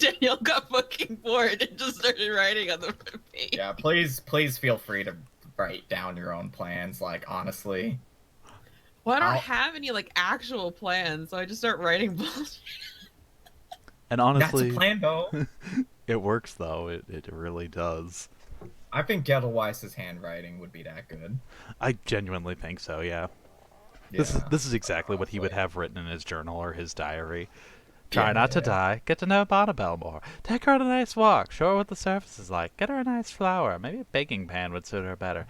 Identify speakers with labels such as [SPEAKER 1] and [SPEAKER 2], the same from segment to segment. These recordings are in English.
[SPEAKER 1] Danielle got fucking bored and just started writing on the page.
[SPEAKER 2] Yeah, please feel free to write down your own plans. Like honestly,
[SPEAKER 1] Well, I don't
[SPEAKER 2] I'll,
[SPEAKER 1] have any like actual plans, so I just start writing bullshit.
[SPEAKER 3] And
[SPEAKER 2] that's a
[SPEAKER 3] honestly,
[SPEAKER 2] plan though.
[SPEAKER 3] it works though. It really does.
[SPEAKER 2] I think Gettelweiss's handwriting would be that good.
[SPEAKER 3] I genuinely think so. Yeah.
[SPEAKER 2] Yeah.
[SPEAKER 3] This is exactly what he would have written in his journal or his diary. Try not to
[SPEAKER 2] Yeah.
[SPEAKER 3] die. Get to know Bonnabelle more. Take her on a nice walk. Show her what the surface is like. Get her a nice flower. Maybe a baking pan would suit her better.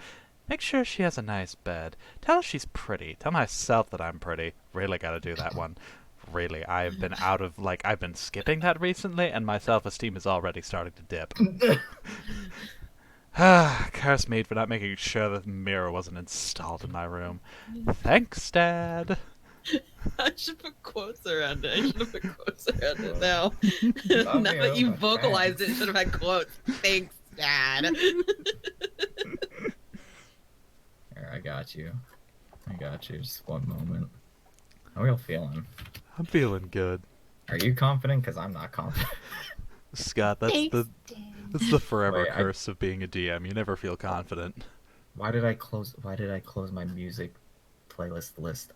[SPEAKER 3] Make sure she has a nice bed. Tell her she's pretty. Tell myself that I'm pretty. Really gotta do that one. Really, I've been I've been skipping that recently, and my self-esteem is already starting to dip. Curse me for not making sure the mirror wasn't installed in my room. Thanks, Dad.
[SPEAKER 1] I should put quotes around it. I should have put quotes around it now.
[SPEAKER 2] Love
[SPEAKER 1] Now that
[SPEAKER 2] you,
[SPEAKER 1] you
[SPEAKER 2] but
[SPEAKER 1] vocalized it,
[SPEAKER 2] thanks.
[SPEAKER 1] should have had quotes. Thanks, Dad.
[SPEAKER 2] Here, I got you. Just one moment. How are you feeling?
[SPEAKER 3] I'm feeling good.
[SPEAKER 2] Are you confident? Because I'm not confident.
[SPEAKER 3] Scott, that's
[SPEAKER 1] Thanks,
[SPEAKER 3] the forever
[SPEAKER 2] Wait,
[SPEAKER 3] curse of being a DM. You never feel confident.
[SPEAKER 2] Why did I close my music playlist list?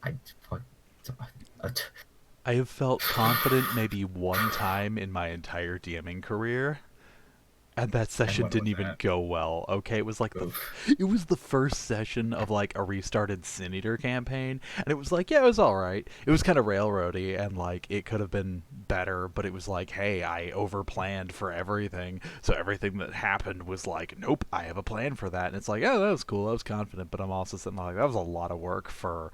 [SPEAKER 3] I have felt confident maybe one time in my entire DMing career, and that session
[SPEAKER 2] when
[SPEAKER 3] didn't
[SPEAKER 2] was
[SPEAKER 3] even
[SPEAKER 2] that?
[SPEAKER 3] go well. Okay, it was like
[SPEAKER 2] Oof.
[SPEAKER 3] it was the first session of like a restarted Sin Eater campaign, and it was like, yeah, it was all right. It was kind of railroady, and like it could have been better, but it was like, hey, I overplanned for everything, so everything that happened was like, nope, I have a plan for that, and it's like, oh, that was cool, I was confident, but I'm also sitting there like, that was a lot of work for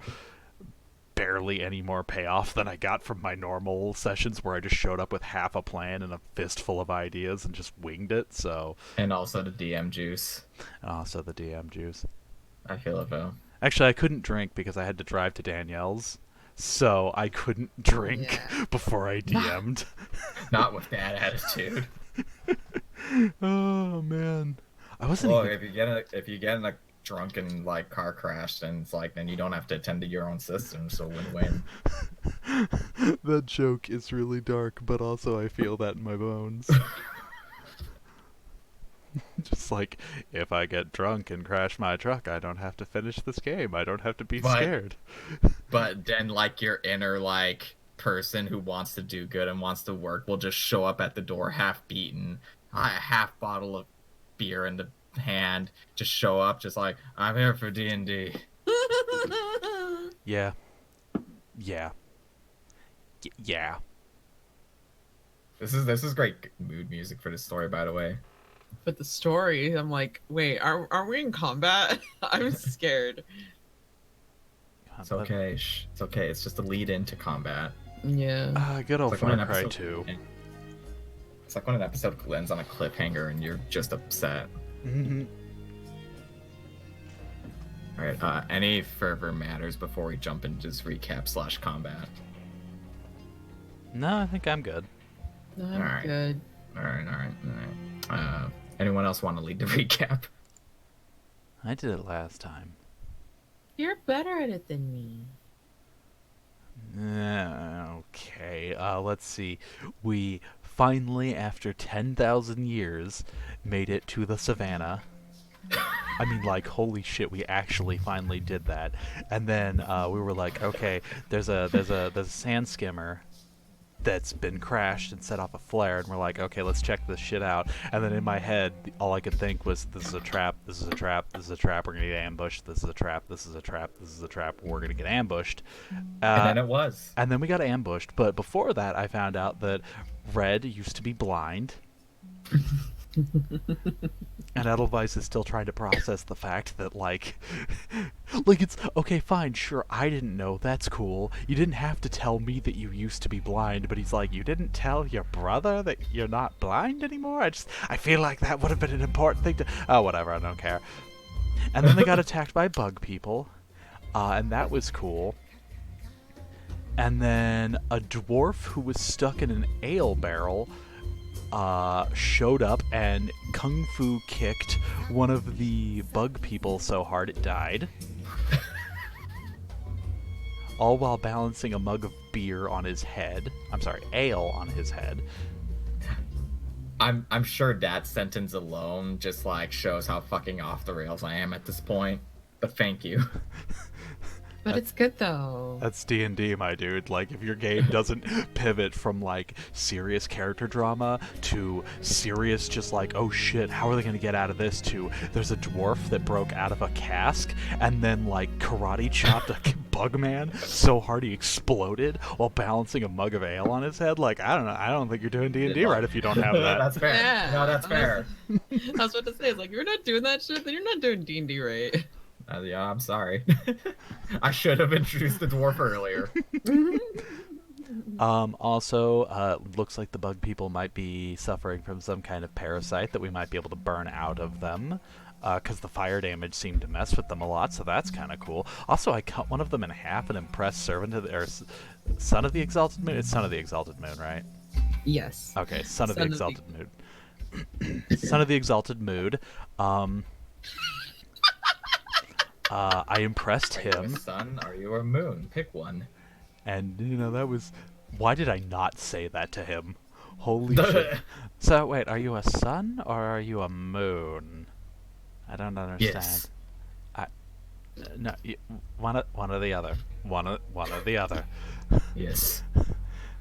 [SPEAKER 3] barely any more payoff than I got from my normal sessions where I just showed up with half a plan and a fistful of ideas and just winged it. So,
[SPEAKER 2] And also the DM juice.
[SPEAKER 3] also the DM juice.
[SPEAKER 2] I feel it though.
[SPEAKER 3] Actually, I couldn't drink because I had to drive to Danielle's, so I couldn't drink
[SPEAKER 1] Yeah.
[SPEAKER 3] before I DM'd.
[SPEAKER 2] Not with that attitude.
[SPEAKER 3] Oh man, I wasn't
[SPEAKER 2] Well,
[SPEAKER 3] even.
[SPEAKER 2] if you get in a drunken like car crash, then it's like then you don't have to attend to your own system, so win-win.
[SPEAKER 3] That joke is really dark, but also I feel that in my bones. Just like, if I get drunk and crash my truck, I don't have to finish this game. I don't have to be
[SPEAKER 2] But-
[SPEAKER 3] scared.
[SPEAKER 2] But then like your inner like person who wants to do good and wants to work will just show up at the door half beaten, a half bottle of beer in the hand, just show up just like I'm here for D&D.
[SPEAKER 3] Yeah. Yeah. Yeah.
[SPEAKER 2] This is great mood music for this story, by the way.
[SPEAKER 1] But the story, I'm like, wait, are we in combat? I'm scared.
[SPEAKER 2] It's okay. It's okay. It's just a lead into combat.
[SPEAKER 1] Yeah.
[SPEAKER 3] Good old
[SPEAKER 2] It's like when
[SPEAKER 3] Far
[SPEAKER 2] an
[SPEAKER 3] Cry
[SPEAKER 2] episode
[SPEAKER 3] 2.
[SPEAKER 2] It's like when an episode ends on a cliffhanger and you're just upset.
[SPEAKER 3] Mm-hmm.
[SPEAKER 2] All right. Any further matters before we jump into this recap / combat?
[SPEAKER 3] No, I think I'm good.
[SPEAKER 1] I'm
[SPEAKER 2] Alright.
[SPEAKER 1] good.
[SPEAKER 2] All right. Anyone else want to lead the recap?
[SPEAKER 3] I did it last time.
[SPEAKER 1] You're better at it than me.
[SPEAKER 3] Okay, let's see. We finally, after 10,000 years, made it to the savannah. I mean, like, holy shit, we actually finally did that. And then we were like, okay, there's a sand skimmer that's been crashed and set off a flare, and we're like, okay, let's check this shit out. And then in my head, all I could think was, this is a trap, this is a trap, this is a trap, we're gonna get ambushed, this is a trap, this is a trap, this is a trap, we're gonna get ambushed.
[SPEAKER 2] And then it was.
[SPEAKER 3] And then we got ambushed, but before that I found out that Red used to be blind. And Edelweiss is still trying to process the fact that, like it's, okay, fine, sure, I didn't know, that's cool. You didn't have to tell me that you used to be blind, but he's like, you didn't tell your brother that you're not blind anymore? I feel like that would have been an important thing to... Oh, whatever, I don't care. And then they got attacked by bug people, and that was cool. And then a dwarf who was stuck in an ale barrel showed up and kung fu kicked one of the bug people so hard it died. All while balancing a mug of beer on his head. I'm sorry, ale on his head.
[SPEAKER 2] I'm sure that sentence alone just like shows how fucking off the rails I am at this point. But thank you.
[SPEAKER 1] But it's good though.
[SPEAKER 3] That's D&D, my dude. Like, if your game doesn't pivot from, like, serious character drama to serious just like, oh shit, how are they gonna get out of this, to there's a dwarf that broke out of a cask and then, like, karate chopped a bug man so hard he exploded while balancing a mug of ale on his head. Like, I don't know. I don't think you're doing D&D right if you don't have that.
[SPEAKER 2] That's fair.
[SPEAKER 1] Yeah.
[SPEAKER 2] No, that's fair.
[SPEAKER 1] I was about to say, it's like, if you're not doing that shit, then you're not doing D&D right.
[SPEAKER 2] Yeah, I'm sorry. I should have introduced the dwarf earlier.
[SPEAKER 3] Also, looks like the bug people might be suffering from some kind of parasite that we might be able to burn out of them. Because the fire damage seemed to mess with them a lot, so that's kind of cool. Also, I cut one of them in half and impressed servant of the, or son of the exalted moon. It's son of the exalted moon, right?
[SPEAKER 1] Yes.
[SPEAKER 3] Okay, son of the exalted moon. Son of the exalted mood. I impressed
[SPEAKER 2] Are you
[SPEAKER 3] him,
[SPEAKER 2] a sun? Are you a moon? Pick one.
[SPEAKER 3] and that was. Why did I not say that to him? Holy shit! So wait, are you a sun or are you a moon? I don't understand.
[SPEAKER 2] Yes.
[SPEAKER 3] No, one or the other. One or the other.
[SPEAKER 2] Yes.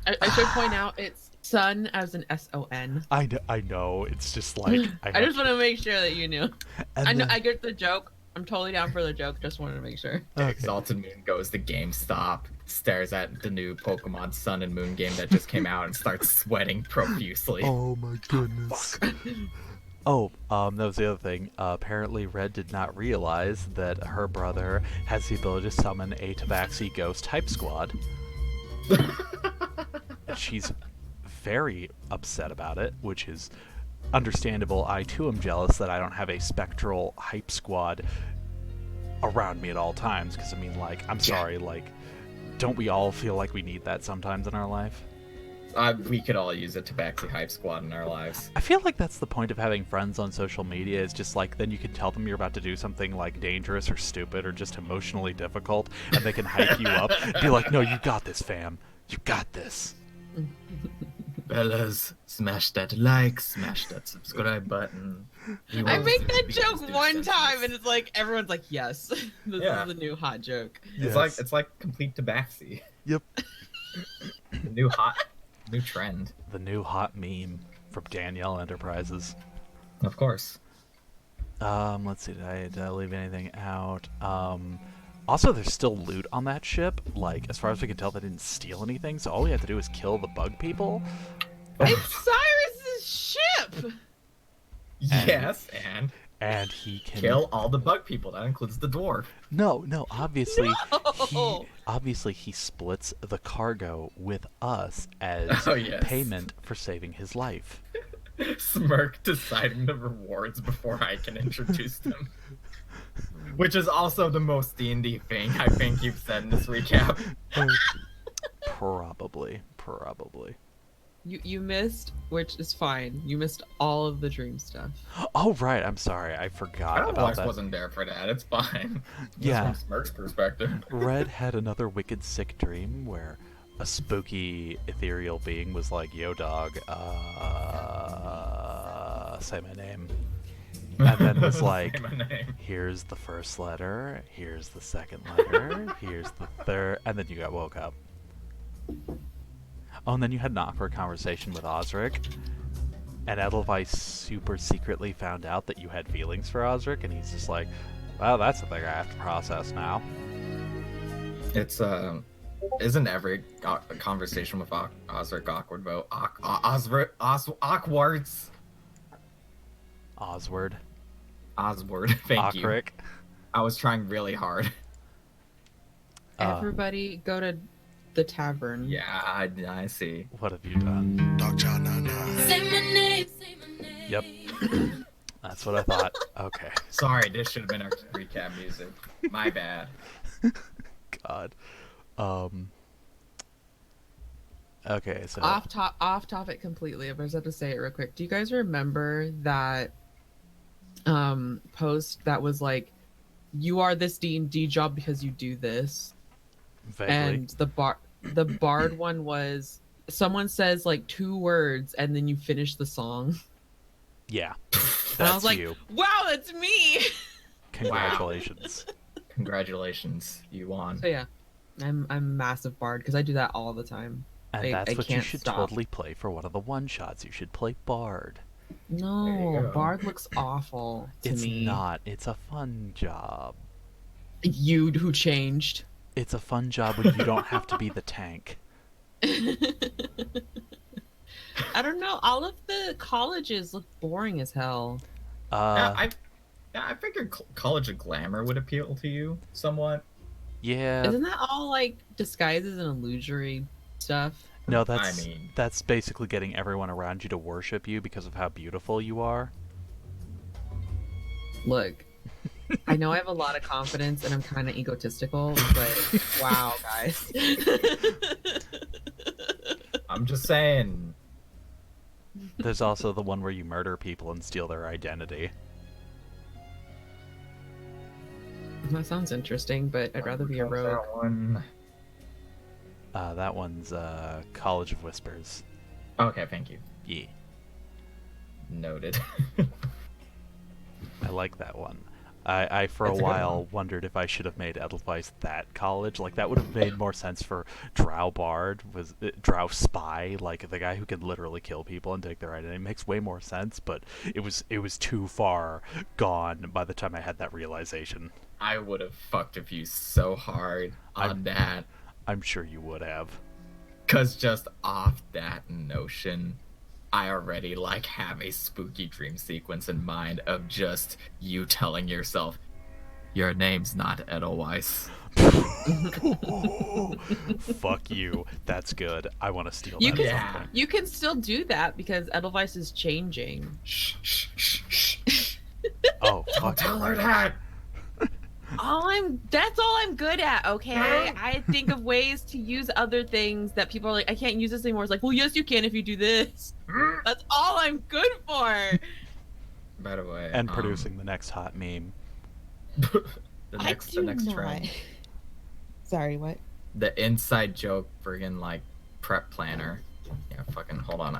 [SPEAKER 1] I should point out it's sun as an S-O-N.
[SPEAKER 3] I know. It's just like
[SPEAKER 1] I just want to make sure that you knew.
[SPEAKER 3] and
[SPEAKER 1] I know.
[SPEAKER 3] then-
[SPEAKER 1] I get the joke. I'm totally down for the joke. Just wanted to make sure.
[SPEAKER 3] Okay.
[SPEAKER 2] Exalted Moon goes to GameStop, stares at the new Pokemon Sun and Moon game that just came out, and starts sweating profusely.
[SPEAKER 3] Oh my goodness. Oh, that was the other thing. Apparently, Red did not realize that her brother has the ability to summon a Tabaxi Ghost Hype Squad. And she's very upset about it, which is understandable. I too am jealous that I don't have a spectral hype squad around me at all times, because I mean, like, I'm sorry, like, don't we all feel like we need that sometimes in our life?
[SPEAKER 2] We could all use a Tabaxi Hype Squad in our lives.
[SPEAKER 3] I feel like that's the point of having friends on social media, is just like, then you can tell them you're about to do something like dangerous or stupid or just emotionally difficult, and they can hype you up and be like, no, you got this, fam. You got this.
[SPEAKER 2] Fellas, smash that like, smash that subscribe button.
[SPEAKER 1] I make that joke one time, and it's like everyone's like, "Yes, this
[SPEAKER 2] Yeah.
[SPEAKER 1] is the new hot joke."
[SPEAKER 3] Yes.
[SPEAKER 2] It's like complete Tabaxi.
[SPEAKER 3] Yep.
[SPEAKER 2] The new trend.
[SPEAKER 3] The new hot meme from Danielle Enterprises.
[SPEAKER 2] Of course.
[SPEAKER 3] Let's see, did I leave anything out? Also, there's still loot on that ship. Like, as far as we can tell, they didn't steal anything, so all we have to do is kill the bug people.
[SPEAKER 1] It's Cyrus's ship.
[SPEAKER 2] Yes, and
[SPEAKER 3] And he can
[SPEAKER 2] kill all the bug people. That includes the dwarf.
[SPEAKER 3] No, obviously
[SPEAKER 1] No!
[SPEAKER 3] he splits the cargo with us as
[SPEAKER 2] Oh, yes.
[SPEAKER 3] payment for saving his life.
[SPEAKER 2] Smirk deciding the rewards before I can introduce them. Which is also the most D&D thing I think you've said in this recap.
[SPEAKER 3] Probably.
[SPEAKER 1] You missed, which is fine. You missed all of the dream stuff.
[SPEAKER 3] Oh right, I'm sorry, I forgot about
[SPEAKER 2] Alex
[SPEAKER 3] that.
[SPEAKER 2] wasn't there for that. It's fine.
[SPEAKER 3] Yeah.
[SPEAKER 2] Just from Smirk's perspective.
[SPEAKER 3] Red had another wicked sick dream where a spooky ethereal being was like, "Yo, dog, say my name," and then was like,
[SPEAKER 2] Say my name.
[SPEAKER 3] "Here's the first letter, here's the second letter, here's the third," and then you got woke up. Oh, and then you had an awkward conversation with Osric, and Edelweiss super secretly found out that you had feelings for Osric, and he's just like, "Well, that's the thing I have to process now."
[SPEAKER 2] It's isn't every conversation with Osric awkward though? Awkwards.
[SPEAKER 3] Oswald.
[SPEAKER 2] Oswald. Thank you.
[SPEAKER 3] Ocric.
[SPEAKER 2] I was trying really hard.
[SPEAKER 1] Everybody go to the tavern.
[SPEAKER 2] Yeah, I see.
[SPEAKER 3] What have you done?
[SPEAKER 4] Dog John 99.
[SPEAKER 5] Say my name, say my name.
[SPEAKER 3] Yep. That's what I thought. Okay.
[SPEAKER 2] Sorry, this should have been our recap music. My bad.
[SPEAKER 3] God. Okay, so
[SPEAKER 1] Off topic completely. But I just have to say it real quick. Do you guys remember that post that was like, "You are this D&D job because you do this,"
[SPEAKER 3] vaguely.
[SPEAKER 1] and the bard one was someone says like 2 words and then you finish the song.
[SPEAKER 3] Yeah,
[SPEAKER 1] And I was
[SPEAKER 3] that's
[SPEAKER 1] like,
[SPEAKER 3] you.
[SPEAKER 1] wow, that's me.
[SPEAKER 3] Congratulations.
[SPEAKER 2] Congratulations, you won.
[SPEAKER 1] So yeah, I'm a massive bard because I do that all the time.
[SPEAKER 3] And that's
[SPEAKER 1] I
[SPEAKER 3] what you
[SPEAKER 1] can't
[SPEAKER 3] should
[SPEAKER 1] stop.
[SPEAKER 3] totally play for one of the one-shots. You should play Bard.
[SPEAKER 2] There you
[SPEAKER 1] No,
[SPEAKER 2] go.
[SPEAKER 1] bard looks awful to
[SPEAKER 3] It's
[SPEAKER 1] me.
[SPEAKER 3] not. It's a fun job.
[SPEAKER 1] You who changed.
[SPEAKER 3] It's a fun job when you don't have to be the tank.
[SPEAKER 1] I don't know. All of the colleges look boring as hell.
[SPEAKER 2] I figured College of Glamour would appeal to you somewhat.
[SPEAKER 3] Yeah.
[SPEAKER 1] Isn't that all like disguises and illusory stuff?
[SPEAKER 3] No,
[SPEAKER 2] I mean,
[SPEAKER 3] that's basically getting everyone around you to worship you because of how beautiful you are.
[SPEAKER 1] Look, I know I have a lot of confidence and I'm kind of egotistical, but wow, guys.
[SPEAKER 2] I'm just saying.
[SPEAKER 3] There's also the one where you murder people and steal their identity.
[SPEAKER 1] That sounds interesting, but I'd rather be a
[SPEAKER 2] Which one's
[SPEAKER 1] rogue.
[SPEAKER 2] that one?
[SPEAKER 3] That one's College of Whispers.
[SPEAKER 2] Okay, thank you.
[SPEAKER 3] Yeah,
[SPEAKER 2] Noted.
[SPEAKER 3] I like that one. I for
[SPEAKER 2] That's
[SPEAKER 3] a
[SPEAKER 2] a good
[SPEAKER 3] while
[SPEAKER 2] one.
[SPEAKER 3] wondered if I should have made Edelweiss that college. Like that would have made more sense for Drow Bard, was Drow Spy, like the guy who can literally kill people and take their identity. It makes way more sense, but it was too far gone by the time I had that realization.
[SPEAKER 2] I would have fucked with you so hard on that.
[SPEAKER 3] I'm sure you would have.
[SPEAKER 2] Cause just off that notion, I already like have a spooky dream sequence in mind of just you telling yourself, your name's not Edelweiss.
[SPEAKER 3] Fuck you. That's good. I want to steal
[SPEAKER 1] You
[SPEAKER 3] that
[SPEAKER 1] can-
[SPEAKER 3] at some
[SPEAKER 2] Yeah.
[SPEAKER 3] point.
[SPEAKER 1] You can still do that because Edelweiss is changing.
[SPEAKER 2] Shh, shh, shh, shh.
[SPEAKER 3] Oh,
[SPEAKER 2] Don't
[SPEAKER 3] fuck.
[SPEAKER 2] tell her that.
[SPEAKER 1] That's all I'm good at, okay? I think of ways to use other things that people are like, I can't use this anymore. It's like, well, yes, you can if you do this. That's all I'm good for.
[SPEAKER 2] By the way,
[SPEAKER 3] And producing the next hot meme.
[SPEAKER 2] the next trend.
[SPEAKER 1] Sorry, what?
[SPEAKER 2] The inside joke friggin' like prep planner. Yeah, fucking hold on.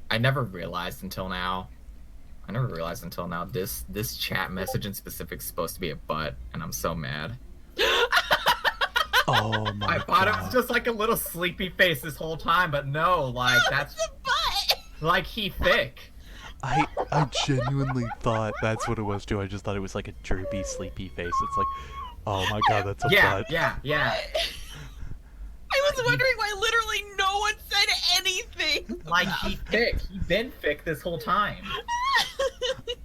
[SPEAKER 2] I never realized until now. This chat message in specific is supposed to be a butt, and I'm so mad.
[SPEAKER 3] Oh my
[SPEAKER 2] I thought it
[SPEAKER 3] god.
[SPEAKER 2] was just like a little sleepy face this whole time, but no, like that's
[SPEAKER 1] butt.
[SPEAKER 2] like he thick.
[SPEAKER 3] I genuinely thought that's what it was too. I just thought it was like a droopy, sleepy face. It's like, oh my god, that's a
[SPEAKER 2] Yeah,
[SPEAKER 3] butt.
[SPEAKER 2] yeah.
[SPEAKER 1] I was wondering why literally no one said anything.
[SPEAKER 2] Like he thick. He been thick this whole time.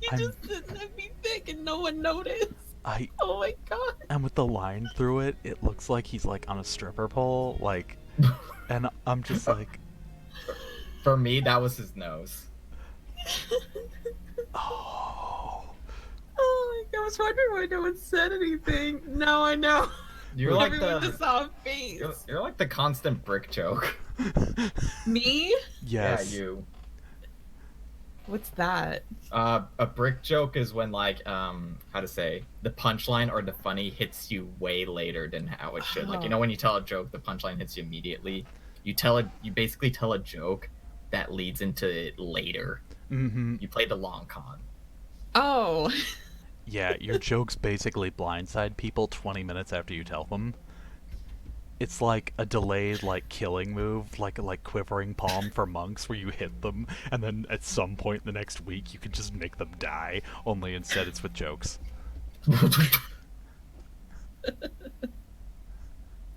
[SPEAKER 1] He
[SPEAKER 3] I'm-
[SPEAKER 1] just didn't let me think and no one noticed. Oh my god.
[SPEAKER 3] And with the line through it, it looks like he's like on a stripper pole, like, and I'm just like,
[SPEAKER 2] For me, that was his nose.
[SPEAKER 3] oh.
[SPEAKER 1] Oh my god, I was wondering why no one said anything. Now I know.
[SPEAKER 2] You're like
[SPEAKER 1] Everyone
[SPEAKER 2] the
[SPEAKER 1] just saw a face.
[SPEAKER 2] you're like the constant brick joke.
[SPEAKER 1] Me?
[SPEAKER 3] Yes.
[SPEAKER 2] Yeah, you.
[SPEAKER 1] What's that?
[SPEAKER 2] A brick joke is when like how to say the punchline or the funny hits you way later than how it should. Like you know when you tell a joke, the punchline hits you immediately. You basically tell a joke that leads into it later.
[SPEAKER 3] Mm-hmm.
[SPEAKER 2] You play the long con.
[SPEAKER 1] Oh.
[SPEAKER 3] Yeah, your jokes basically blindside people 20 minutes after you tell them. It's like a delayed like killing move, like quivering palm for monks where you hit them and then at some point the next week you can just make them die, only instead it's with jokes.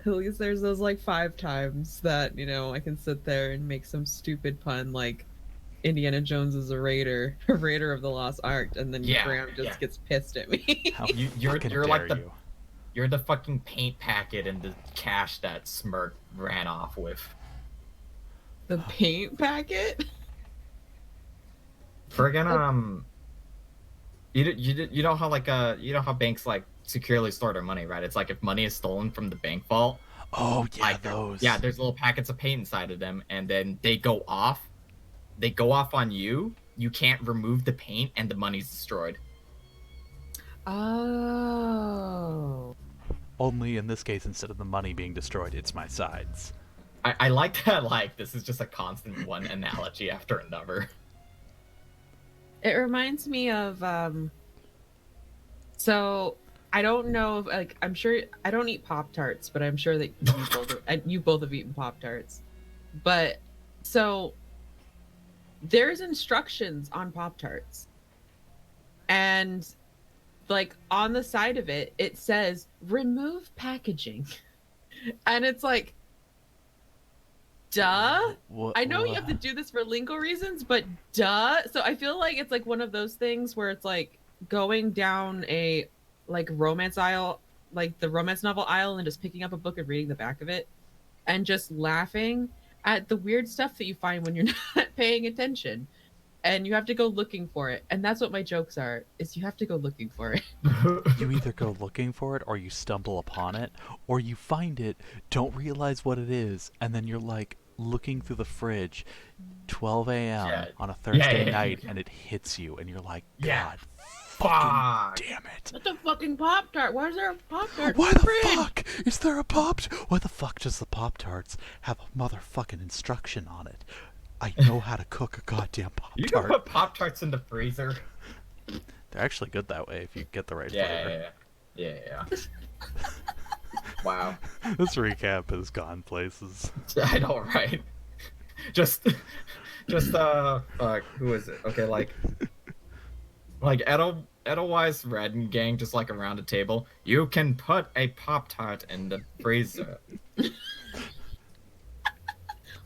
[SPEAKER 1] At least there's those like 5 times that, you know, I can sit there and make some stupid pun like Indiana Jones is a raider of the Lost Ark, and then
[SPEAKER 2] Yeah,
[SPEAKER 1] Graham just
[SPEAKER 2] yeah.
[SPEAKER 1] gets pissed at me.
[SPEAKER 3] How
[SPEAKER 2] You're
[SPEAKER 3] fucking
[SPEAKER 2] like
[SPEAKER 3] dare
[SPEAKER 2] the
[SPEAKER 3] you.
[SPEAKER 2] you're the fucking paint packet and the cash that Smirk ran off with.
[SPEAKER 1] The paint packet?
[SPEAKER 2] Friggin' you know how like you know how banks like securely store their money, right? It's like if money is stolen from the bank vault,
[SPEAKER 3] Oh yeah,
[SPEAKER 2] like
[SPEAKER 3] those.
[SPEAKER 2] yeah, there's little packets of paint inside of them, and then they go off on you. You can't remove the paint, and the money's destroyed.
[SPEAKER 1] Oh.
[SPEAKER 3] Only in this case, instead of the money being destroyed, it's my sides.
[SPEAKER 2] I like that. Like this is just a constant one analogy after another.
[SPEAKER 1] It reminds me of so I don't know if like I'm sure I don't eat Pop Tarts, but I'm sure that you both have eaten Pop Tarts. But so there's instructions on Pop Tarts. And like on the side of it, it says remove packaging. And it's like, duh.
[SPEAKER 3] What,
[SPEAKER 1] I know you have to do this for legal reasons, but duh. So I feel like it's like one of those things where it's like going down a like romance aisle, like the romance novel aisle, and just picking up a book and reading the back of it and just laughing at the weird stuff that you find when you're not paying attention. And you have to go looking for it. And that's what my jokes are, is you have to go looking for it.
[SPEAKER 3] You either go looking for it, or you stumble upon it, or you find it, don't realize what it is, and then you're like looking through the fridge, 12 a.m.
[SPEAKER 2] Yeah.
[SPEAKER 3] on a Thursday
[SPEAKER 2] Yeah.
[SPEAKER 3] night, and it hits you, and you're like,
[SPEAKER 2] Yeah.
[SPEAKER 3] God
[SPEAKER 2] Fuck.
[SPEAKER 3] damn it.
[SPEAKER 1] What the fucking Pop Tart? Why is there a Pop Tart?
[SPEAKER 3] Why the fuck is there a Pop? Why the fuck does the Pop Tarts have a motherfucking instruction on it? I know how to cook a goddamn Pop
[SPEAKER 2] You can
[SPEAKER 3] Tart.
[SPEAKER 2] put Pop Tarts in the freezer.
[SPEAKER 3] They're actually good that way if you get the right
[SPEAKER 2] Yeah,
[SPEAKER 3] flavor.
[SPEAKER 2] yeah. Wow.
[SPEAKER 3] This recap has gone places.
[SPEAKER 2] I know, right? Just who is it? Okay, like Edelweiss Red and Gang just like around a table. You can put a Pop Tart in the freezer.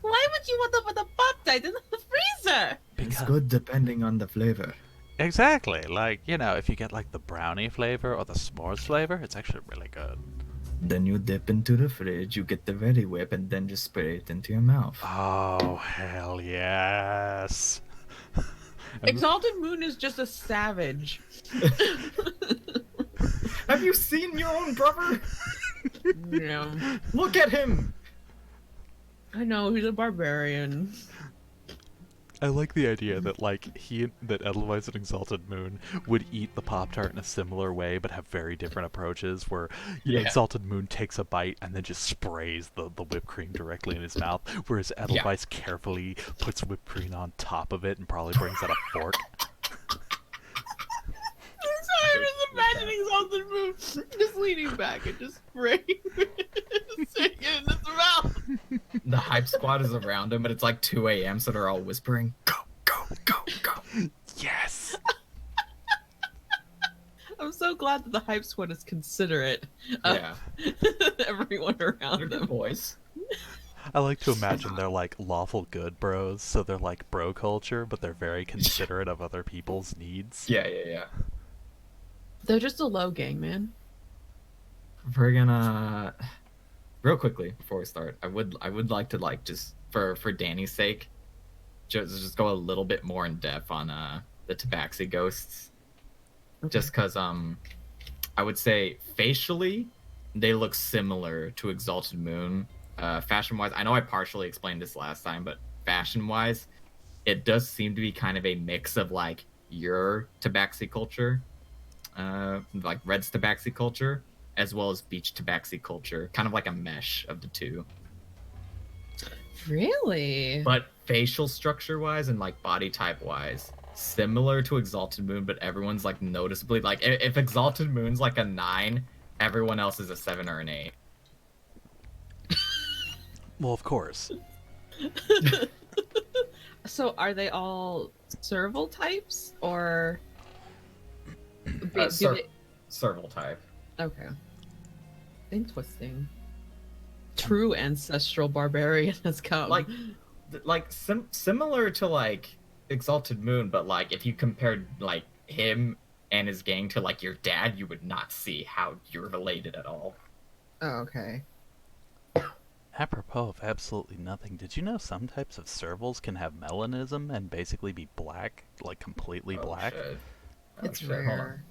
[SPEAKER 1] Why would you want to put the Pop Tart in the freezer?
[SPEAKER 2] It's good depending on the flavor.
[SPEAKER 3] Exactly. Like, you know, if you get like the brownie flavor or the s'mores flavor, it's actually really good.
[SPEAKER 2] Then you dip into the fridge, you get the Ready Whip, and then just spray it into your mouth.
[SPEAKER 3] Oh, hell yes.
[SPEAKER 1] Exalted Moon is just a savage.
[SPEAKER 2] Have you seen your own brother?
[SPEAKER 1] Yeah.
[SPEAKER 2] Look at him!
[SPEAKER 1] I know, he's a barbarian.
[SPEAKER 3] I like the idea that like that Edelweiss and Exalted Moon would eat the Pop Tart in a similar way, but have very different approaches. Where you know,
[SPEAKER 2] Yeah.
[SPEAKER 3] Exalted Moon takes a bite and then just sprays the whipped cream directly in his mouth, whereas Edelweiss carefully puts whipped cream on top of it and probably brings out a fork.
[SPEAKER 1] I'm just imagining Exalted Moon just leaning back and just spraying it in his mouth.
[SPEAKER 2] The hype squad is around him, but it's like 2 a.m., so they're all whispering, go, go, go, go.
[SPEAKER 3] Yes.
[SPEAKER 1] I'm so glad that the hype squad is considerate of
[SPEAKER 2] Yeah.
[SPEAKER 1] everyone around
[SPEAKER 2] They're
[SPEAKER 1] them.
[SPEAKER 2] good boys.
[SPEAKER 3] I like to imagine they're like lawful good bros, so they're like bro culture, but they're very considerate of other people's needs.
[SPEAKER 2] Yeah.
[SPEAKER 1] They're just a low gang, man.
[SPEAKER 2] We're gonna real quickly before we start. I would like to like just for Danny's sake, just go a little bit more in depth on the Tabaxi ghosts.
[SPEAKER 1] Okay.
[SPEAKER 2] Just because I would say facially they look similar to Exalted Moon. Fashion wise, I know I partially explained this last time, but fashion wise, it does seem to be kind of a mix of like your Tabaxi culture, like Red's Tabaxi culture, as well as Beach Tabaxi culture, kind of like a mesh of the two.
[SPEAKER 1] Really?
[SPEAKER 2] But facial structure wise and like body type wise, similar to Exalted Moon, but everyone's like noticeably like if Exalted Moon's like a 9, everyone else is a 7 or an 8.
[SPEAKER 3] Well, of course.
[SPEAKER 1] So are they all serval types or do they...
[SPEAKER 2] Serval type.
[SPEAKER 1] Okay. Interesting. True ancestral barbarian has come.
[SPEAKER 2] Like similar to like Exalted Moon, but like if you compared like him and his gang to like your dad, you would not see how you're related at all.
[SPEAKER 1] Oh, okay.
[SPEAKER 3] Apropos of absolutely nothing, did you know some types of servals can have melanism and basically be black, like completely black?
[SPEAKER 2] Shit.
[SPEAKER 1] It's
[SPEAKER 2] Shit, hold on.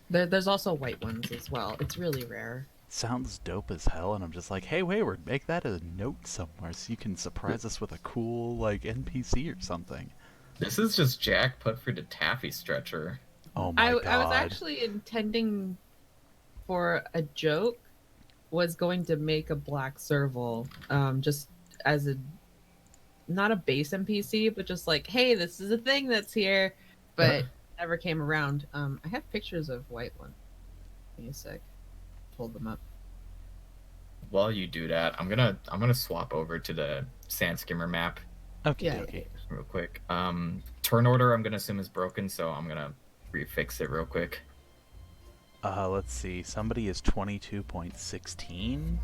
[SPEAKER 1] rare. There's also white ones as well. It's really rare.
[SPEAKER 3] Sounds dope as hell, and I'm just like, hey, Wayward, make that a note somewhere so you can surprise us with a cool, like, NPC or something.
[SPEAKER 2] This is just Jack put for the taffy stretcher.
[SPEAKER 3] Oh my god.
[SPEAKER 1] I was actually intending for a joke, was going to make a black serval, just as a not a base NPC, but just like, hey, this is a thing that's here, but never came around. I have pictures of white one. Give me a sec. Hold them up.
[SPEAKER 2] While you do that, I'm gonna swap over to the Sand Skimmer map
[SPEAKER 3] Okay,
[SPEAKER 1] Yeah.
[SPEAKER 3] okay.
[SPEAKER 2] real quick. Turn order I'm gonna assume is broken, so I'm gonna refix it real quick.
[SPEAKER 3] Let's see. Somebody is 22.16,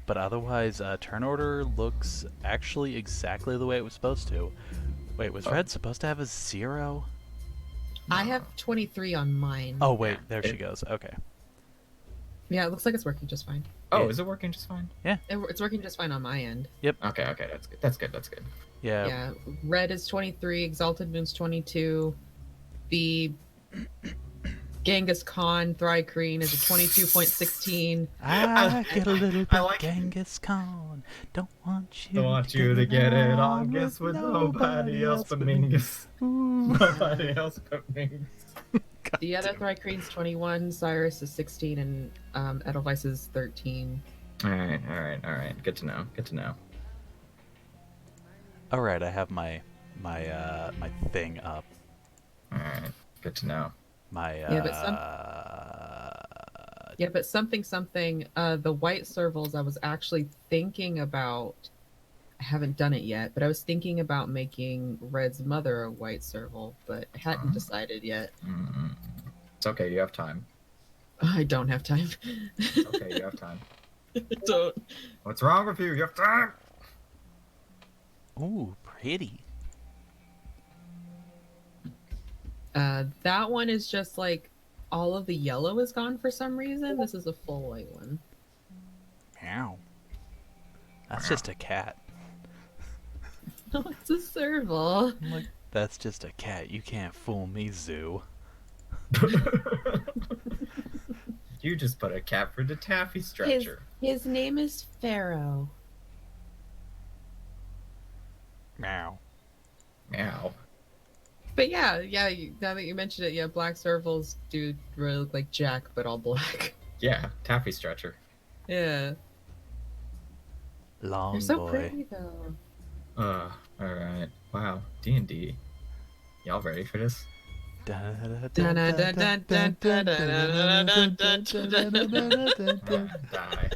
[SPEAKER 3] but otherwise, turn order looks actually exactly the way it was supposed to. Wait, was Red supposed to have a 0?
[SPEAKER 1] I have 23 on mine.
[SPEAKER 3] Oh wait,
[SPEAKER 2] Yeah,
[SPEAKER 3] there she
[SPEAKER 2] it-
[SPEAKER 3] goes. Okay.
[SPEAKER 1] Yeah, it looks like it's working just fine.
[SPEAKER 2] Oh,
[SPEAKER 3] Yeah.
[SPEAKER 2] is it working just fine?
[SPEAKER 1] It's working just fine on my end.
[SPEAKER 2] Okay, that's good. That's good.
[SPEAKER 3] Yeah.
[SPEAKER 1] Yeah, Red is 23, Exalted Moon's 22. The Genghis Khan Thri-Kreen is a 22.16.
[SPEAKER 3] I get a little
[SPEAKER 2] I
[SPEAKER 3] bit
[SPEAKER 2] like-
[SPEAKER 3] Genghis Khan. Don't want you.
[SPEAKER 2] Don't want you to get it on, guess with nobody else but Mingus.
[SPEAKER 3] Ooh.
[SPEAKER 2] Nobody else but Mingus.
[SPEAKER 3] God
[SPEAKER 1] The other
[SPEAKER 3] damn.
[SPEAKER 1] Thri-Kreen's 21, Cyrus is 16, and Edelweiss is 13.
[SPEAKER 2] Alright. Good to know.
[SPEAKER 3] All right, I have my thing up.
[SPEAKER 2] Alright, good to know.
[SPEAKER 3] My
[SPEAKER 1] Yeah, but something. The white servals. I was actually thinking about. I haven't done it yet, but I was thinking about making Red's mother a white serval, but I hadn't decided yet.
[SPEAKER 2] It's okay, you have time.
[SPEAKER 1] I don't have time.
[SPEAKER 2] It's okay, you have time.
[SPEAKER 1] Don't.
[SPEAKER 2] What's wrong with you? You have time!
[SPEAKER 3] Ooh, pretty.
[SPEAKER 1] That one is just like all of the yellow is gone for some reason. This is a full white one.
[SPEAKER 3] Meow. That's just a cat.
[SPEAKER 1] No, it's a serval.
[SPEAKER 3] I'm like, that's just a cat. You can't fool me, Zoo.
[SPEAKER 2] You just put a cat for the taffy stretcher.
[SPEAKER 1] His name is Pharaoh.
[SPEAKER 3] Meow.
[SPEAKER 2] Meow.
[SPEAKER 1] But yeah, now that you mentioned it, yeah, black servals do really look like Jack, but all black.
[SPEAKER 2] Yeah, taffy stretcher.
[SPEAKER 1] Yeah.
[SPEAKER 3] Long
[SPEAKER 1] They're so
[SPEAKER 3] boy.
[SPEAKER 1] pretty though.
[SPEAKER 2] Alright. Wow, D&D. Y'all ready for this? Die.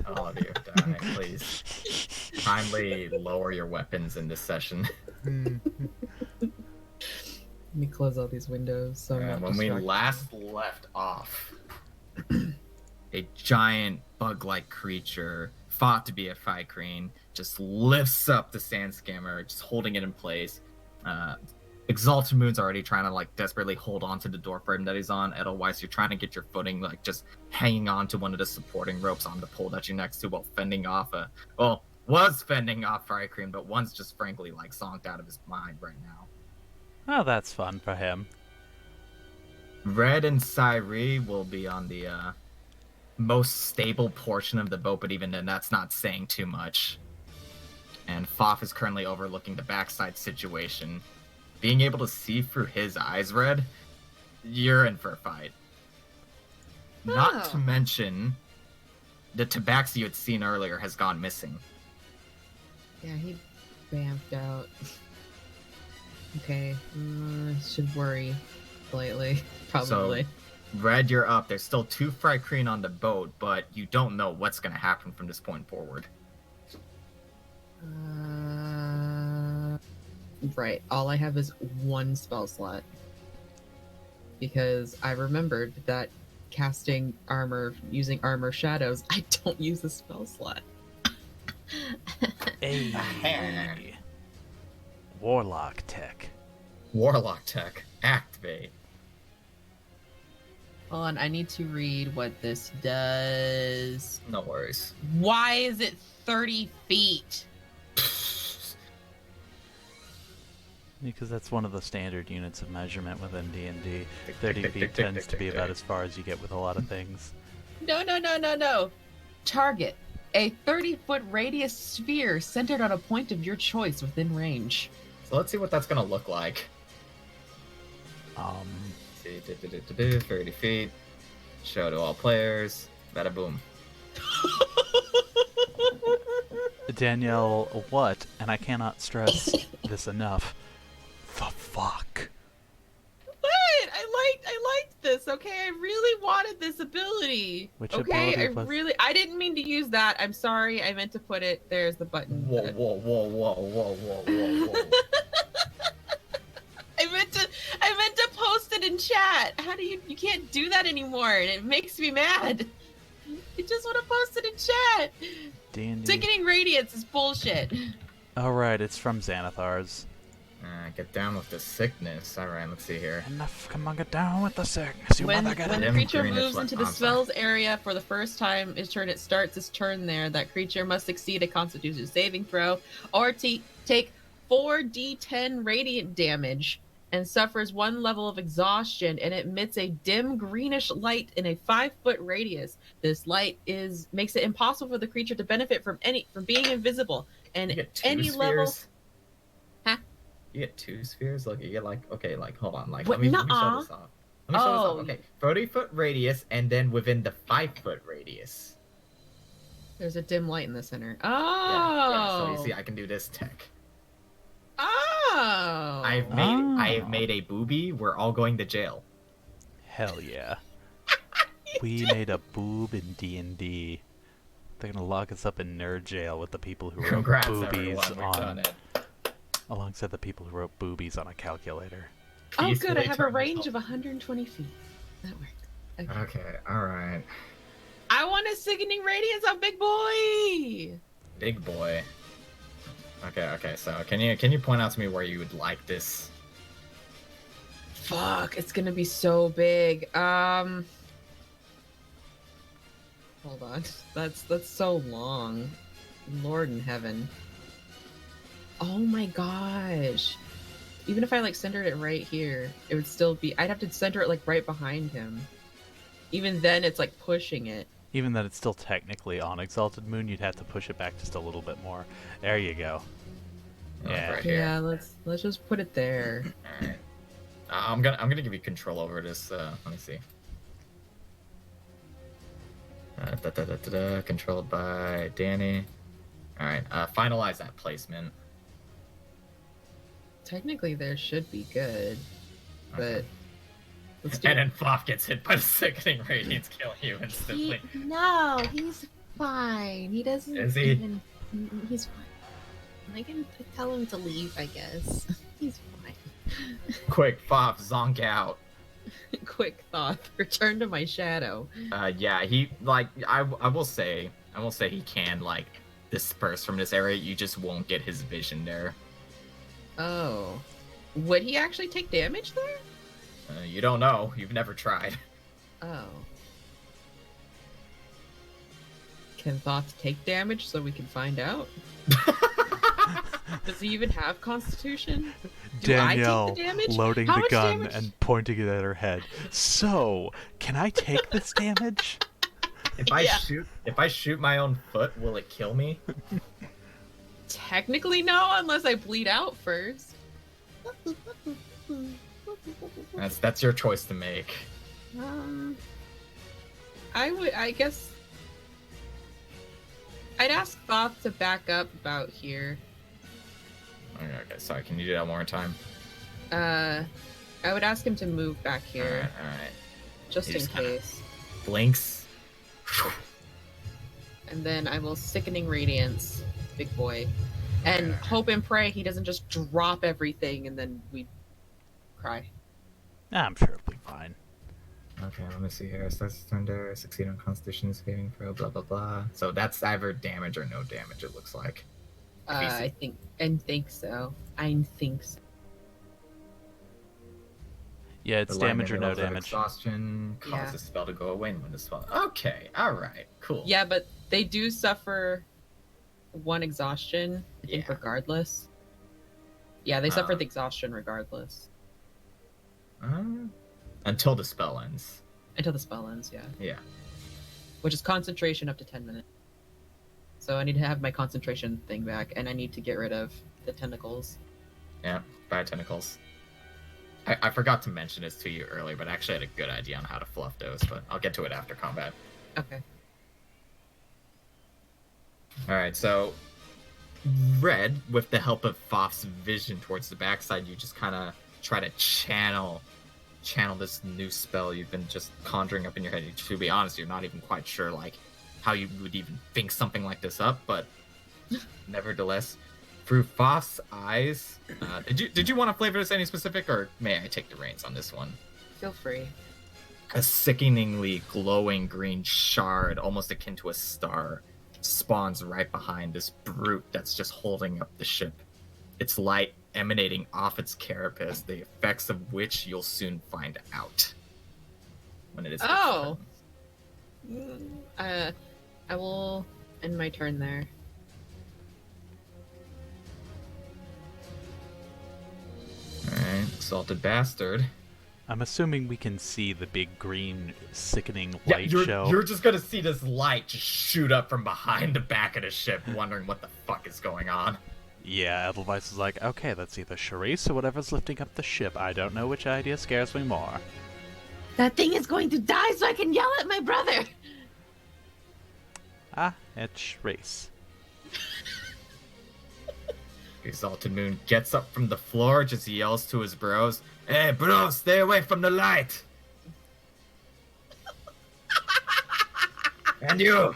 [SPEAKER 2] All of you, die, please. Kindly lower your weapons in this session.
[SPEAKER 1] Let me close all these windows. So I'm not
[SPEAKER 2] When we
[SPEAKER 1] distracted.
[SPEAKER 2] last left off, a giant bug-like creature, thought to be a Thri-Kreen, just lifts up the Sand Scammer, just holding it in place. Exalted Moon's already trying to like desperately hold on to the door frame that he's on. Edelweiss, you're trying to get your footing, like just hanging on to one of the supporting ropes on the pole that you're next to while fending off was fending off Thri-Kreen, but one's just frankly like zonked out of his mind right now.
[SPEAKER 3] Oh, that's fun for him.
[SPEAKER 2] Red and Cyree will be on the most stable portion of the boat, but even then, that's not saying too much. And Foff is currently overlooking the backside situation. Being able to see through his eyes, Red, you're in for a fight. Not to
[SPEAKER 1] Oh.
[SPEAKER 2] mention, the tabaxi you had seen earlier has gone missing.
[SPEAKER 1] Yeah, he bamfed out. Okay, should worry slightly, probably.
[SPEAKER 2] Red, you're up. There's still 2 Thri-Kreen on the boat, but you don't know what's going to happen from this point forward.
[SPEAKER 1] Right. All I have is 1 spell slot. Because I remembered that casting armor, using armor shadows, I don't use a spell slot.
[SPEAKER 3] Hey. Warlock tech.
[SPEAKER 2] Warlock tech, activate.
[SPEAKER 1] Hold on, I need to read what this does.
[SPEAKER 2] No worries.
[SPEAKER 1] Why is it 30 feet?
[SPEAKER 3] Because that's one of the standard units of measurement within D&D. 30 feet tends to be about as far as you get with a lot of things.
[SPEAKER 1] No. Target. A 30-foot radius sphere centered on a point of your choice within range.
[SPEAKER 2] So let's see what that's gonna look like. 30 feet. Show to all players. Bada boom.
[SPEAKER 3] Danielle, what? And I cannot stress this enough. The fuck?
[SPEAKER 1] What? I liked this. Okay, I really wanted this ability.
[SPEAKER 3] Which
[SPEAKER 1] okay,
[SPEAKER 3] ability was-
[SPEAKER 1] I didn't mean to use that. I'm sorry. I meant to put it. There's the button.
[SPEAKER 2] Whoa, whoa, whoa, whoa, whoa, whoa, whoa, whoa.
[SPEAKER 1] I meant to post it in chat. How do you can't do that anymore, and it makes me mad. I just want to post it in chat.
[SPEAKER 3] D&D.
[SPEAKER 1] Sickening Radiance is bullshit.
[SPEAKER 3] Alright, it's from Xanathar's.
[SPEAKER 2] Get down with the sickness. Alright, let's see here.
[SPEAKER 3] Enough, come on, get down with the sickness, you
[SPEAKER 1] When
[SPEAKER 3] mother get
[SPEAKER 1] the
[SPEAKER 2] Them
[SPEAKER 1] creature
[SPEAKER 2] greenish
[SPEAKER 1] moves into the
[SPEAKER 2] I'm sorry.
[SPEAKER 1] spell's area for the first time, it starts its turn there. That creature must succeed a Constitution saving throw, or take 4d10 radiant damage, and suffers 1 level of exhaustion, and it emits a dim greenish light in a 5-foot radius. This light makes it impossible for the creature to benefit from being invisible, and
[SPEAKER 2] You get two
[SPEAKER 1] any
[SPEAKER 2] spheres?
[SPEAKER 1] level. Huh?
[SPEAKER 2] You get 2 spheres? Look, you get okay, hold on,
[SPEAKER 1] What?
[SPEAKER 2] let me show
[SPEAKER 1] Nuh-uh.
[SPEAKER 2] this off. Let me show this
[SPEAKER 1] Oh.
[SPEAKER 2] off. Okay, 30-foot radius, and then within the 5-foot radius.
[SPEAKER 1] There's a dim light in the center. Oh.
[SPEAKER 2] Yeah, so you see, I can do this tech.
[SPEAKER 1] Oh.
[SPEAKER 2] I have made a booby. We're all going to jail.
[SPEAKER 3] Hell yeah. We made a boob in D&D. They're gonna lock us up in nerd jail with the people who wrote
[SPEAKER 2] Congrats,
[SPEAKER 3] boobies
[SPEAKER 2] everyone. We've done
[SPEAKER 3] on,
[SPEAKER 2] it.
[SPEAKER 3] alongside the people who wrote boobies on a calculator.
[SPEAKER 1] Oh,
[SPEAKER 2] Peacefully
[SPEAKER 1] good. I have a
[SPEAKER 2] turn
[SPEAKER 1] range
[SPEAKER 2] this
[SPEAKER 1] of 120 feet. That worked. Okay.
[SPEAKER 2] Okay, alright.
[SPEAKER 1] I want a sickening radiance on Big Boy.
[SPEAKER 2] Big boy. Okay, so can you point out to me where you would like this?
[SPEAKER 1] Fuck, it's gonna be so big. Hold on. That's so long. Lord in heaven. Oh my gosh. Even if I like centered it right here, it would still be. I'd have to center it like right behind him. Even then, it's like pushing it.
[SPEAKER 3] Even though it's still technically on Exalted Moon, you'd have to push it back just a little bit more. There you go.
[SPEAKER 2] Oh,
[SPEAKER 3] Yeah.
[SPEAKER 2] right here.
[SPEAKER 1] Yeah, let's just put it there.
[SPEAKER 2] Alright. I'm gonna give you control over this. Let me see. Controlled by Danny. All right. Finalize that placement.
[SPEAKER 1] Technically, there should be good, but
[SPEAKER 2] Okay.
[SPEAKER 1] let's do
[SPEAKER 2] And
[SPEAKER 1] it.
[SPEAKER 2] then Fluff gets hit by the sickening radiance, killing you instantly.
[SPEAKER 1] No, he's fine. He doesn't.
[SPEAKER 2] Is he?
[SPEAKER 1] Even, he's fine. I can tell him to leave, I guess. He's fine.
[SPEAKER 2] Quick, Fluff, zonk out.
[SPEAKER 1] Quick thought. Return to my shadow.
[SPEAKER 2] Yeah, he I will say he can like disperse from this area. You just won't get his vision there.
[SPEAKER 1] Oh, would he actually take damage there?
[SPEAKER 2] You don't know. You've never tried.
[SPEAKER 1] Oh. Can thoughts take damage so we can find out? Does he even have Constitution? Do I take the
[SPEAKER 3] Danielle
[SPEAKER 1] damage?
[SPEAKER 3] loading
[SPEAKER 1] How
[SPEAKER 3] the
[SPEAKER 1] much
[SPEAKER 3] gun
[SPEAKER 1] damage?
[SPEAKER 3] and pointing it at her head. So, can I take this damage?
[SPEAKER 2] If I shoot my own foot, will it kill me?
[SPEAKER 1] Technically, no, unless I bleed out first.
[SPEAKER 2] That's your choice to make.
[SPEAKER 1] I guess I'd ask Thoth to back up about here.
[SPEAKER 2] Okay, sorry. Can you do that one more time?
[SPEAKER 1] I would ask him to move back here,
[SPEAKER 2] All right.
[SPEAKER 1] just in
[SPEAKER 2] He's kinda-
[SPEAKER 1] case.
[SPEAKER 2] Blinks.
[SPEAKER 1] And then I will Sickening Radiance, Big Boy. And hope and pray he doesn't just drop everything and then we cry.
[SPEAKER 3] I'm sure it'll be fine.
[SPEAKER 2] Okay, let me see here. Starts to turn there. Succeed on Constitution saving throw. Blah blah blah. So that's either damage or no damage. It looks like.
[SPEAKER 1] I think so. I think so.
[SPEAKER 3] Yeah, it's
[SPEAKER 2] The lightning
[SPEAKER 3] damage or no
[SPEAKER 2] levels of
[SPEAKER 3] damage.
[SPEAKER 2] Exhaustion cause
[SPEAKER 1] Yeah.
[SPEAKER 2] the spell to go away when the spell. Okay, all right, cool.
[SPEAKER 1] Yeah, but they do suffer one exhaustion, I think,
[SPEAKER 2] Yeah.
[SPEAKER 1] regardless. Yeah, they suffer
[SPEAKER 2] Uh,
[SPEAKER 1] the exhaustion regardless.
[SPEAKER 2] Until the spell ends.
[SPEAKER 1] Until the spell ends, yeah.
[SPEAKER 2] Yeah.
[SPEAKER 1] Which is concentration up to 10 minutes. So I need to have my concentration thing back, and I need to get rid of the tentacles.
[SPEAKER 2] Yeah. Bad tentacles. I forgot to mention this to you earlier, but I actually had a good idea on how to fluff those, but I'll get to it after combat.
[SPEAKER 1] Okay.
[SPEAKER 2] Alright, so Red, with the help of Foff's vision towards the backside, you just kind of try to channel this new spell you've been just conjuring up in your head. To be honest, you're not even quite sure like how you would even think something like this up, but nevertheless, through Foff's eyes, did you want to flavor this any specific, or may I take the reins on this one?
[SPEAKER 1] Feel free.
[SPEAKER 2] A sickeningly glowing green shard, almost akin to a star, spawns right behind this brute that's just holding up the ship. Its light emanating off its carapace, the effects of which you'll soon find out when it is.
[SPEAKER 1] Oh. I will end my turn there.
[SPEAKER 2] Alright, salted bastard.
[SPEAKER 3] I'm assuming we can see the big green sickening light show.
[SPEAKER 2] You're just gonna see this light just shoot up from behind the back of the ship, wondering what the fuck is going on.
[SPEAKER 3] Yeah, Edelweiss is like, okay, that's either Charisse or whatever's lifting up the ship. I don't know which idea scares me more.
[SPEAKER 1] That thing is going to die so I can yell at my brother!
[SPEAKER 3] Ah, it's Charisse.
[SPEAKER 2] Exalted Moon gets up from the floor, just yells to his bros, "Hey bro, stay away from the light!" And you!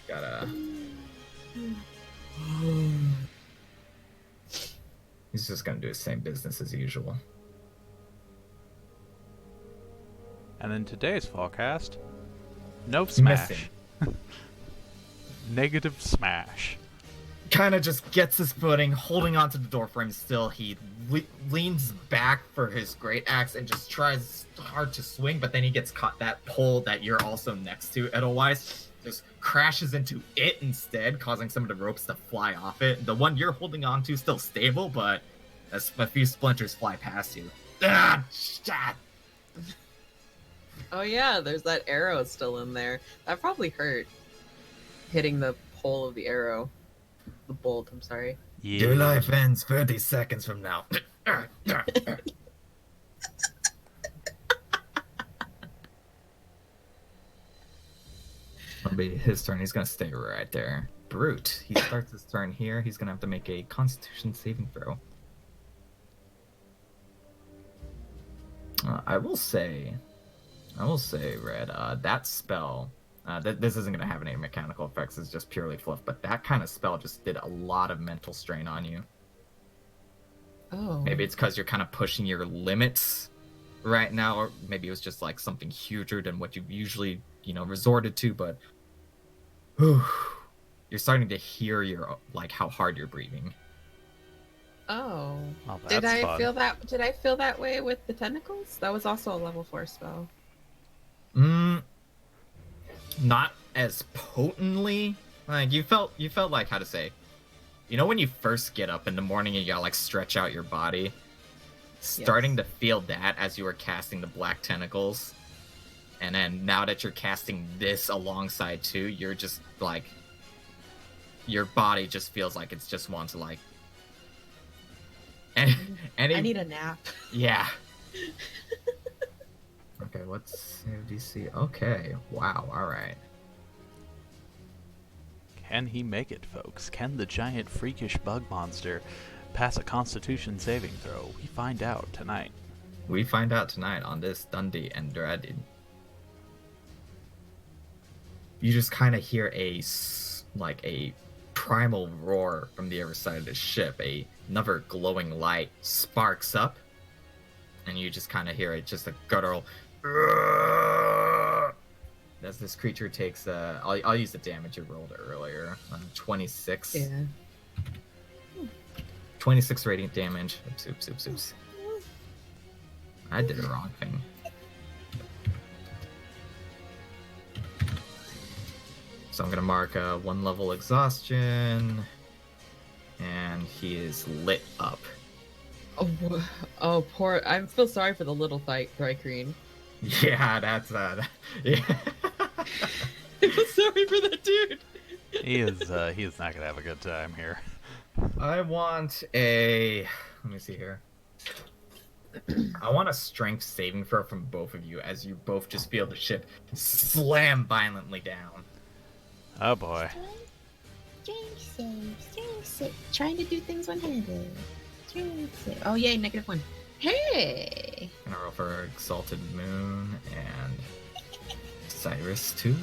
[SPEAKER 2] Gotta... He's just gonna do his same business as usual.
[SPEAKER 3] And in today's forecast, no smash.
[SPEAKER 2] Missing.
[SPEAKER 3] Negative smash.
[SPEAKER 2] Kind of just gets his footing, holding onto the doorframe still. He leans back for his great axe and just tries hard to swing, but then he gets caught. That pole that you're also next to, Edelweiss, just crashes into it instead, causing some of the ropes to fly off it. The one you're holding onto still stable, but a few splinters fly past you. Ah, shit.
[SPEAKER 1] Oh yeah, there's that arrow still in there. That probably hurt. Hitting the pole of the arrow. The bolt, I'm sorry.
[SPEAKER 3] Yeah.
[SPEAKER 2] Your life ends 30 seconds from now. It'll be his turn. He's gonna stay right there. Brute. He starts his turn here. He's gonna have to make a Constitution saving throw. I will say, Red. That spell. This isn't gonna have any mechanical effects. It's just purely fluff. But that kind of spell just did a lot of mental strain on you.
[SPEAKER 1] Oh.
[SPEAKER 2] Maybe it's because you're kind of pushing your limits right now, or maybe it was just like something huger than what you usually, resorted to. But you're starting to hear like how hard you're breathing.
[SPEAKER 1] Oh.
[SPEAKER 3] Well,
[SPEAKER 1] Did
[SPEAKER 3] that's
[SPEAKER 1] I
[SPEAKER 3] fun.
[SPEAKER 1] feel that way with the tentacles? That was also a level 4 spell.
[SPEAKER 2] Not as potently. Like you felt like, how to say, when you first get up in the morning and you gotta like stretch out your body, starting to feel that as you were casting the black tentacles, and then now that you're casting this alongside too, you're just like, your body just feels like it's just wants to like, and
[SPEAKER 1] I need a nap.
[SPEAKER 2] yeah. Okay, what's save DC? Okay, wow, alright.
[SPEAKER 3] Can he make it, folks? Can the giant freakish bug monster pass a Constitution saving throw? We find out tonight.
[SPEAKER 2] We find out tonight on this Dundee and Dreaded. You just kind of hear a primal roar from the other side of the ship. Another glowing light sparks up, and you just kind of hear it, just a guttural. As this creature takes, I'll use the damage you rolled earlier. 26.
[SPEAKER 1] Yeah.
[SPEAKER 2] 26 radiant damage. Oops. I did the wrong thing. So I'm gonna mark 1 level exhaustion, and he is lit up.
[SPEAKER 1] Oh, poor. I feel sorry for the little Thrycreen.
[SPEAKER 2] Yeah, that's yeah.
[SPEAKER 1] I feel sorry for that dude.
[SPEAKER 3] He is not gonna have a good time here.
[SPEAKER 2] I want a. Let me see here. I want a strength saving throw from both of you as you both just feel the ship slam violently down.
[SPEAKER 3] Oh boy.
[SPEAKER 4] Strength save. Trying to do things one-handed. Strength save. Oh yay, -1. Hey!
[SPEAKER 2] Gonna roll for Exalted Moon and Cyrus too.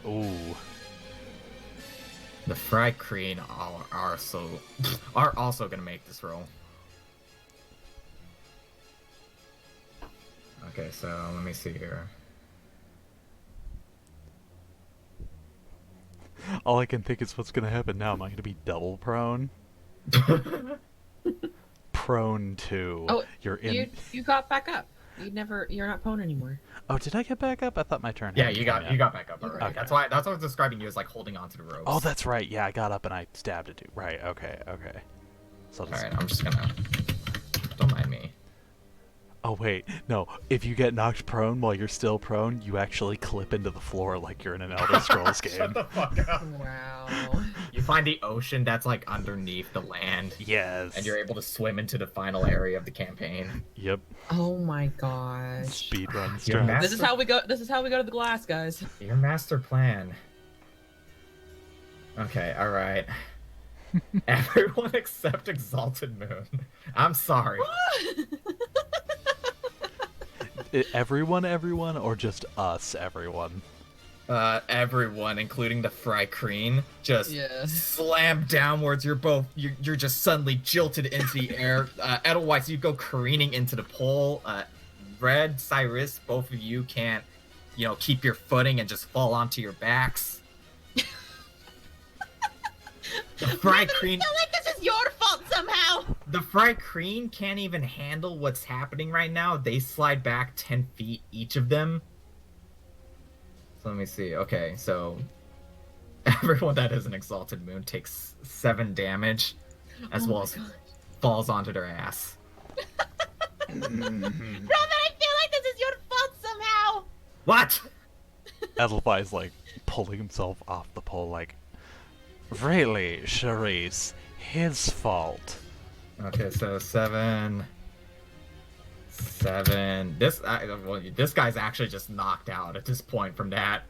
[SPEAKER 3] Ooh.
[SPEAKER 2] The Fry Crane are also gonna make this roll. Okay, so let me see here.
[SPEAKER 3] All I can think is what's gonna happen now. Am I gonna be double prone? Prone 2.
[SPEAKER 1] Oh,
[SPEAKER 3] You're in.
[SPEAKER 1] you got back up. You're not prone anymore.
[SPEAKER 3] Oh, did I get back up? I thought my turn.
[SPEAKER 2] Yeah,
[SPEAKER 3] hadn't
[SPEAKER 2] you
[SPEAKER 3] come
[SPEAKER 2] got
[SPEAKER 3] yet.
[SPEAKER 2] back up
[SPEAKER 1] Okay.
[SPEAKER 2] already. That's why I was describing you as like holding onto the ropes.
[SPEAKER 3] Oh, that's right. Yeah, I got up and I stabbed a dude. Right. Okay. Okay. So I'll just...
[SPEAKER 2] Alright, I'm just gonna. Don't mind me.
[SPEAKER 3] Oh wait, no. If you get knocked prone while you're still prone, you actually clip into the floor like you're in an Elder Scrolls game.
[SPEAKER 2] Shut the fuck up.
[SPEAKER 1] Wow.
[SPEAKER 2] You find the ocean that's like underneath the land,
[SPEAKER 3] Yes.
[SPEAKER 2] and you're able to swim into the final area of the campaign.
[SPEAKER 3] Yep.
[SPEAKER 1] Oh my gosh.
[SPEAKER 3] Speedrun
[SPEAKER 2] Your
[SPEAKER 3] strat.
[SPEAKER 2] master,
[SPEAKER 1] This is how we go. This is how we go to the glass, guys.
[SPEAKER 2] Your master plan. Okay, all right. Everyone except Exalted Moon. I'm sorry.
[SPEAKER 3] Everyone, or just us, everyone?
[SPEAKER 2] Everyone, including the Fry Crane, just
[SPEAKER 1] Yes.
[SPEAKER 2] slam downwards. You're just suddenly jilted into the air. Edelweiss, you go careening into the pole. Red, Cyrus, both of you can't, keep your footing and just fall onto your backs. The Fry Crane.
[SPEAKER 4] I feel like this is your fault somehow.
[SPEAKER 2] The Fry Crane can't even handle what's happening right now. They slide back 10 feet, each of them. So let me see. Okay, so everyone that is an Exalted Moon takes 7 damage, as well as falls onto their ass.
[SPEAKER 4] Brother, I feel like this is your fault somehow.
[SPEAKER 2] What?
[SPEAKER 3] Edelweiss like pulling himself off the pole like, really, Charisse, his fault.
[SPEAKER 2] Okay, so 7. This guy's actually just knocked out at this point from that.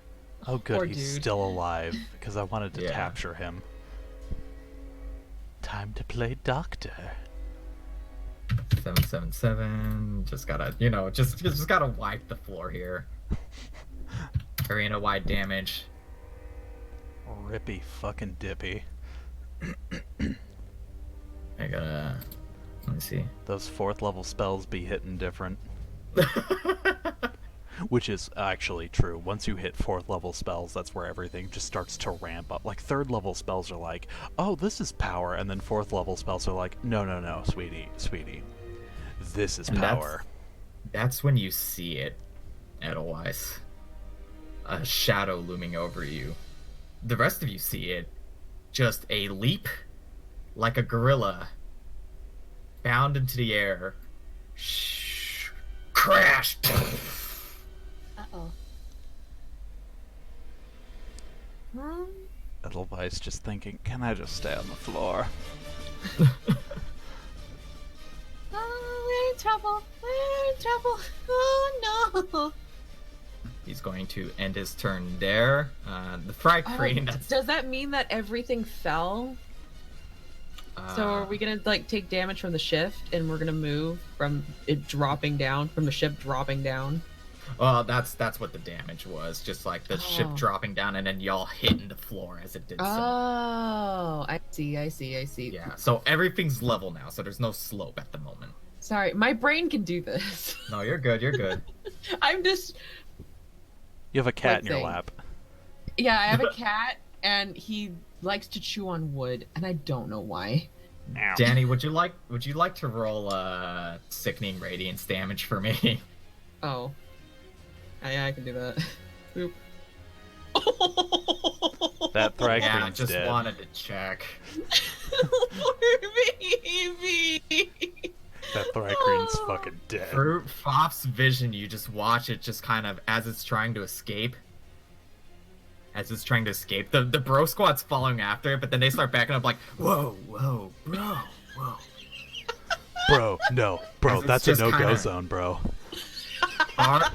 [SPEAKER 3] Oh good,
[SPEAKER 1] Poor
[SPEAKER 3] he's
[SPEAKER 1] dude.
[SPEAKER 3] still alive, because I wanted to
[SPEAKER 2] Yeah.
[SPEAKER 3] capture him. Time to play doctor.
[SPEAKER 2] 777. Just gotta, just gotta wipe the floor here. Arena wide damage.
[SPEAKER 3] Rippy fucking dippy.
[SPEAKER 2] I gotta. Let me see.
[SPEAKER 3] Those 4th level spells be hitting different. Which is actually true. Once you hit 4th level spells, that's where everything just starts to ramp up. Like 3rd level spells are like, oh, this is power, and then 4th level spells are like, no, sweetie, this is
[SPEAKER 2] And
[SPEAKER 3] power.
[SPEAKER 2] That's when you see it, Edelweiss. A shadow looming over you. The rest of you see it. Just a leap, like a gorilla, bound into the air. Crash!
[SPEAKER 4] Uh-oh.
[SPEAKER 3] Edelweiss just thinking, can I just stay on the floor?
[SPEAKER 4] Oh, we're in trouble. We're in trouble. Oh, no.
[SPEAKER 2] He's going to end his turn there. The Fry Crane, that's...
[SPEAKER 1] Does that mean that everything fell? So are we gonna take damage from the shift, and we're gonna move from it dropping down, from the ship dropping down?
[SPEAKER 2] Well, that's what the damage was. Just like the ship
[SPEAKER 1] Oh.
[SPEAKER 2] dropping down and then y'all hitting the floor as it did so.
[SPEAKER 1] Oh, I see.
[SPEAKER 2] Yeah, so everything's level now, so there's no slope at the moment.
[SPEAKER 1] Sorry, my brain can do this.
[SPEAKER 2] No, you're good, you're good.
[SPEAKER 1] I'm just,
[SPEAKER 3] You have a cat in your
[SPEAKER 1] thing?
[SPEAKER 3] lap.
[SPEAKER 1] yeah, I have a cat, and he likes to chew on wood, and I don't know why.
[SPEAKER 3] Ow.
[SPEAKER 2] Danny, would you like to roll Sickening Radiance damage for me?
[SPEAKER 1] Oh, yeah, I can do that. Boop.
[SPEAKER 3] That Thrax
[SPEAKER 2] Yeah, I
[SPEAKER 3] Queen's
[SPEAKER 2] just
[SPEAKER 3] dead.
[SPEAKER 2] wanted to check.
[SPEAKER 1] Poor baby.
[SPEAKER 3] That Thracrine's fucking dead.
[SPEAKER 2] Through Fop's vision, you just watch it just kind of as it's trying to escape. The bro squad's following after it, but then they start backing up like, whoa, bro, whoa.
[SPEAKER 3] Bro, no. Bro,
[SPEAKER 2] It's
[SPEAKER 3] that's a
[SPEAKER 2] just
[SPEAKER 3] no-go
[SPEAKER 2] kinda-
[SPEAKER 3] zone, bro.
[SPEAKER 2] Ar-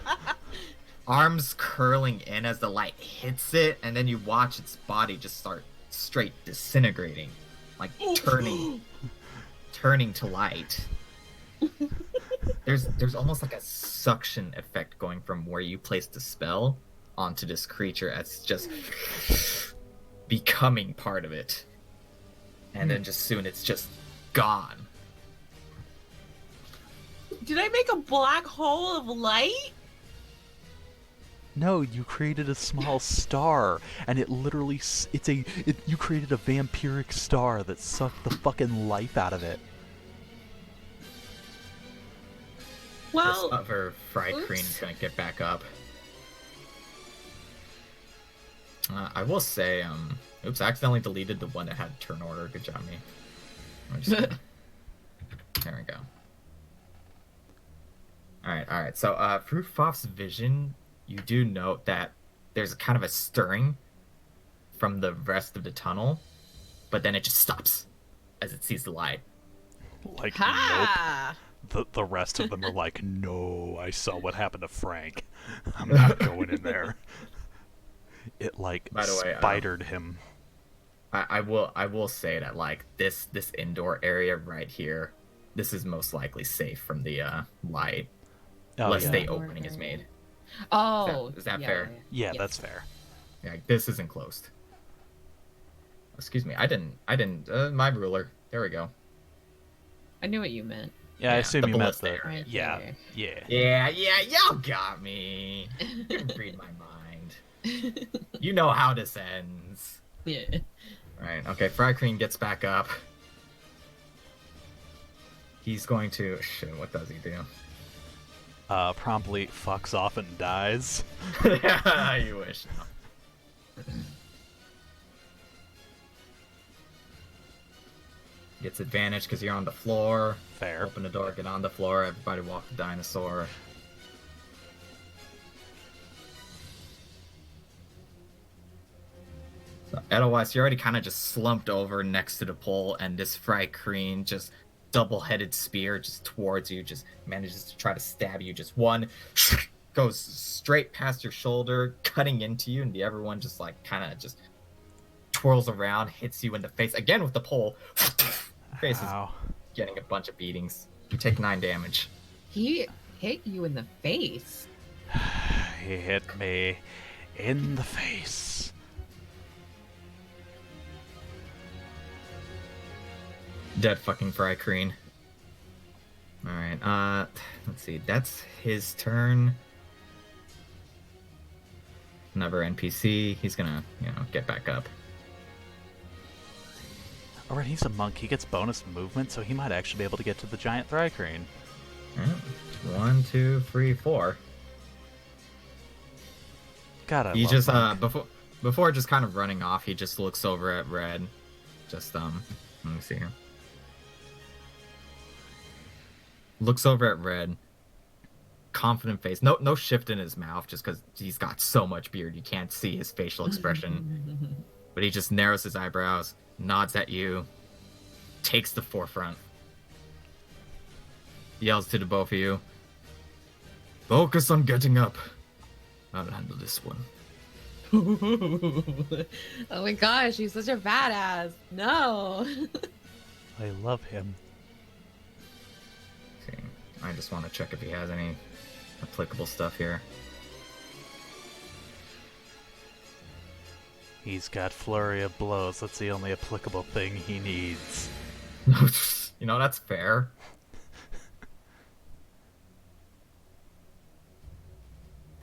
[SPEAKER 2] arms curling in as the light hits it, and then you watch its body just start straight disintegrating, like turning to light. There's almost like a suction effect going from where you placed the spell onto this creature as just becoming part of it. And then just soon it's just gone.
[SPEAKER 4] Did I make a black hole of light?
[SPEAKER 3] No, you created a small star, and it literally you created a vampiric star that sucked the fucking life out of it.
[SPEAKER 4] Well,
[SPEAKER 2] This other fried
[SPEAKER 4] oops.
[SPEAKER 2] cream is gonna get back up. I will say, oops, I accidentally deleted the one that had turn order. Good job, me. There we go. Alright. So, through Fof's vision, you do note that there's kind of a stirring from the rest of the tunnel, but then it just stops as it sees the light.
[SPEAKER 3] Like,
[SPEAKER 4] ha!
[SPEAKER 3] nope. The rest of them are like, no, I saw what happened to Frank. I'm not going in there. It, like,
[SPEAKER 2] By the way,
[SPEAKER 3] spidered him.
[SPEAKER 2] I will say that, like, this indoor area right here, this is most likely safe from the light,
[SPEAKER 3] Oh,
[SPEAKER 2] unless
[SPEAKER 3] yeah.
[SPEAKER 2] the opening is made.
[SPEAKER 4] Oh,
[SPEAKER 2] Is that
[SPEAKER 4] yeah,
[SPEAKER 2] fair?
[SPEAKER 3] Yeah,
[SPEAKER 4] Yes.
[SPEAKER 3] that's fair.
[SPEAKER 2] Yeah, this isn't closed. Excuse me, I didn't. My ruler. There we go.
[SPEAKER 4] I knew what you meant.
[SPEAKER 3] Yeah, I
[SPEAKER 2] Yeah,
[SPEAKER 3] assume
[SPEAKER 2] the
[SPEAKER 3] you meant
[SPEAKER 2] ballista
[SPEAKER 3] that.
[SPEAKER 2] area.
[SPEAKER 4] Right
[SPEAKER 3] Yeah,
[SPEAKER 4] there.
[SPEAKER 3] yeah.
[SPEAKER 2] Yeah, y'all got me. You can read my mind. You know how this ends.
[SPEAKER 4] Yeah.
[SPEAKER 2] Right, okay, Fry Cream gets back up. He's going to... Shit, what does he do?
[SPEAKER 3] Promptly fucks off and dies.
[SPEAKER 2] You wish. No. Gets advantage because you're on the floor.
[SPEAKER 3] Fair.
[SPEAKER 2] Open the door, get on the floor, everybody walk the dinosaur. So, Edelweiss, you're already kind of just slumped over next to the pole, and this Fry Crean, just double-headed spear, just towards you, just manages to try to stab you. Just one goes straight past your shoulder, cutting into you, and the other one just like kind of just twirls around, hits you in the face again with the pole. Face is
[SPEAKER 3] Ow.
[SPEAKER 2] getting a bunch of beatings. You take 9 damage.
[SPEAKER 4] He hit you in the face.
[SPEAKER 3] He hit me in the face.
[SPEAKER 2] Dead fucking Fry Crean. Alright, let's see. That's his turn. Another NPC. He's gonna, get back up.
[SPEAKER 3] Alright, he's a monk. He gets bonus movement, so he might actually be able to get to the giant Thrycrane.
[SPEAKER 2] Alright. 1, 2, 3, 4.
[SPEAKER 3] God, I
[SPEAKER 2] He
[SPEAKER 3] love
[SPEAKER 2] just,
[SPEAKER 3] monk.
[SPEAKER 2] before just kind of running off, he just looks over at Red. Just, let me see here. Looks over at Red. Confident face. No shift in his mouth, just because he's got so much beard you can't see his facial expression. But he just narrows his eyebrows, nods at you, takes the forefront, yells to the both of you, "Focus on getting up. I'll handle this one."
[SPEAKER 1] Oh my gosh, he's such a badass. No.
[SPEAKER 3] I love him.
[SPEAKER 2] Okay, I just want to check if he has any applicable stuff here.
[SPEAKER 3] He's got Flurry of Blows. That's the only applicable thing he needs.
[SPEAKER 2] That's fair.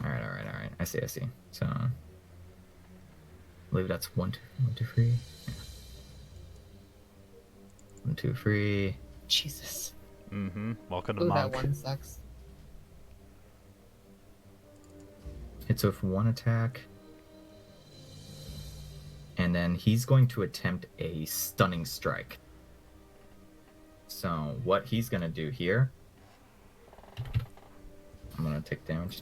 [SPEAKER 2] Alright. I see. So, I believe that's 1, 2, 3. Yeah. 1, 2, 3.
[SPEAKER 4] Jesus.
[SPEAKER 3] Mm-hmm. Welcome to
[SPEAKER 4] Ooh, that
[SPEAKER 3] monk.
[SPEAKER 4] one sucks.
[SPEAKER 2] Hits with 1 attack. And then he's going to attempt a stunning strike. So what he's going to do here... I'm going to take damage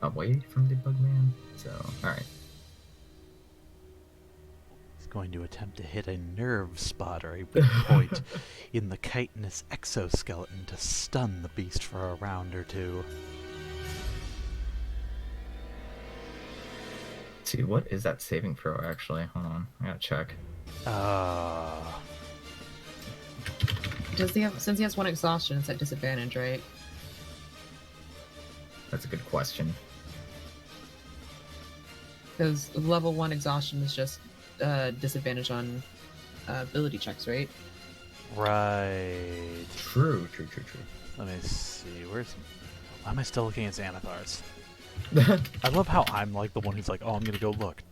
[SPEAKER 2] away from the Bugman. So, alright.
[SPEAKER 3] He's going to attempt to hit a nerve spot or a weak point in the chitinous exoskeleton to stun the beast for a round or two.
[SPEAKER 2] see, what is that saving throw actually? Hold on, I gotta check.
[SPEAKER 1] Does he have, since he has 1 exhaustion, it's at disadvantage, right?
[SPEAKER 2] That's a good question.
[SPEAKER 1] Because level 1 exhaustion is just disadvantage on ability checks, right?
[SPEAKER 3] Right.
[SPEAKER 2] True.
[SPEAKER 3] Let me see. Why am I still looking at Xanathar's? I love how I'm like the one who's like, oh, I'm gonna go look.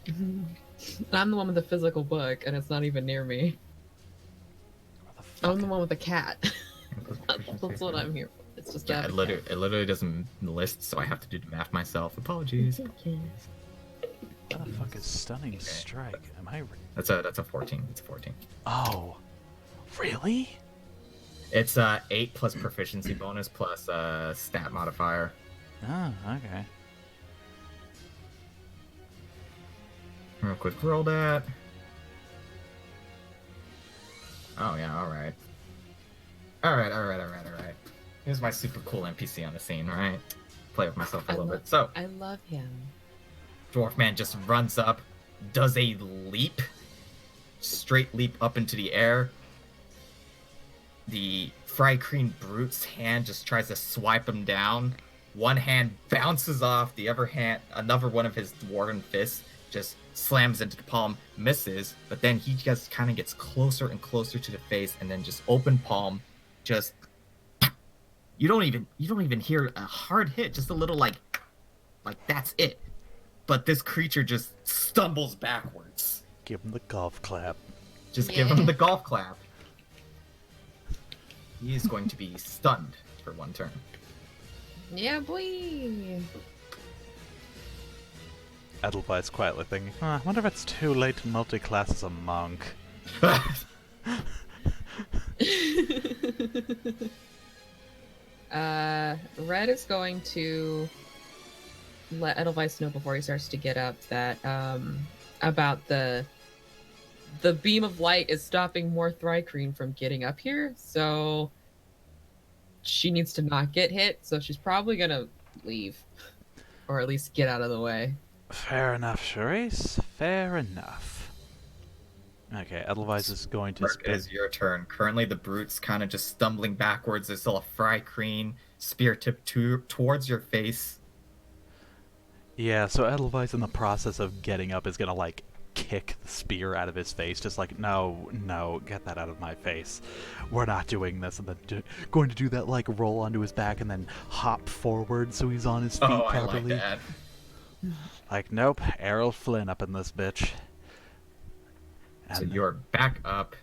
[SPEAKER 1] I'm the one with the physical book, and it's not even near me.
[SPEAKER 3] Where the fuck?
[SPEAKER 1] I'm the one with the cat. That's what I'm here for. It's just
[SPEAKER 2] Yeah,
[SPEAKER 1] that
[SPEAKER 2] it literally doesn't list, so I have to do the math myself. Apologies.
[SPEAKER 3] What the fuck is Stunning Strike? Am I?
[SPEAKER 2] That's a 14. It's a 14.
[SPEAKER 3] Oh, really?
[SPEAKER 2] It's 8 plus proficiency bonus plus stat modifier.
[SPEAKER 3] Oh, okay.
[SPEAKER 2] Real quick, roll that. Oh yeah, alright. Alright. Here's my super cool NPC on the scene, right? Play with myself a little bit. So,
[SPEAKER 1] I love him.
[SPEAKER 2] Dwarf Man just runs up, does a leap, straight leap up into the air. The Fry-Kreen Brute's hand just tries to swipe him down. One hand bounces off, the other hand, another one of his dwarven fists just slams into the palm, misses, but then he just kind of gets closer and closer to the face, and then just open palm, just you don't even hear a hard hit, just a little like that's it. But this creature just stumbles backwards.
[SPEAKER 3] Give him the golf clap.
[SPEAKER 2] Just give him the golf clap. He is going to be stunned for 1 turn.
[SPEAKER 1] Yeah, boy.
[SPEAKER 3] Edelweiss quietly thinking, I wonder if it's too late to multi-class as a monk.
[SPEAKER 1] Red is going to let Edelweiss know before he starts to get up that about the beam of light is stopping more Thry-Kreen from getting up here, so she needs to not get hit, so she's probably gonna leave. Or at least get out of the way.
[SPEAKER 3] Fair enough, Charisse. Fair enough. Okay, Edelweiss is going to
[SPEAKER 2] It is your turn. Currently, the Brute's kind of just stumbling backwards. There's still a Fry-Kreen spear tip towards your face.
[SPEAKER 3] Yeah, so Edelweiss in the process of getting up is gonna, like, kick the spear out of his face. Just like, no, get that out of my face. We're not doing this. And then going to do that, like, roll onto his back and then hop forward so he's on his feet properly.
[SPEAKER 2] I like that.
[SPEAKER 3] Like, nope, Errol Flynn up in this bitch.
[SPEAKER 2] So
[SPEAKER 3] And,
[SPEAKER 2] you're back up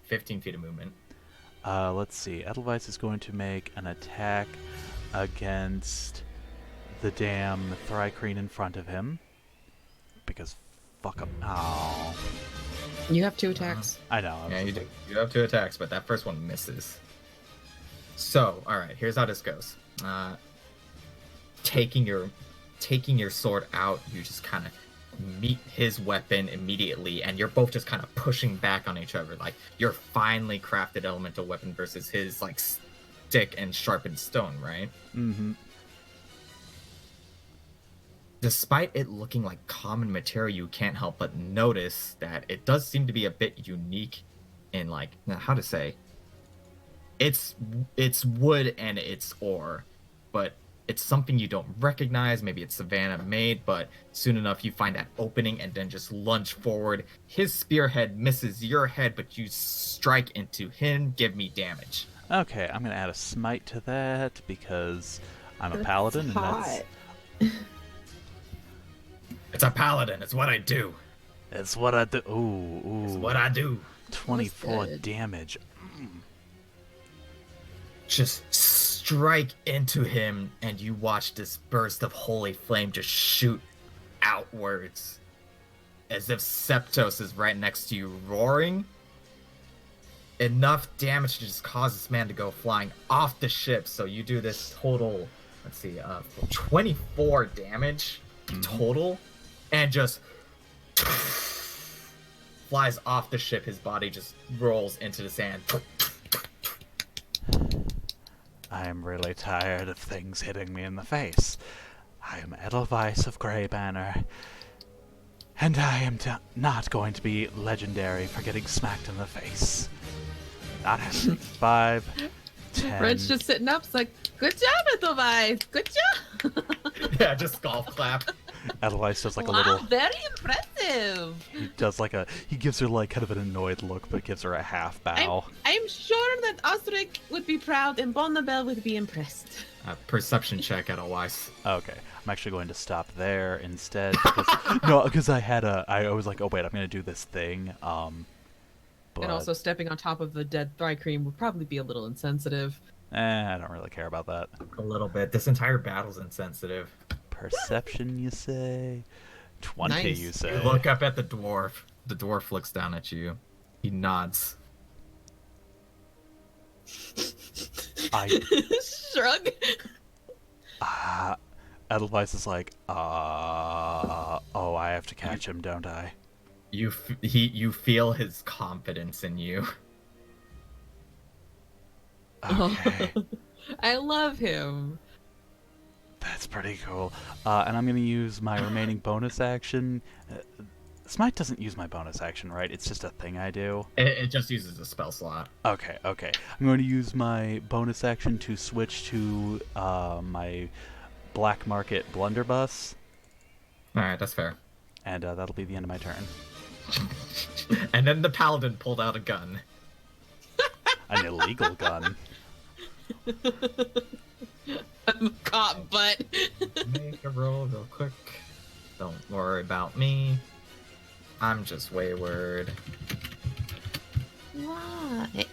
[SPEAKER 2] 15 feet of movement.
[SPEAKER 3] let's see. Edelweiss is going to make an attack against the damn Thry-Kreen in front of him. Because fuck him. Oh.
[SPEAKER 1] You have 2 attacks.
[SPEAKER 3] I know.
[SPEAKER 2] Yeah, you do. You have 2 attacks, but that first one misses. So, alright, here's how this goes. Taking your sword out, you just kind of meet his weapon immediately, and you're both just kind of pushing back on each other, like your finely crafted elemental weapon versus his like stick and sharpened stone, right?
[SPEAKER 3] Mm-hmm.
[SPEAKER 2] Despite it looking like common material, you can't help but notice that it does seem to be a bit unique in like, how to say, it's wood and it's ore, but it's something you don't recognize. Maybe it's Savannah made, but soon enough you find that opening and then just lunge forward. His spearhead misses your head, but you strike into him. Give me damage.
[SPEAKER 3] Okay, I'm gonna add a smite to that because I'm a paladin, and
[SPEAKER 4] hot.
[SPEAKER 2] It's a paladin. It's what I do.
[SPEAKER 3] that's what I do. Ooh,
[SPEAKER 2] It's
[SPEAKER 3] ooh.
[SPEAKER 2] what I do.
[SPEAKER 3] 24
[SPEAKER 1] good.
[SPEAKER 3] damage.
[SPEAKER 2] Just strike into him, and you watch this burst of holy flame just shoot outwards, as if Septos is right next to you, roaring. Enough damage to just cause this man to go flying off the ship. So you do this total, let's see, 24 damage total, and just flies off the ship. His body just rolls into the sand.
[SPEAKER 3] I'm really tired of things hitting me in the face. I am Edelweiss of Grey Banner, and I am not going to be legendary for getting smacked in the face. Not happening. 5, 10.
[SPEAKER 1] Red's just sitting up. It's like, good job, Edelweiss. Good job.
[SPEAKER 2] Yeah, just golf clap.
[SPEAKER 3] Edelweiss does like a
[SPEAKER 1] Wow,
[SPEAKER 3] little.
[SPEAKER 1] very impressive.
[SPEAKER 3] He does like a. He gives her like kind of an annoyed look, but gives her a half bow.
[SPEAKER 1] I'm sure that Osric would be proud and Bonnabelle would be impressed.
[SPEAKER 2] Perception check at Weiss.
[SPEAKER 3] Okay, I'm actually going to stop there instead. Because I was like, oh wait, I'm gonna do this thing. But,
[SPEAKER 1] And also stepping on top of the dead Thri-Kreen would probably be a little insensitive.
[SPEAKER 3] I don't really care about that.
[SPEAKER 2] A little bit. This entire battle's insensitive.
[SPEAKER 3] Perception, you say? 20,
[SPEAKER 1] Nice.
[SPEAKER 3] you
[SPEAKER 2] You
[SPEAKER 3] say?
[SPEAKER 2] look up at the dwarf. The dwarf looks down at you. He nods.
[SPEAKER 3] I
[SPEAKER 1] Shrug.
[SPEAKER 3] Edelweiss is like, oh, I have to catch him, don't I?
[SPEAKER 2] You feel his confidence in you.
[SPEAKER 3] Okay,
[SPEAKER 1] I love him.
[SPEAKER 3] that's pretty cool. And I'm gonna use my remaining bonus action. Smite doesn't use my bonus action, right? It's just a thing I do.
[SPEAKER 2] It just uses a spell slot.
[SPEAKER 3] Okay. I'm going to use my bonus action to switch to my Black Market Blunderbuss,
[SPEAKER 2] All right, that's fair.
[SPEAKER 3] and that'll be the end of my turn.
[SPEAKER 2] And then the paladin pulled out a gun.
[SPEAKER 3] An illegal gun.
[SPEAKER 1] I'm caught, but
[SPEAKER 2] Make a roll real quick. Don't worry about me. I'm just wayward.
[SPEAKER 4] What?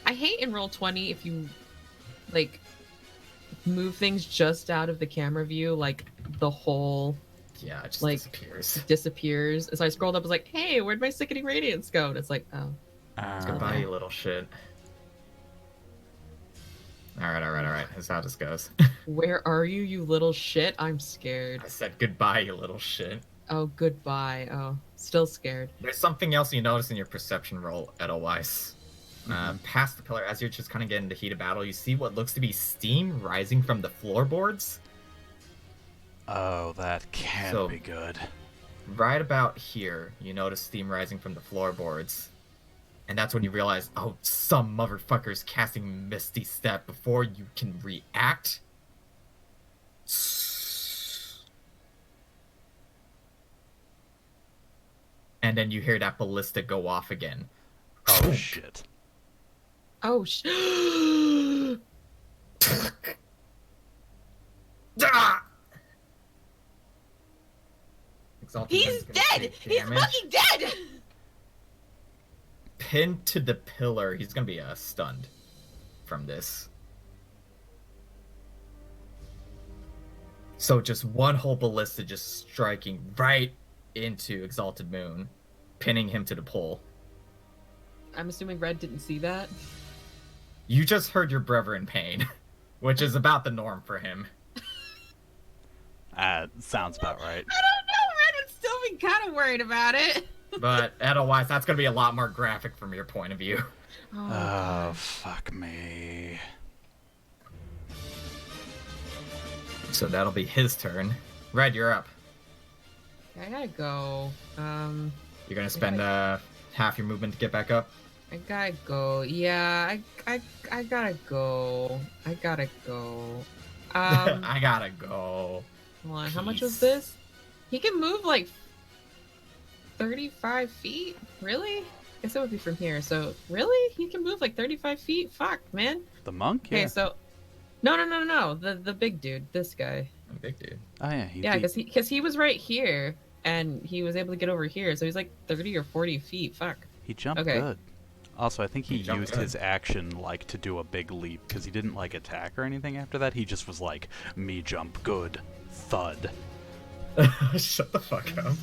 [SPEAKER 1] I hate in Roll20 if you like move things just out of the camera view, like the whole
[SPEAKER 2] Yeah, it just
[SPEAKER 1] Like-
[SPEAKER 2] disappears.
[SPEAKER 1] disappears. So I scrolled up, I was like, hey, where'd my sickening radiance go? And it's like, oh.
[SPEAKER 2] Goodbye,
[SPEAKER 1] Okay.
[SPEAKER 2] you little shit. Alright. That's how this goes.
[SPEAKER 1] Where are you, you little shit? I'm scared.
[SPEAKER 2] I said goodbye, you little shit.
[SPEAKER 1] Oh, goodbye. Oh, still scared.
[SPEAKER 2] There's something else you notice in your perception roll, Edelweiss. Past the pillar, as you're just kind of getting into heat of battle, you see what looks to be steam rising from the floorboards.
[SPEAKER 3] Oh, that can't
[SPEAKER 2] So-
[SPEAKER 3] be good.
[SPEAKER 2] Right about here, you notice steam rising from the floorboards. And that's when you realize, oh, some motherfucker's casting Misty Step before you can react. And then you hear that ballista go off again.
[SPEAKER 3] Oh shit.
[SPEAKER 1] Oh,
[SPEAKER 2] Ah! Exalted
[SPEAKER 1] he's
[SPEAKER 2] Man's gonna
[SPEAKER 1] dead!
[SPEAKER 2] take
[SPEAKER 1] He's
[SPEAKER 2] damage.
[SPEAKER 1] fucking dead!
[SPEAKER 2] Pinned to the pillar. He's gonna be stunned from this. So just one whole ballista just striking right into Exalted Moon, pinning him to the pole.
[SPEAKER 1] I'm assuming Red didn't see that.
[SPEAKER 2] You just heard your brother in pain, which is about the norm for him.
[SPEAKER 3] Sounds about right.
[SPEAKER 1] I don't know, Red would still be kind of worried about it.
[SPEAKER 2] But otherwise, that's gonna be a lot more graphic from your point of view.
[SPEAKER 3] Oh, fuck me.
[SPEAKER 2] So that'll be his turn. Red, you're up.
[SPEAKER 1] I gotta go.
[SPEAKER 2] You're gonna spend half your movement to get back up.
[SPEAKER 1] I gotta go. Yeah, I gotta go. I gotta go.
[SPEAKER 2] I gotta go.
[SPEAKER 1] Hold on, how much was
[SPEAKER 2] Peace.
[SPEAKER 1] this? He can move like 35 feet? Really? I guess it would be from here. So, really? He can move like 35 feet? Fuck, man.
[SPEAKER 3] The monk?
[SPEAKER 1] Okay,
[SPEAKER 3] Yeah.
[SPEAKER 1] so... No. The big dude. This guy.
[SPEAKER 2] Big dude.
[SPEAKER 3] Oh yeah. He,
[SPEAKER 1] Yeah,
[SPEAKER 3] he-
[SPEAKER 1] because he was right here, and he was able to get over here, so he's like 30 or 40 feet. Fuck.
[SPEAKER 3] He jumped
[SPEAKER 1] Okay.
[SPEAKER 3] good. Also, I think he
[SPEAKER 2] He jumped
[SPEAKER 3] used
[SPEAKER 2] good.
[SPEAKER 3] his action like to do a big leap because he didn't like attack or anything after that. He just was like, "Me jump good, thud."
[SPEAKER 2] Shut the fuck up.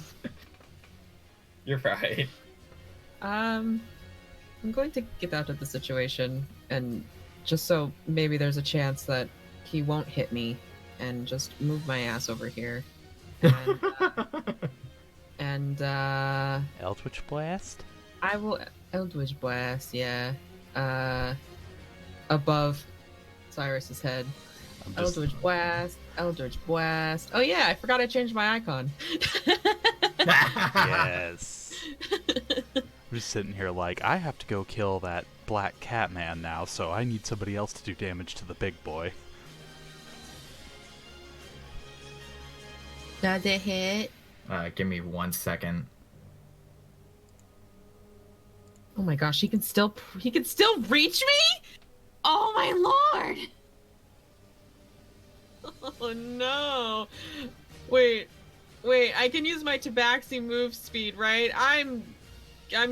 [SPEAKER 2] You're right.
[SPEAKER 1] I'm going to get out of the situation, and just so maybe there's a chance that he won't hit me, and just move my ass over here. And
[SPEAKER 3] Eldritch blast.
[SPEAKER 1] I will Eldritch Blast, yeah. Above Cyrus's head.
[SPEAKER 3] I'm just,
[SPEAKER 1] Eldritch Blast. Eldritch Blast. Oh yeah, I forgot I changed my icon.
[SPEAKER 3] yes. I'm just sitting here like, I have to go kill that black cat man now, so I need somebody else to do damage to the big boy.
[SPEAKER 4] Does it hit?
[SPEAKER 2] Give me 1 second.
[SPEAKER 1] Oh my gosh, he can still reach me? Oh my lord! Oh no. Wait, I can use my Tabaxi move speed, right? I'm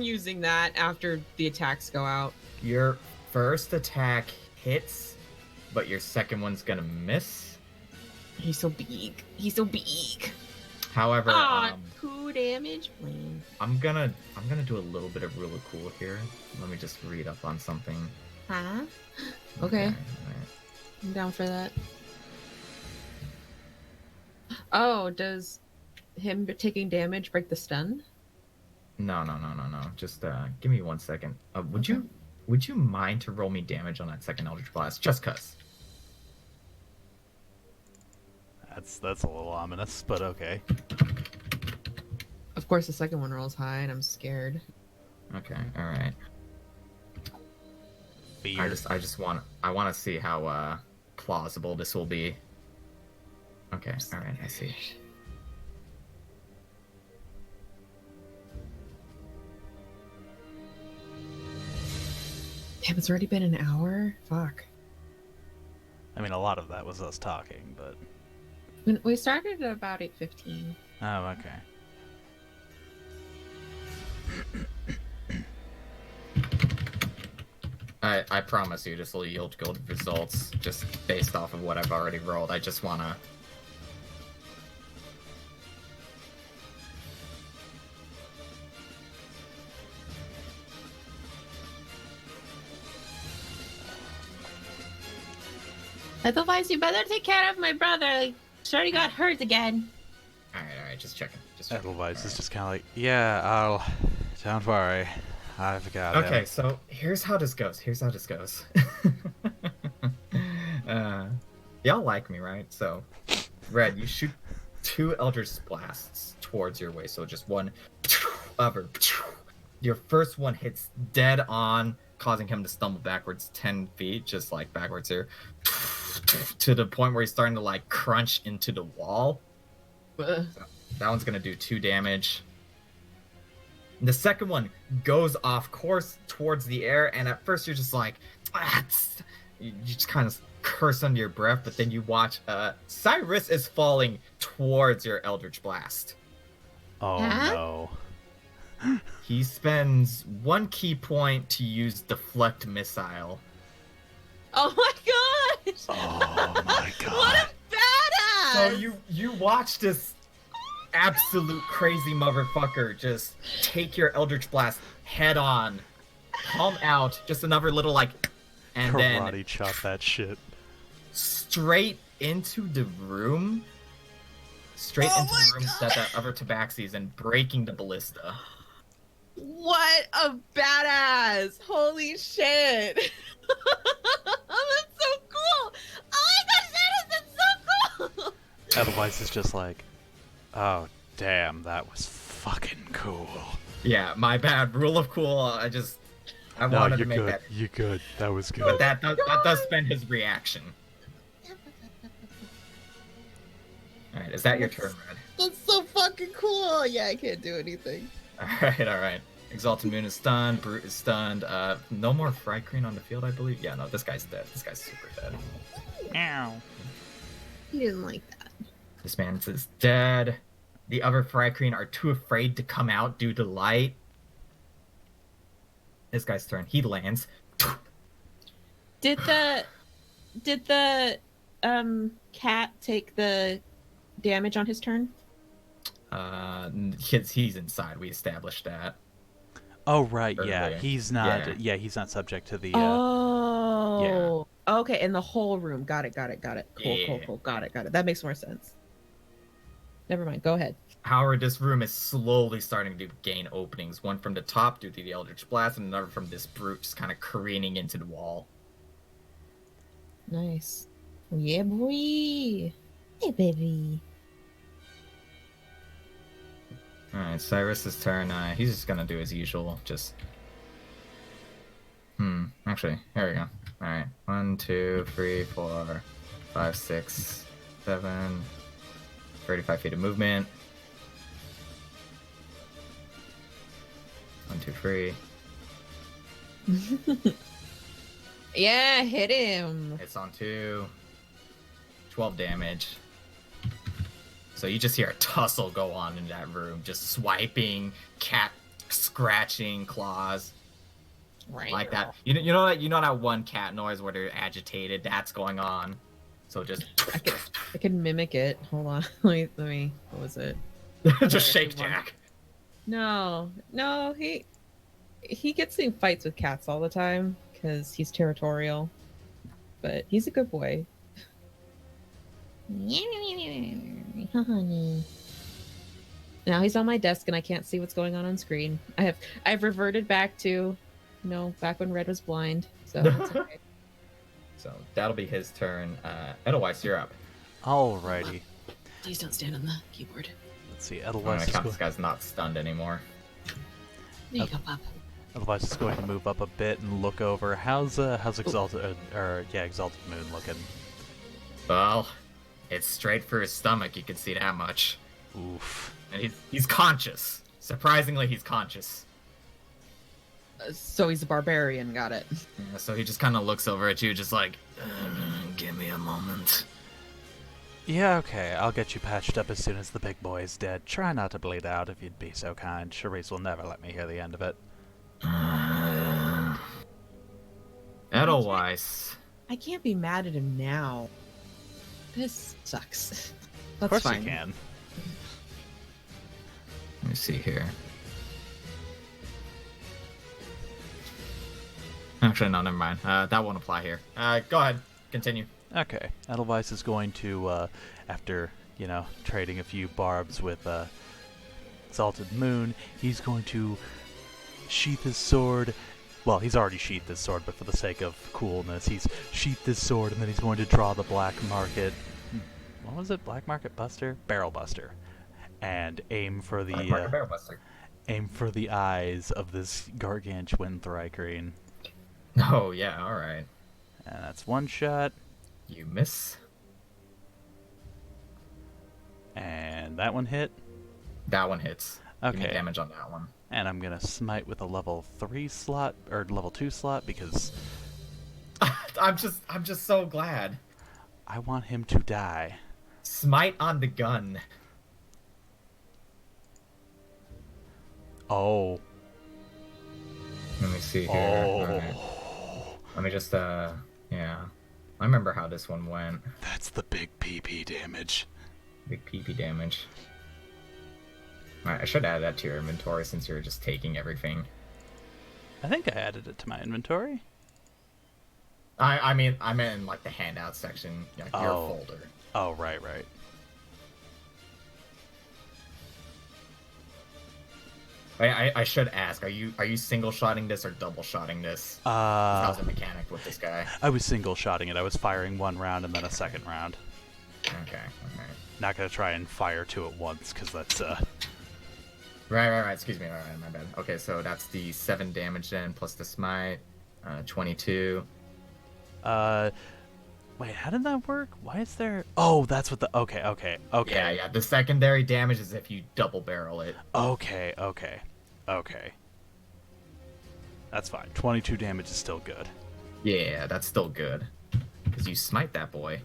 [SPEAKER 1] using that after the attacks go out.
[SPEAKER 2] Your first attack hits, but your second one's gonna miss.
[SPEAKER 1] He's so big. He's so big.
[SPEAKER 2] However,
[SPEAKER 1] Ah, 2 damage, please.
[SPEAKER 2] I'm gonna do a little bit of rule of cool here. Let me just read up on something.
[SPEAKER 1] Huh? Okay.
[SPEAKER 2] Alright.
[SPEAKER 1] I'm down for that. Oh, does him taking damage break the stun?
[SPEAKER 2] No. Just give me 1 second. Would you mind to roll me damage on that second Eldritch Blast? Just cuz.
[SPEAKER 3] That's a little ominous, but okay.
[SPEAKER 1] Of course, the second one rolls high, and I'm scared.
[SPEAKER 2] Okay, alright.
[SPEAKER 3] Fear.
[SPEAKER 2] I want to see how plausible this will be. Okay, alright, I see.
[SPEAKER 1] Damn, it's already been an hour? Fuck.
[SPEAKER 3] I mean, a lot of that was us talking, but...
[SPEAKER 1] We started at about 8:15.
[SPEAKER 3] Oh, okay.
[SPEAKER 2] I promise you this will yield good results just based off of what I've already rolled. I just wanna...
[SPEAKER 4] Otherwise, you better take care of my brother. Like, sure, he got hurt again.
[SPEAKER 2] Alright, just checking.
[SPEAKER 3] Edelweiss is just kind of like, yeah, don't worry, I've got it.
[SPEAKER 2] Okay, so here's how this goes. Y'all like me, right? So, Red, you shoot 2 Eldritch Blasts towards your way. So just one, other. Your first one hits dead on, causing him to stumble backwards 10 feet, just like backwards here, to the point where he's starting to like crunch into the wall. So that one's gonna do 2 damage. The second one goes off course towards the air, and at first you're just like, you just kind of curse under your breath, but then you watch Cyrus is falling towards your Eldritch Blast.
[SPEAKER 3] Oh
[SPEAKER 4] Huh?
[SPEAKER 3] no.
[SPEAKER 2] He spends 1 key point to use Deflect Missile.
[SPEAKER 1] Oh my gosh!
[SPEAKER 3] Oh my god.
[SPEAKER 1] What a badass!
[SPEAKER 2] So you watch this absolute crazy motherfucker just take your Eldritch Blast head on, palm out, just another little like, and then
[SPEAKER 3] Karate chop that shit.
[SPEAKER 2] straight into the room. Straight
[SPEAKER 1] Oh
[SPEAKER 2] into
[SPEAKER 1] my
[SPEAKER 2] the room that the other Tabaxis and breaking the ballista.
[SPEAKER 1] What a badass! Holy shit! That's so cool! Oh my gosh, that is so cool!
[SPEAKER 3] Edelweiss is just like, oh damn, that was fucking cool.
[SPEAKER 2] Yeah, my bad. Rule of cool. I
[SPEAKER 3] No,
[SPEAKER 2] wanted to
[SPEAKER 3] you're
[SPEAKER 2] make
[SPEAKER 3] good.
[SPEAKER 2] that.
[SPEAKER 3] You're good. That was good.
[SPEAKER 2] But that does spend his reaction. Alright, is that your turn, Red?
[SPEAKER 1] That's so fucking cool! Yeah, I can't do anything.
[SPEAKER 2] Alright. Exalted Moon is stunned, Brute is stunned, no more Frycreen on the field, I believe. Yeah, no, this guy's dead. This guy's super dead.
[SPEAKER 3] Ow.
[SPEAKER 4] He didn't like that.
[SPEAKER 2] This man is dead. The other Frycreen are too afraid to come out due to light. This guy's turn. He lands.
[SPEAKER 1] Did the cat take the damage on his turn?
[SPEAKER 2] He's inside. We established that.
[SPEAKER 3] Oh right,
[SPEAKER 2] Or
[SPEAKER 3] yeah.
[SPEAKER 2] the-
[SPEAKER 3] He's not.
[SPEAKER 2] yeah.
[SPEAKER 3] Yeah, he's not subject to the.
[SPEAKER 1] Oh. Okay, in the whole room. Got it. Cool.
[SPEAKER 2] Yeah.
[SPEAKER 1] Got it. That makes more sense. Never mind. Go ahead.
[SPEAKER 2] However, this room is slowly starting to gain openings. One from the top due to the Eldritch Blast, and another from this brute just kind of careening into the wall.
[SPEAKER 1] Nice.
[SPEAKER 4] Yeah, boy. Hey, baby.
[SPEAKER 2] Alright, Cyrus's turn. He's just gonna do his usual. Actually, here we go. Alright. 1, 2, 3, 4, 5, 6, 7. 35 feet of movement. 1, 2, 3.
[SPEAKER 4] Yeah, hit him.
[SPEAKER 2] Hits on 2. 12 damage. So you just hear a tussle go on in that room. Just swiping, cat scratching, claws.
[SPEAKER 4] Right.
[SPEAKER 2] Like that. You know that one cat noise where they're agitated? That's going on. So just
[SPEAKER 1] I can mimic it. Hold on. Let me. What was it?
[SPEAKER 2] just shake Jack.
[SPEAKER 1] No, he gets in fights with cats all the time because he's territorial. But he's a good boy.
[SPEAKER 4] Honey.
[SPEAKER 1] Now he's on my desk and I can't see what's going on screen. I've reverted back to, back when Red was blind. So it's okay.
[SPEAKER 2] So that'll be his turn. Edelweiss, you're up.
[SPEAKER 3] Alrighty.
[SPEAKER 5] Please don't stand on the keyboard.
[SPEAKER 3] Let's see.
[SPEAKER 2] I'm gonna
[SPEAKER 3] Edelweiss is,
[SPEAKER 2] count this guy's not stunned anymore.
[SPEAKER 5] There you go, Pop.
[SPEAKER 3] Edelweiss is going to move up a bit and look over. How's Exalted Exalted Moon looking?
[SPEAKER 2] Well, it's straight for his stomach. You can see that much.
[SPEAKER 3] Oof.
[SPEAKER 2] And he's conscious. Surprisingly, he's conscious.
[SPEAKER 1] So he's a barbarian. Got it.
[SPEAKER 2] Yeah, so he just kind of looks over at you, just like, give me a moment.
[SPEAKER 3] Yeah, okay. I'll get you patched up as soon as the big boy is dead. Try not to bleed out if you'd be so kind. Charisse will never let me hear the end of it.
[SPEAKER 2] Edelweiss.
[SPEAKER 1] I can't be mad at him now. This sucks.
[SPEAKER 3] Of
[SPEAKER 1] That's
[SPEAKER 3] course
[SPEAKER 1] fine.
[SPEAKER 3] you can.
[SPEAKER 2] Let me see here. Actually, no, never mind. That won't apply here. Go ahead. Continue.
[SPEAKER 3] Okay. Edelweiss is going to, after, trading a few barbs with Exalted Moon, he's going to sheath his sword. Well, he's already sheathed his sword, but for the sake of coolness, he's sheathed his sword, and then he's going to draw the Black Market... What was it? Black Market Buster? Barrel Buster. And aim for the eyes of this gargantuan Thrycreen.
[SPEAKER 2] Oh, yeah, alright.
[SPEAKER 3] And that's one shot.
[SPEAKER 2] You miss.
[SPEAKER 3] And that one hit.
[SPEAKER 2] That one hits. Give me
[SPEAKER 3] Okay.
[SPEAKER 2] damage on that one.
[SPEAKER 3] And I'm gonna smite with a level 3 slot, or level 2 slot, because
[SPEAKER 2] I'm just so glad.
[SPEAKER 3] I want him to die.
[SPEAKER 2] Smite on the gun.
[SPEAKER 3] Oh.
[SPEAKER 2] Let me see here.
[SPEAKER 3] Oh.
[SPEAKER 2] Alright. Let me just, yeah. I remember how this one went.
[SPEAKER 3] That's the big PP damage.
[SPEAKER 2] Big PP damage. Alright, I should add that to your inventory since you're just taking everything.
[SPEAKER 3] I think I added it to my inventory.
[SPEAKER 2] I mean, I meant in, like, the handout section, like, your
[SPEAKER 3] Oh.
[SPEAKER 2] folder.
[SPEAKER 3] Oh, right.
[SPEAKER 2] I should ask, are you single-shotting this or double-shotting this? How's the mechanic with this guy?
[SPEAKER 3] I was single-shotting it. I was firing one round and then a second round.
[SPEAKER 2] Okay, alright.
[SPEAKER 3] Not gonna try and fire two at once, because that's,
[SPEAKER 2] Right, excuse me, right, my bad. Okay, so that's the 7 damage then, plus the smite, 22.
[SPEAKER 3] Wait, how did that work? Why is there... Oh, that's what the... Okay.
[SPEAKER 2] Yeah, the secondary damage is if you double-barrel it.
[SPEAKER 3] Okay. That's fine. 22 damage is still good.
[SPEAKER 2] Yeah, that's still good. Because you smite that boy.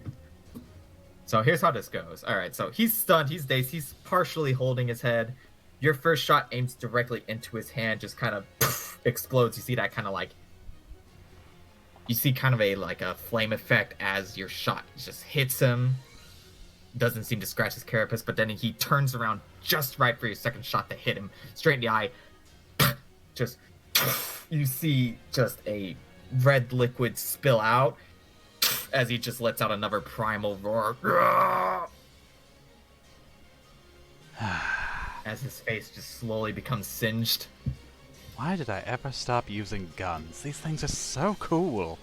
[SPEAKER 2] So here's how this goes. Alright, so he's stunned, he's dazed, he's partially holding his head. Your first shot aims directly into his hand, just kind of explodes. You see that kind of like... You see kind of a flame effect as your shot just hits him. Doesn't seem to scratch his carapace, but then he turns around just right for your second shot to hit him straight in the eye. Just... You see just a red liquid spill out as he just lets out another primal roar. As his face just slowly becomes singed.
[SPEAKER 3] Why did I ever stop using guns? These things are so cool.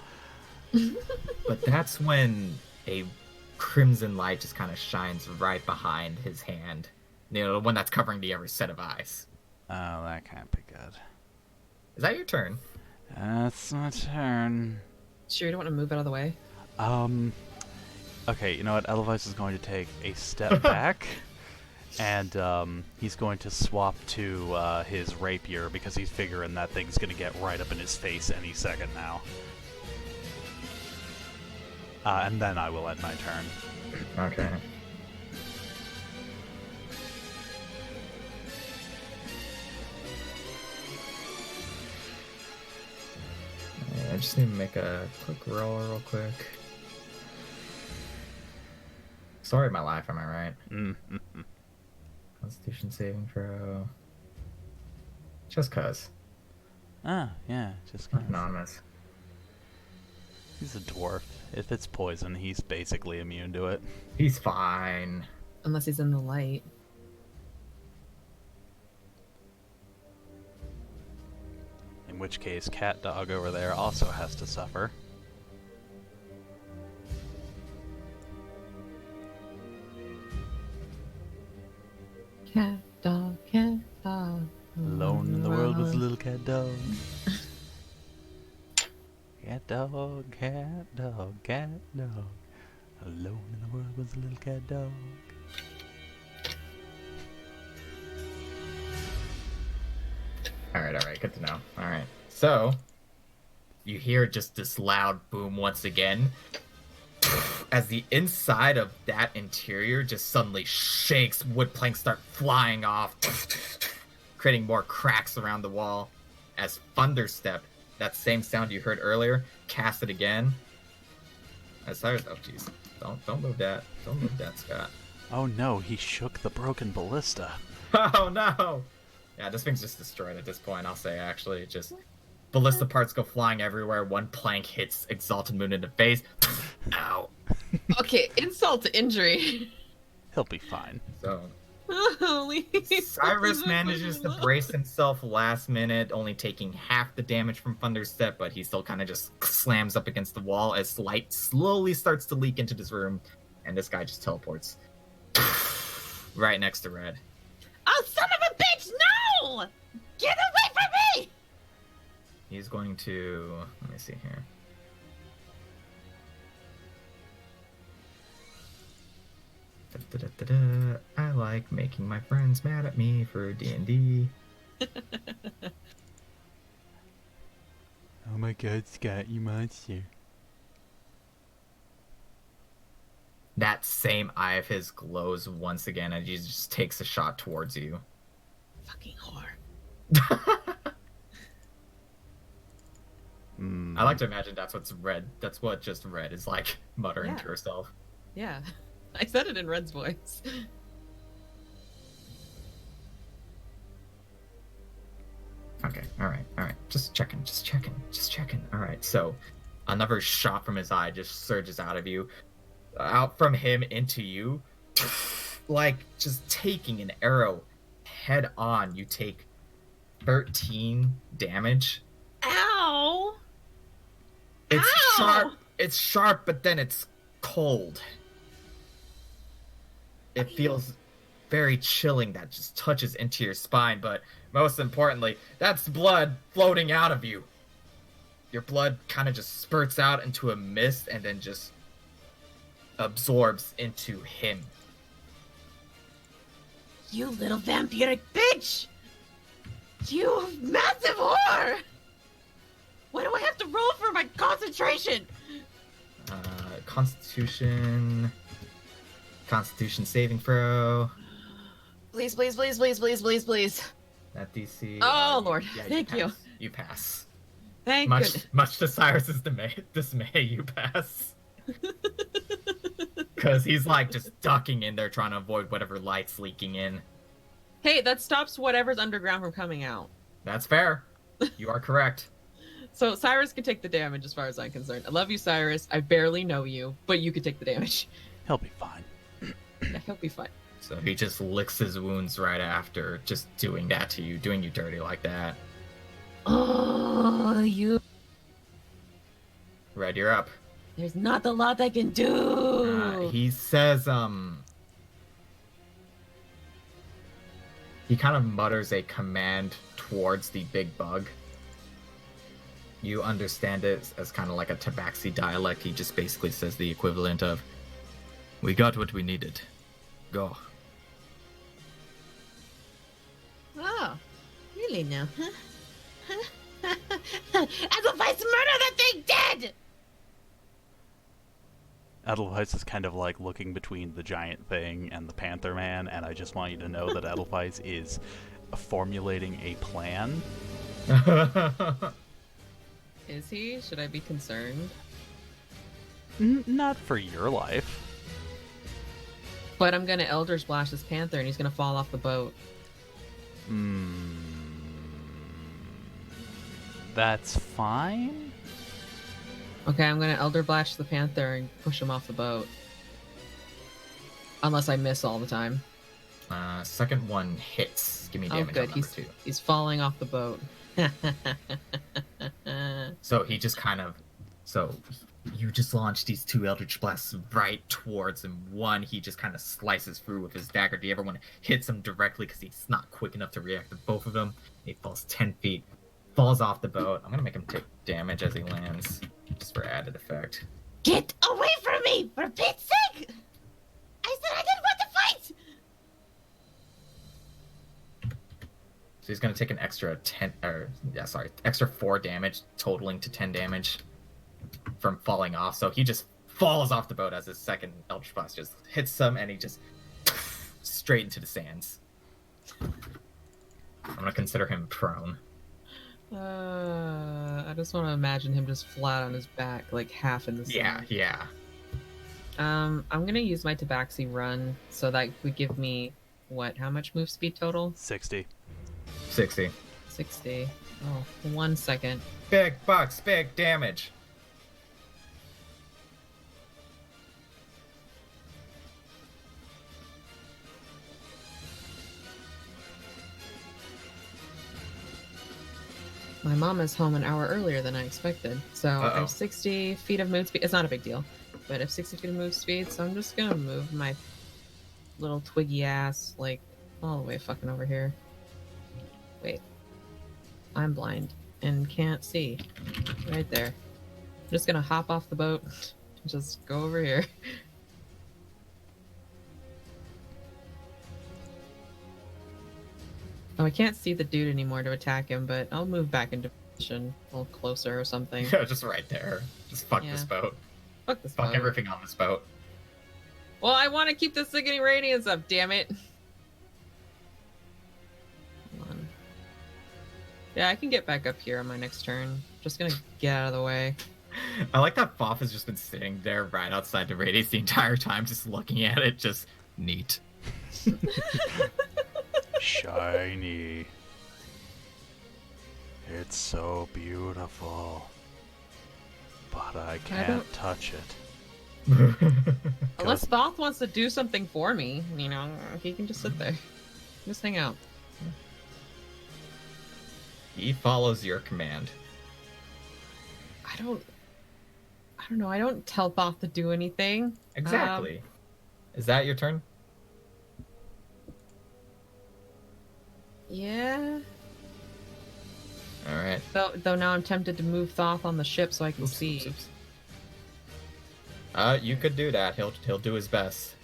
[SPEAKER 2] But that's when a crimson light just kind of shines right behind his hand. You know, the one that's covering the other set of eyes.
[SPEAKER 3] Oh, that can't be good.
[SPEAKER 2] Is that your turn?
[SPEAKER 3] That's my turn.
[SPEAKER 1] Sure, you don't want to move out of the way?
[SPEAKER 3] Okay, you know what? Edelweiss is going to take a step back, and he's going to swap to his rapier because he's figuring that thing's going to get right up in his face any second now. And then I will end my turn.
[SPEAKER 2] Okay. I just need to make a quick roll real quick. Sorry, my life, am I right?
[SPEAKER 3] Mm-hmm.
[SPEAKER 2] Constitution saving throw. Just cuz.
[SPEAKER 3] Ah, yeah, just kind of.
[SPEAKER 2] Anonymous.
[SPEAKER 3] He's a dwarf. If it's poison, he's basically immune to it.
[SPEAKER 2] He's fine.
[SPEAKER 1] Unless he's in the light.
[SPEAKER 3] In which case, Cat Dog over there also has to suffer.
[SPEAKER 1] Cat dog, cat dog.
[SPEAKER 3] Alone in the world was a little cat dog. Cat dog, cat dog, cat dog. Alone in the world was a little cat dog.
[SPEAKER 2] Alright, good to know. Alright. So, you hear just this loud boom once again as the inside of that interior just suddenly shakes, wood planks start flying off, creating more cracks around the wall as Thunderstep, that same sound you heard earlier, cast it again. As Cyrus, oh jeez, don't move that, don't move that, Scott.
[SPEAKER 3] Oh no, he shook the broken ballista.
[SPEAKER 2] Oh no! Yeah, this thing's just destroyed at this point, I'll say, actually. Just ballista parts go flying everywhere. One plank hits Exalted Moon in the face. Ow.
[SPEAKER 1] Okay, insult to injury.
[SPEAKER 3] He'll be fine.
[SPEAKER 2] So,
[SPEAKER 1] Holy.
[SPEAKER 2] Cyrus manages to brace himself last minute, only taking half the damage from Thunderstep, but he still kind of just slams up against the wall as light slowly starts to leak into this room, and this guy just teleports right next to Red.
[SPEAKER 4] Oh, son of a bitch, no! Get away from me!
[SPEAKER 2] He's going to... let me see here. Da-da-da-da-da. I like making my friends mad at me for D&D.
[SPEAKER 3] Oh my god, Scott, you monster.
[SPEAKER 2] That same eye of his glows once again, and he just takes a shot towards you.
[SPEAKER 1] Fucking whore.
[SPEAKER 3] Mm.
[SPEAKER 2] I like to imagine that's what's Red. That's what just Red is like muttering
[SPEAKER 1] Yeah.
[SPEAKER 2] to herself.
[SPEAKER 1] Yeah. I said it in Red's voice.
[SPEAKER 2] Okay, alright. Just checking. Alright, so another shot from his eye just surges out of you. Out from him into you. Like, just taking an arrow head on. You take 13 damage.
[SPEAKER 1] Ow!
[SPEAKER 2] It's
[SPEAKER 1] Ow!
[SPEAKER 2] sharp. It's sharp, but then it's cold. It feels very chilling that just touches into your spine, but most importantly, that's blood floating out of you. Your blood kind of just spurts out into a mist and then just absorbs into him.
[SPEAKER 4] You little vampiric bitch! You massive whore! What do I have to roll for my concentration?
[SPEAKER 2] Constitution saving throw.
[SPEAKER 4] Please, please, please, please, please, please, please.
[SPEAKER 2] That DC.
[SPEAKER 1] Oh, Lord. Thank you.
[SPEAKER 2] pass. You pass.
[SPEAKER 1] Thank goodness.
[SPEAKER 2] Much to Cyrus's dismay, you pass. Because he's like just ducking in there trying to avoid whatever light's leaking in.
[SPEAKER 1] Hey, that stops whatever's underground from coming out.
[SPEAKER 2] That's fair. You are correct.
[SPEAKER 1] So Cyrus can take the damage as far as I'm concerned. I love you, Cyrus. I barely know you, but you could take the damage.
[SPEAKER 3] He'll be fine.
[SPEAKER 1] Yeah, he'll be fine.
[SPEAKER 2] So he just licks his wounds right after just doing that to you, doing you dirty like that.
[SPEAKER 4] Oh, you.
[SPEAKER 2] Red, you're up.
[SPEAKER 4] There's not a lot I can do.
[SPEAKER 2] He says, he kind of mutters a command towards the big bug. You understand it as kind of like a Tabaxi dialect. He just basically says the equivalent of, "We got what we needed. Go."
[SPEAKER 4] Oh, really now, huh? Edelweiss, murder that thing dead!
[SPEAKER 3] Edelweiss is kind of like looking between the giant thing and the Panther Man, and I just want you to know that Edelweiss is formulating a plan.
[SPEAKER 1] Is he? Should I be concerned?
[SPEAKER 3] Not for your life.
[SPEAKER 1] But I'm gonna Elder Splash this panther and he's gonna fall off the boat.
[SPEAKER 3] That's fine.
[SPEAKER 1] Okay, I'm gonna Elder Splash the panther and push him off the boat. Unless I miss all the time.
[SPEAKER 2] Second one hits. Give me
[SPEAKER 1] Oh,
[SPEAKER 2] damage
[SPEAKER 1] good.
[SPEAKER 2] on number 2.
[SPEAKER 1] He's falling off the boat.
[SPEAKER 2] So he just kind of... So you just launch these 2 Eldritch Blasts right towards him. One, he just kind of slices through with his dagger. The other one hits him directly because he's not quick enough to react to both of them. He falls 10 feet, falls off the boat. I'm going to make him take damage as he lands, just for added effect.
[SPEAKER 4] Get away from me, for Pete's sake! I said I didn't want to fight!
[SPEAKER 2] So he's going to take an extra extra 4 damage, totaling to 10 damage from falling off. So he just falls off the boat as his second Eldritch Blast just hits him, and he just straight into the sands. I'm going to consider him prone.
[SPEAKER 1] I just want to imagine him just flat on his back, like half in the sand.
[SPEAKER 2] Yeah.
[SPEAKER 1] I'm gonna use my Tabaxi run, so that would give me what? How much move speed total?
[SPEAKER 3] 60.
[SPEAKER 2] 60.
[SPEAKER 1] 60. Oh, 1 second.
[SPEAKER 2] Big bucks, big damage.
[SPEAKER 1] My mom is home an hour earlier than I expected, so I
[SPEAKER 2] Uh-oh.
[SPEAKER 1] have 60 feet of move speed. It's not a big deal, but I have 60 feet of move speed, so I'm just gonna move my little twiggy ass, like, all the way fucking over here. Wait. I'm blind and can't see. Right there. I'm just gonna hop off the boat, just go over here. Oh, I can't see the dude anymore to attack him, but I'll move back into position a little closer or something.
[SPEAKER 2] Just right there. Just fuck this
[SPEAKER 1] Yeah.
[SPEAKER 2] boat.
[SPEAKER 1] Fuck this
[SPEAKER 2] Fuck
[SPEAKER 1] boat.
[SPEAKER 2] everything on this boat.
[SPEAKER 1] Well, I want to keep the sickening radiance up, damn it. Hold on. Yeah, I can get back up here on my next turn. Just gonna get out of the way.
[SPEAKER 2] I like that Foff has just been sitting there right outside the radius the entire time, just looking at it, just neat.
[SPEAKER 3] Shiny. It's so beautiful. But I can't
[SPEAKER 1] don't-
[SPEAKER 3] touch it.
[SPEAKER 1] Unless Thoth wants to do something for me, you know, he can just sit there. Just hang out.
[SPEAKER 2] He follows your command.
[SPEAKER 1] I don't know. I don't tell Thoth to do anything.
[SPEAKER 2] Exactly. Is that your turn?
[SPEAKER 1] Yeah.
[SPEAKER 2] Alright.
[SPEAKER 1] Though now I'm tempted to move Thoth on the ship so I can see.
[SPEAKER 2] You could do that. He'll do his best.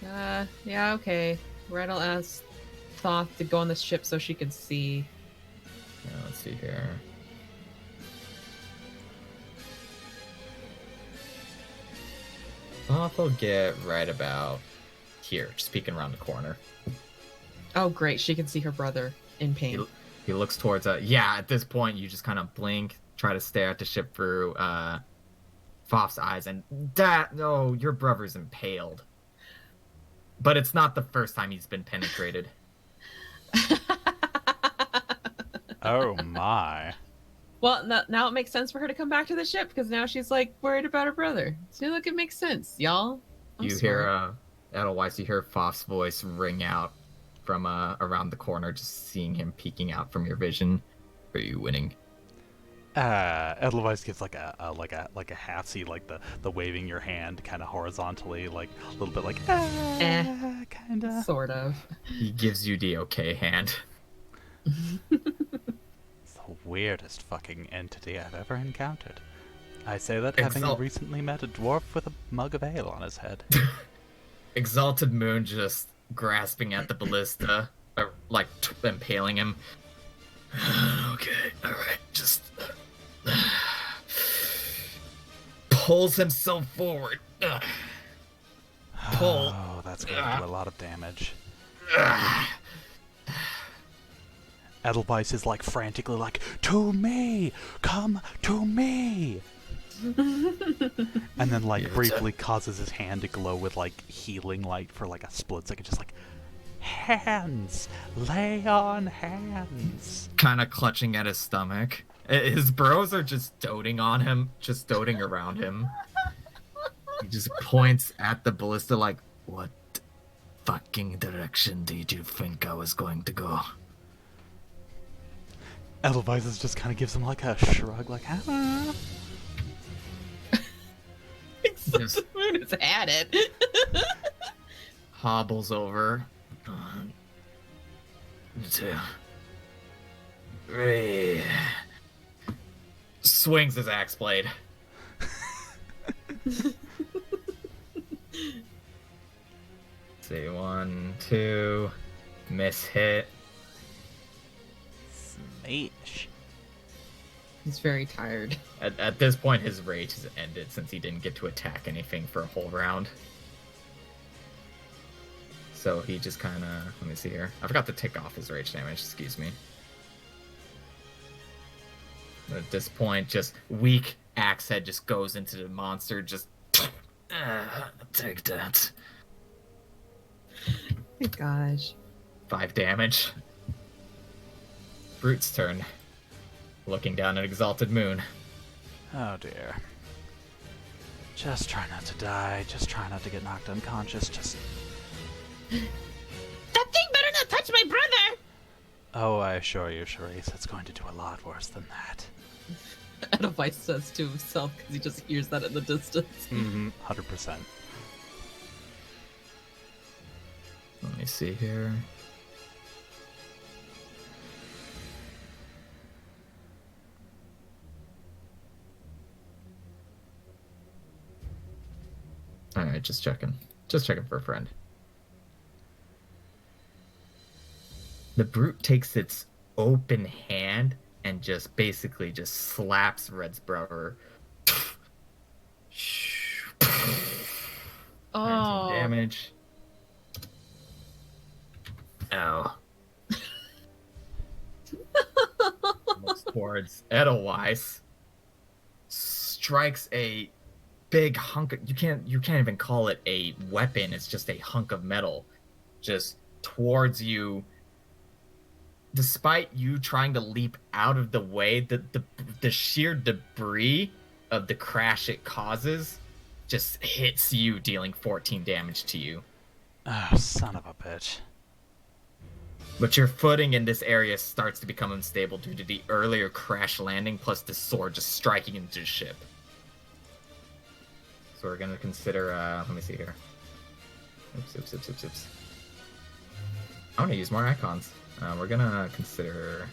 [SPEAKER 1] Yeah, okay. Red'll ask Thoth to go on the ship so she can see.
[SPEAKER 2] Let's see here. Foff will get right about here, just peeking around the corner.
[SPEAKER 1] Oh, great. She can see her brother in pain.
[SPEAKER 2] He looks towards yeah, at this point you just kind of blink, try to stare at the ship through Foff's eyes, and your brother's impaled. But it's not the first time he's been penetrated.
[SPEAKER 3] Oh my.
[SPEAKER 1] Well, now it makes sense for her to come back to the ship because now she's like worried about her brother. See, look, it makes sense, y'all. I'm
[SPEAKER 2] You
[SPEAKER 1] smart.
[SPEAKER 2] hear Edelweiss, you hear Foff's voice ring out from around the corner, just seeing him peeking out from your vision. Are you winning?
[SPEAKER 3] Edelweiss gives like a half C, like the waving your hand kind of horizontally, like a little bit like kind of.
[SPEAKER 1] Sort of.
[SPEAKER 2] He gives you the okay hand.
[SPEAKER 3] It's the weirdest fucking entity I've ever encountered. I say that having recently met a dwarf with a mug of ale on his head.
[SPEAKER 2] Exalted Moon just grasping at the ballista, like impaling him. Okay, alright, just pulls himself forward. Pull.
[SPEAKER 3] Oh, that's going to do a lot of damage. Edelweiss is like frantically like, to me! Come to me! And then like briefly causes his hand to glow with like healing light for like a split second, just like, hands! Lay on hands!
[SPEAKER 2] Kind of clutching at his stomach. His bros are just doting on him, just doting around him. He just points at the ballista like, what fucking direction did you think I was going to go?
[SPEAKER 3] Edelweiss just kind of gives him like a shrug, like, ah.
[SPEAKER 1] Exalted Moon has had it.
[SPEAKER 2] Hobbles over. 2, 3. Swings his axe blade. See, 1, 2. Miss hit.
[SPEAKER 3] Smash.
[SPEAKER 1] He's very tired.
[SPEAKER 2] At this point, his rage has ended since he didn't get to attack anything for a whole round. So he just kind of... Let me see here. I forgot to take off his rage damage. Excuse me. At this point, just weak axe head just goes into the monster. Just... take that.
[SPEAKER 1] My gosh.
[SPEAKER 2] 5 damage. Brute's turn. Looking down at Exalted Moon.
[SPEAKER 3] Oh dear. Just try not to die. Just try not to get knocked unconscious. Just...
[SPEAKER 4] That thing better not touch my brother!
[SPEAKER 3] Oh, I assure you, Charisse, it's going to do a lot worse than that.
[SPEAKER 1] Edelweiss says to himself because he just hears that in the distance.
[SPEAKER 3] Mm-hmm. 100%.
[SPEAKER 2] Let me see here. Alright, just checking. Just checking for a friend. The brute takes its open hand and just basically just slaps Red's brother. 19 damage. Ow. Looks towards Edelweiss. Strikes a big hunk of, you can't even call it a weapon, it's just a hunk of metal just towards you. Despite you trying to leap out of the way, the sheer debris of the crash it causes just hits you, dealing 14 damage to you.
[SPEAKER 3] Oh, son of a bitch.
[SPEAKER 2] But your footing in this area starts to become unstable due to the earlier crash landing plus the sword just striking into the ship. So we're gonna consider, let me see here. Oops. I wanna use more icons. We're gonna consider,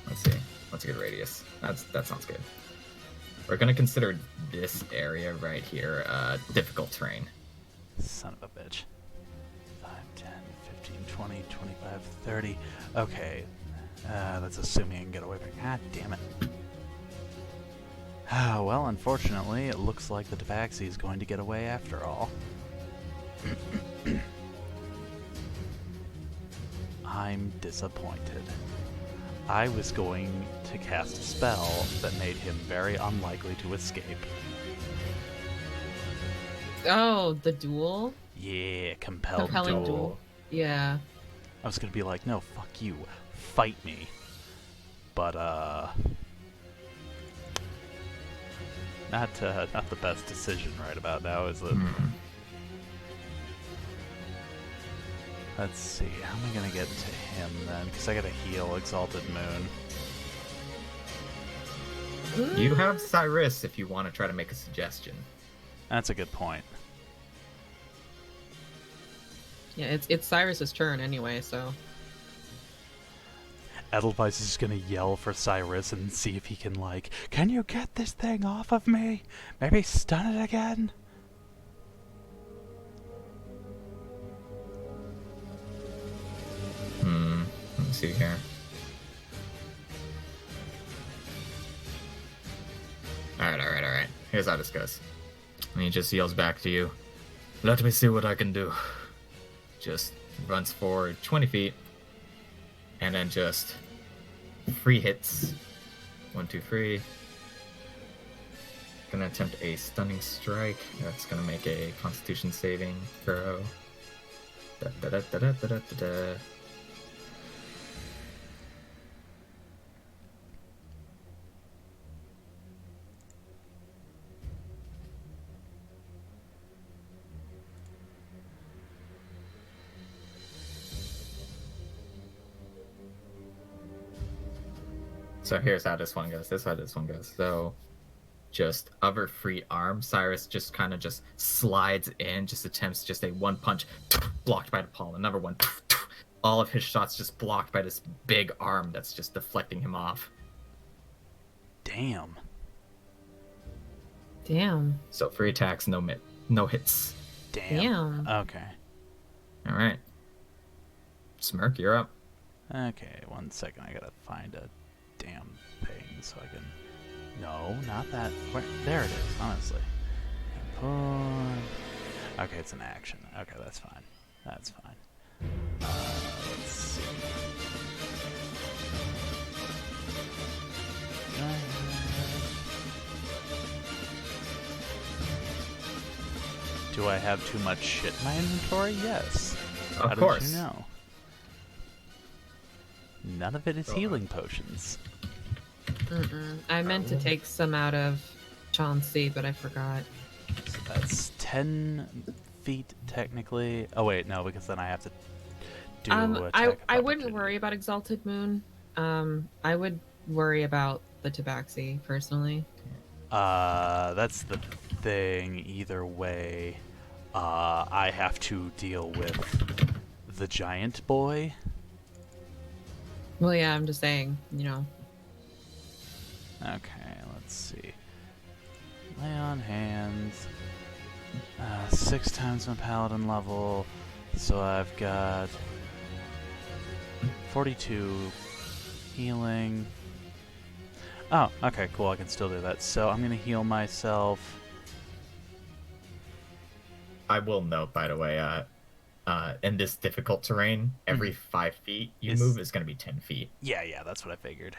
[SPEAKER 2] let's see, what's a good radius? That sounds good. We're gonna consider this area right here, difficult terrain.
[SPEAKER 3] Son of a bitch. 5, 10, 15, 20, 25, 30. Okay. That's assuming I can get away from... God damn it. Well, unfortunately, it looks like the Tabaxi is going to get away after all. I'm disappointed. I was going to cast a spell that made him very unlikely to escape.
[SPEAKER 1] Oh, the duel?
[SPEAKER 3] Yeah, compelled
[SPEAKER 1] Compelling
[SPEAKER 3] duel.
[SPEAKER 1] duel. Yeah.
[SPEAKER 3] I was gonna be like, no, fuck you, fight me. But not the best decision right about now, is it? Let's see, how am I gonna get to him then? Because I gotta heal Exalted Moon.
[SPEAKER 2] You have Cyrus if you want to try to make a suggestion.
[SPEAKER 3] That's a good point.
[SPEAKER 1] Yeah, it's Cyrus's turn anyway, so.
[SPEAKER 3] Edelweiss is just gonna yell for Cyrus and see if he can, like, can you get this thing off of me? Maybe stun it again?
[SPEAKER 2] Let me see here. Alright. Here's how this goes. And he just yells back to you. Let me see what I can do. Just runs forward 20 feet. And then just free hits. 1, 2, 3. Gonna attempt a stunning strike. That's gonna make a Constitution saving throw. Da. So here's how this one goes. So just other free arm, Cyrus just kind of just slides in, just attempts just a one punch, blocked by the palm. Another one, all of his shots just blocked by this big arm that's just deflecting him off.
[SPEAKER 3] Damn.
[SPEAKER 1] Damn.
[SPEAKER 2] So 3 attacks, no hits.
[SPEAKER 3] Damn. Okay.
[SPEAKER 2] All right. Smirk, you're up.
[SPEAKER 3] Okay, 1 second. I gotta find a damn thing so I can... No, not that. Where? There it is, honestly. Okay, it's an action. Okay, that's fine. That's fine. Let's see. Do I have too much shit in my inventory? Yes.
[SPEAKER 2] Of
[SPEAKER 3] How
[SPEAKER 2] course.
[SPEAKER 3] did you know? None of it is healing potions.
[SPEAKER 1] I meant to take some out of Chauncey, but I forgot.
[SPEAKER 3] So that's 10 feet technically. Oh wait, no, because then I have to do attack
[SPEAKER 1] I
[SPEAKER 3] of
[SPEAKER 1] wouldn't
[SPEAKER 3] opportunity.
[SPEAKER 1] worry about Exalted Moon. I would worry about the Tabaxi personally.
[SPEAKER 3] That's the thing. Either way, I have to deal with the giant boy.
[SPEAKER 1] Well, yeah, I'm just saying, you know.
[SPEAKER 3] Okay, let's see. Lay on hands. 6 times my paladin level. So I've got 42 healing. Oh, okay, cool. I can still do that. So I'm gonna heal myself.
[SPEAKER 2] I will note, by the way, in this difficult terrain, every 5 feet you move is going to be 10 feet.
[SPEAKER 3] Yeah, that's what I figured.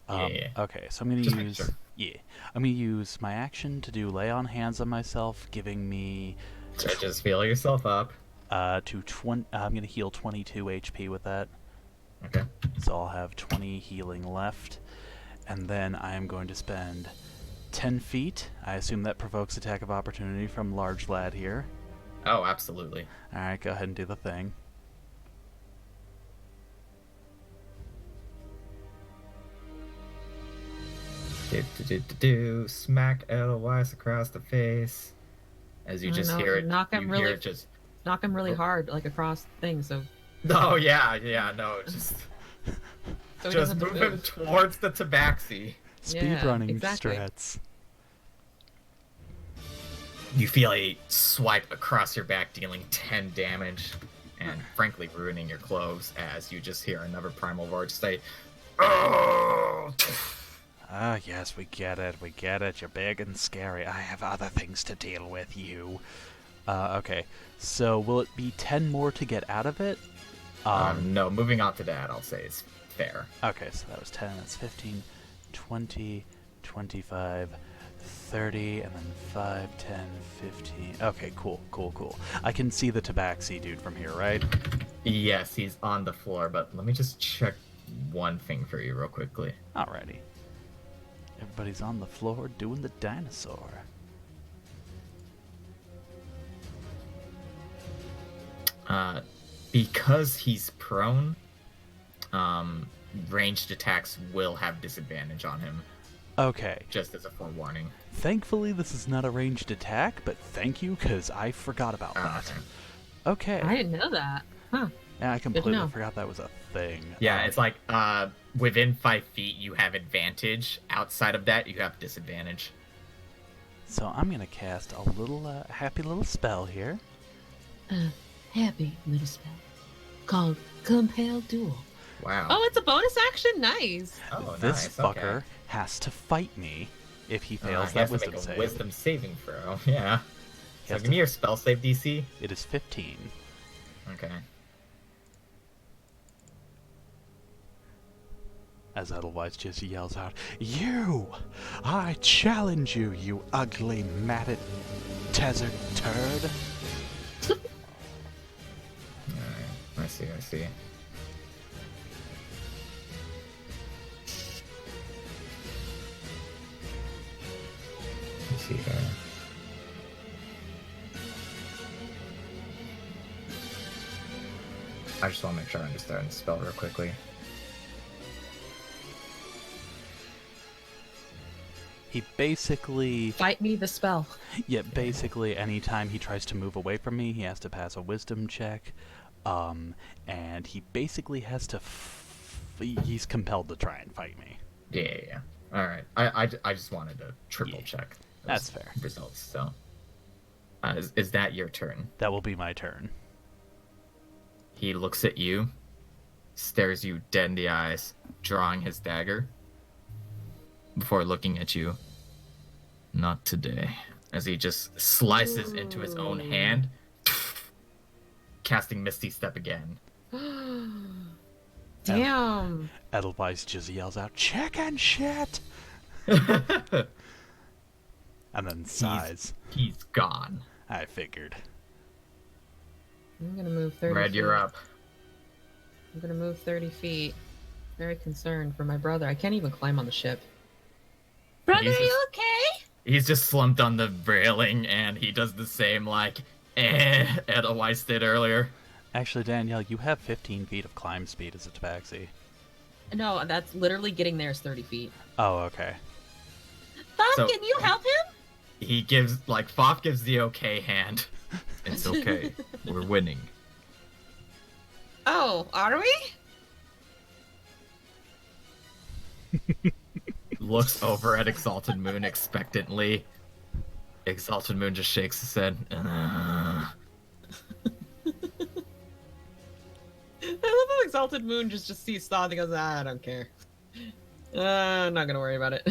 [SPEAKER 2] Yeah.
[SPEAKER 3] Okay, so I'm gonna
[SPEAKER 2] Just making
[SPEAKER 3] use.
[SPEAKER 2] sure.
[SPEAKER 3] Yeah, I'm gonna use my action to do lay on hands on myself, giving me
[SPEAKER 2] So just feel yourself up.
[SPEAKER 3] to 20. I'm gonna heal 22 HP with that.
[SPEAKER 2] Okay.
[SPEAKER 3] So I'll have 20 healing left, and then I am going to spend 10 feet. I assume that provokes attack of opportunity from large lad here.
[SPEAKER 2] Oh, absolutely.
[SPEAKER 3] All right, go ahead and do the thing.
[SPEAKER 2] Smack Edelweiss across the face. As you
[SPEAKER 1] I
[SPEAKER 2] just
[SPEAKER 1] know,
[SPEAKER 2] hear it,
[SPEAKER 1] knock him
[SPEAKER 2] you
[SPEAKER 1] really-
[SPEAKER 2] hear it just.
[SPEAKER 1] Knock him really hard, like across things, so
[SPEAKER 2] Oh yeah, no, just
[SPEAKER 1] he
[SPEAKER 2] just
[SPEAKER 1] doesn't have
[SPEAKER 2] move
[SPEAKER 1] to
[SPEAKER 2] him towards the Tabaxi.
[SPEAKER 3] Speedrunning
[SPEAKER 1] exactly.
[SPEAKER 3] strats.
[SPEAKER 2] You feel a swipe across your back, dealing 10 damage, and frankly ruining your clothes. As you just hear another primal roar say, "Oh!"
[SPEAKER 3] Ah, yes, we get it. You're big and scary. I have other things to deal with, you. Okay. So, will it be 10 more to get out of it?
[SPEAKER 2] No, moving on to that, I'll say is fair.
[SPEAKER 3] Okay, so that was 10. That's 15, 20, 25, 30, and then 5, 10, 15. Okay, cool. I can see the Tabaxi dude from here, right?
[SPEAKER 2] Yes, he's on the floor, but let me just check one thing for you real quickly.
[SPEAKER 3] Alrighty. Everybody's on the floor doing the dinosaur.
[SPEAKER 2] Because he's prone, ranged attacks will have disadvantage on him.
[SPEAKER 3] Okay.
[SPEAKER 2] Just as a forewarning.
[SPEAKER 3] Thankfully, this is not a ranged attack, but thank you, because I forgot about that. Okay.
[SPEAKER 1] I didn't know that. Huh.
[SPEAKER 3] Yeah, I completely
[SPEAKER 1] know.
[SPEAKER 3] forgot that was a thing.
[SPEAKER 2] Yeah, it's like within 5 feet you have advantage. Outside of that, you have disadvantage.
[SPEAKER 3] So I'm gonna cast a little happy little spell here.
[SPEAKER 5] Happy little spell called Compel Duel.
[SPEAKER 2] Wow.
[SPEAKER 1] Oh, it's a bonus action. Nice.
[SPEAKER 2] Oh,
[SPEAKER 3] This
[SPEAKER 2] nice.
[SPEAKER 3] fucker
[SPEAKER 2] Okay.
[SPEAKER 3] has to fight me if he
[SPEAKER 2] He
[SPEAKER 3] fails
[SPEAKER 2] has
[SPEAKER 3] that
[SPEAKER 2] to
[SPEAKER 3] wisdom
[SPEAKER 2] make a
[SPEAKER 3] save.
[SPEAKER 2] wisdom saving throw. Yeah.
[SPEAKER 3] He
[SPEAKER 2] So
[SPEAKER 3] has
[SPEAKER 2] give me
[SPEAKER 3] to-
[SPEAKER 2] your spell save DC.
[SPEAKER 3] It is 15.
[SPEAKER 2] Okay.
[SPEAKER 3] As Edelweiss just yells out, "You! I challenge you, you ugly, matted, tethered turd!"
[SPEAKER 2] Alright. I see. Let's see here. I just want to make sure I understand the spell real quickly.
[SPEAKER 3] He basically,
[SPEAKER 1] Fight me the spell.
[SPEAKER 3] basically, anytime he tries to move away from me, he has to pass a wisdom check, and he basically has to. He's compelled to try and fight me.
[SPEAKER 2] Yeah. All right. I just wanted to triple
[SPEAKER 3] Yeah.
[SPEAKER 2] check.
[SPEAKER 3] That's
[SPEAKER 2] those
[SPEAKER 3] fair.
[SPEAKER 2] Results. So, is that your turn?
[SPEAKER 3] That will be my turn.
[SPEAKER 2] He looks at you, stares you dead in the eyes, drawing his dagger, before looking at you. Not today. As he just slices into his own hand, casting Misty Step again.
[SPEAKER 1] Damn.
[SPEAKER 3] Edelweiss just yells out, "Chicken shit!" and then sighs.
[SPEAKER 2] He's gone.
[SPEAKER 3] I figured.
[SPEAKER 1] I'm gonna move 30
[SPEAKER 2] Red,
[SPEAKER 1] feet.
[SPEAKER 2] you're up.
[SPEAKER 1] I'm gonna move 30 feet. Very concerned for my brother. I can't even climb on the ship.
[SPEAKER 4] Brother,
[SPEAKER 2] He's
[SPEAKER 4] are you
[SPEAKER 2] just-
[SPEAKER 4] okay?
[SPEAKER 2] He's just slumped on the railing, and he does the same, like, Edelweiss did earlier.
[SPEAKER 3] Actually, Danielle, you have 15 feet of climb speed as a tabaxi.
[SPEAKER 1] No, that's literally getting there is 30 feet.
[SPEAKER 3] Oh, okay.
[SPEAKER 4] Thought,
[SPEAKER 2] So-
[SPEAKER 4] can you help him?
[SPEAKER 2] He gives, like, Foff gives the okay hand. It's okay. We're winning.
[SPEAKER 1] Oh, are we?
[SPEAKER 2] Looks over at Exalted Moon expectantly. Exalted Moon just shakes his head.
[SPEAKER 1] I love how Exalted Moon just sees Thoth and goes, I don't care. I'm not gonna worry about it.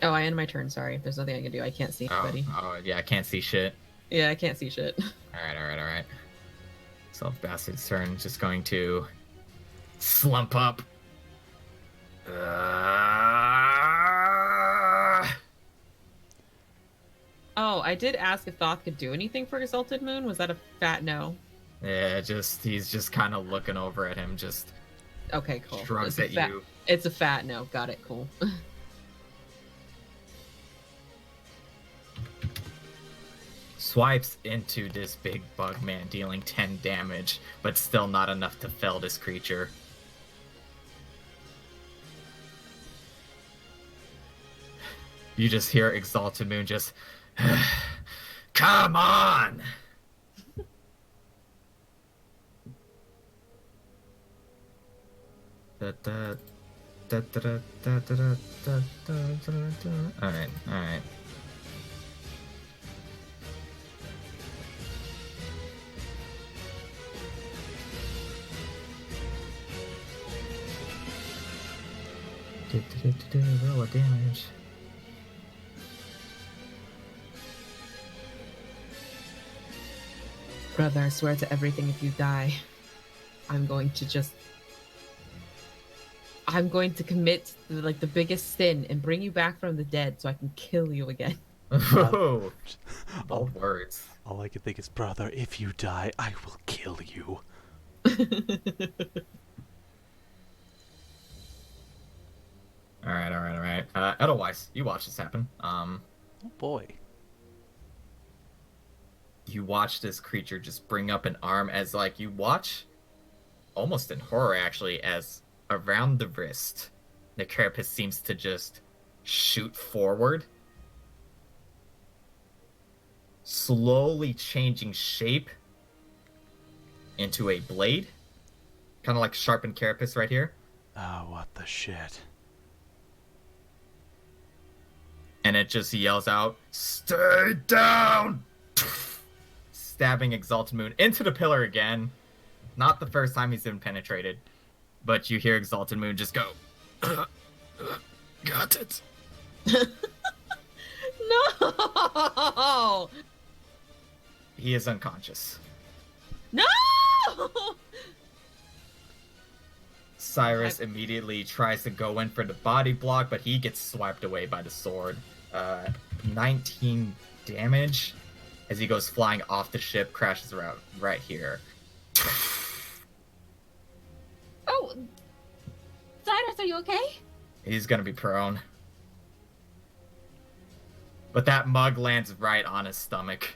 [SPEAKER 1] Oh, I end my turn, sorry. There's nothing I can do. I can't see anybody.
[SPEAKER 2] Oh, yeah, I can't see shit.
[SPEAKER 1] Yeah, I can't see shit.
[SPEAKER 2] Alright. Self Bastard's turn. Just going to slump up.
[SPEAKER 1] Oh, I did ask if Thoth could do anything for Exalted Moon. Was that a fat no?
[SPEAKER 2] Yeah, he's just kind of looking over at him, just
[SPEAKER 1] Okay, cool.
[SPEAKER 2] shrugs
[SPEAKER 1] It's
[SPEAKER 2] at
[SPEAKER 1] a fat,
[SPEAKER 2] you.
[SPEAKER 1] It's a fat no. Got it. Cool.
[SPEAKER 2] Swipes into this big bug man, dealing 10 damage, but still not enough to fell this creature. You just hear Exalted Moon just, come on! Alright. Roll a damage.
[SPEAKER 1] Brother, I swear to everything, if you die, I'm going to commit the biggest sin and bring you back from the dead so I can kill you again.
[SPEAKER 2] Oh, bold words.
[SPEAKER 3] All I can think is, brother, if you die, I will kill you.
[SPEAKER 2] Alright. Edelweiss, you watch this happen.
[SPEAKER 3] Oh boy.
[SPEAKER 2] You watch this creature just bring up an arm as, like, you watch almost in horror actually, as around the wrist, the carapace seems to just shoot forward, slowly changing shape into a blade, kind of like sharpened carapace right here.
[SPEAKER 3] Oh, what the shit.
[SPEAKER 2] And it just yells out, "Stay down!" Stabbing Exalted Moon into the pillar again. Not the first time he's been penetrated, but you hear Exalted Moon just go, "Got it."
[SPEAKER 1] No!
[SPEAKER 2] He is unconscious.
[SPEAKER 1] No!
[SPEAKER 2] Cyrus immediately tries to go in for the body block, but he gets swiped away by the sword. 19 damage as he goes flying off the ship, crashes around right here.
[SPEAKER 5] Oh, Cyrus, are you okay?
[SPEAKER 2] He's gonna be prone. But that mug lands right on his stomach.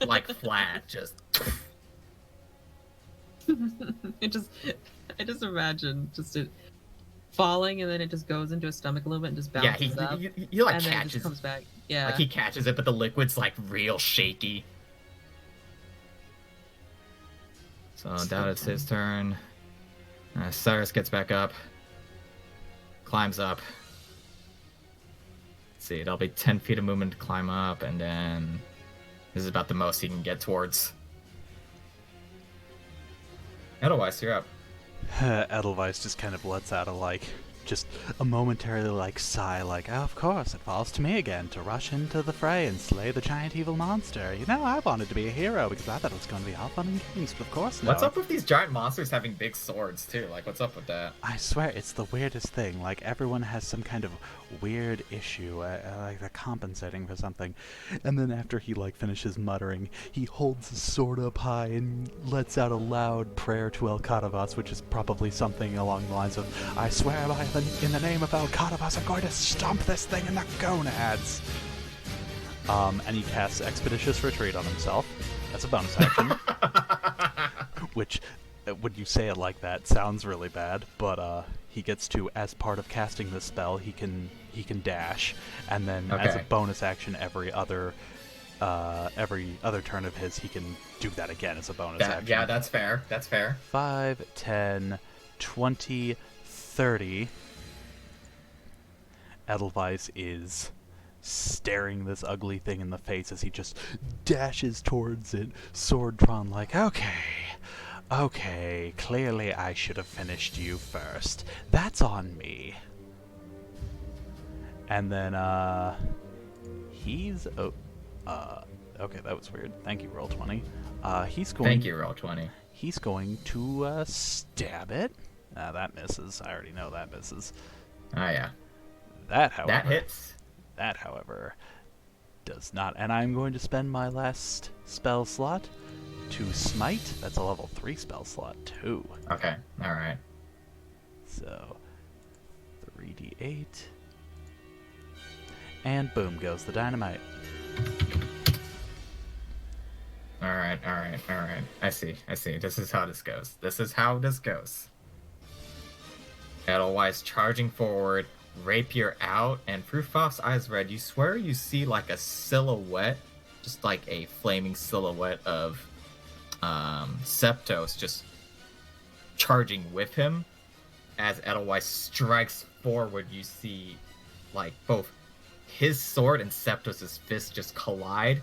[SPEAKER 2] Like flat, just...
[SPEAKER 1] I just imagine just it falling and then it just goes into his stomach a little bit and just
[SPEAKER 2] Yeah,
[SPEAKER 1] bounces up.
[SPEAKER 2] he like
[SPEAKER 1] and then it
[SPEAKER 2] catches
[SPEAKER 1] just comes back. Yeah.
[SPEAKER 2] Like he catches it, but the liquid's like real shaky. So now it's his turn. Cyrus gets back up, climbs up. Let's see, it'll be 10 feet of movement to climb up, and then this is about the most he can get towards. Edelweiss, you're up.
[SPEAKER 3] Edelweiss just kind of lets out a, like, just a momentarily, like, sigh, like, oh, of course, it falls to me again to rush into the fray and slay the giant evil monster. You know, I wanted to be a hero because I thought it was going to be all fun and games, but of course not.
[SPEAKER 2] What's up with these giant monsters having big swords, too? Like, what's up with that?
[SPEAKER 3] I swear, it's the weirdest thing. Like, everyone has some kind of weird issue, like they're compensating for something. And then after he, like, finishes muttering, he holds his sword up high and lets out a loud prayer to El Kadavas, which is probably something along the lines of, I swear in the name of El Kadavas, I'm going to stomp this thing in the gonads. And he casts Expeditious Retreat on himself. That's a bonus action. Which, when you say it like that, sounds really bad, but he gets to, as part of casting this spell, he can dash, and then as a bonus action, every other turn of his, he can do that again as a bonus action.
[SPEAKER 2] Yeah, that's fair. That's fair.
[SPEAKER 3] 5, 10, 20, 30. Edelweiss is staring this ugly thing in the face as he just dashes towards it, sword drawn, like, okay, clearly I should have finished you first. That's on me. And then, he's... okay, that was weird. Thank you, Roll20. He's going...
[SPEAKER 2] Thank you, Roll20.
[SPEAKER 3] He's going to, stab it. That misses. I already know that misses.
[SPEAKER 2] Oh, yeah.
[SPEAKER 3] That, however...
[SPEAKER 2] That hits.
[SPEAKER 3] That, however, does not. And I'm going to spend my last spell slot to smite. That's a level 3 spell slot, too.
[SPEAKER 2] Okay, alright.
[SPEAKER 3] So, 3d8. And boom goes the dynamite.
[SPEAKER 2] Alright. I see. This is how this goes. Edelweiss charging forward, rapier out, and through Fox Eyes Red, you swear you see like a silhouette, just like a flaming silhouette of Septos just charging with him. As Edelweiss strikes forward, you see like both his sword and Septos' fist just collide.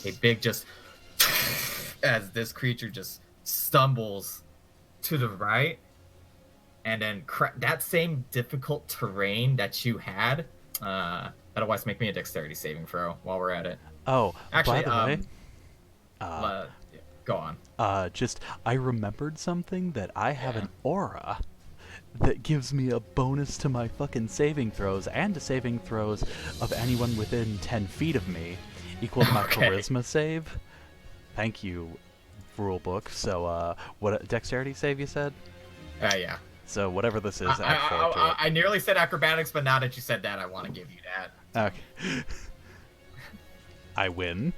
[SPEAKER 2] A big just as this creature just stumbles to the right, and then that same difficult terrain that you had. Otherwise, make me a dexterity saving throw while we're at it.
[SPEAKER 3] Oh,
[SPEAKER 2] actually,
[SPEAKER 3] by the way,
[SPEAKER 2] go on.
[SPEAKER 3] I remembered something that I have an aura that gives me a bonus to my fucking saving throws and to saving throws of anyone within 10 feet of me, equal to my charisma save. Thank you, rulebook. So, what dexterity save you said?
[SPEAKER 2] Yeah.
[SPEAKER 3] So whatever this is, add 4 to it.
[SPEAKER 2] I nearly said acrobatics, but now that you said that, I want to give you that.
[SPEAKER 3] Okay. I win.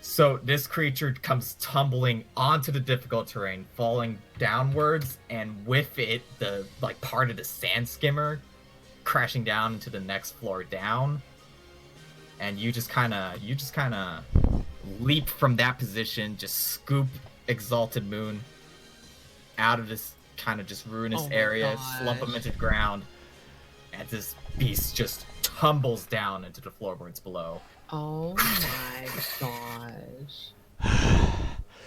[SPEAKER 2] So this creature comes tumbling onto the difficult terrain, falling downwards, and with it, the like part of the sand skimmer crashing down into the next floor down. And you just kind of leap from that position, just scoop Exalted Moon out of this kind of just ruinous
[SPEAKER 1] Oh my
[SPEAKER 2] area,
[SPEAKER 1] gosh.
[SPEAKER 2] slump him into the ground, and this beast just tumbles down into the floorboards below.
[SPEAKER 1] Oh my gosh.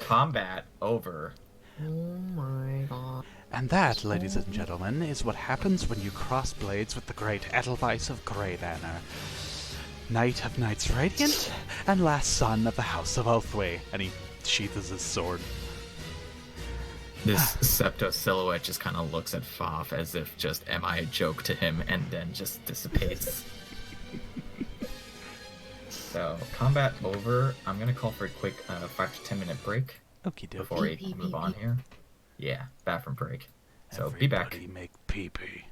[SPEAKER 3] Combat over.
[SPEAKER 1] Oh my god.
[SPEAKER 3] And that, ladies and gentlemen, is what happens when you cross blades with the great Edelweiss of Greybanner, Knight of Knights Radiant, and last son of the House of Oathway. And he sheathes his sword.
[SPEAKER 2] This Septo silhouette just kind of looks at Faf as if just, am I a joke to him, and then just dissipates. So, combat over. I'm going to call for a quick 5 to 10 minute break
[SPEAKER 3] Okie dokie.
[SPEAKER 2] before we move on here. Yeah, bathroom break. So, be back.
[SPEAKER 3] Everybody make pee-pee.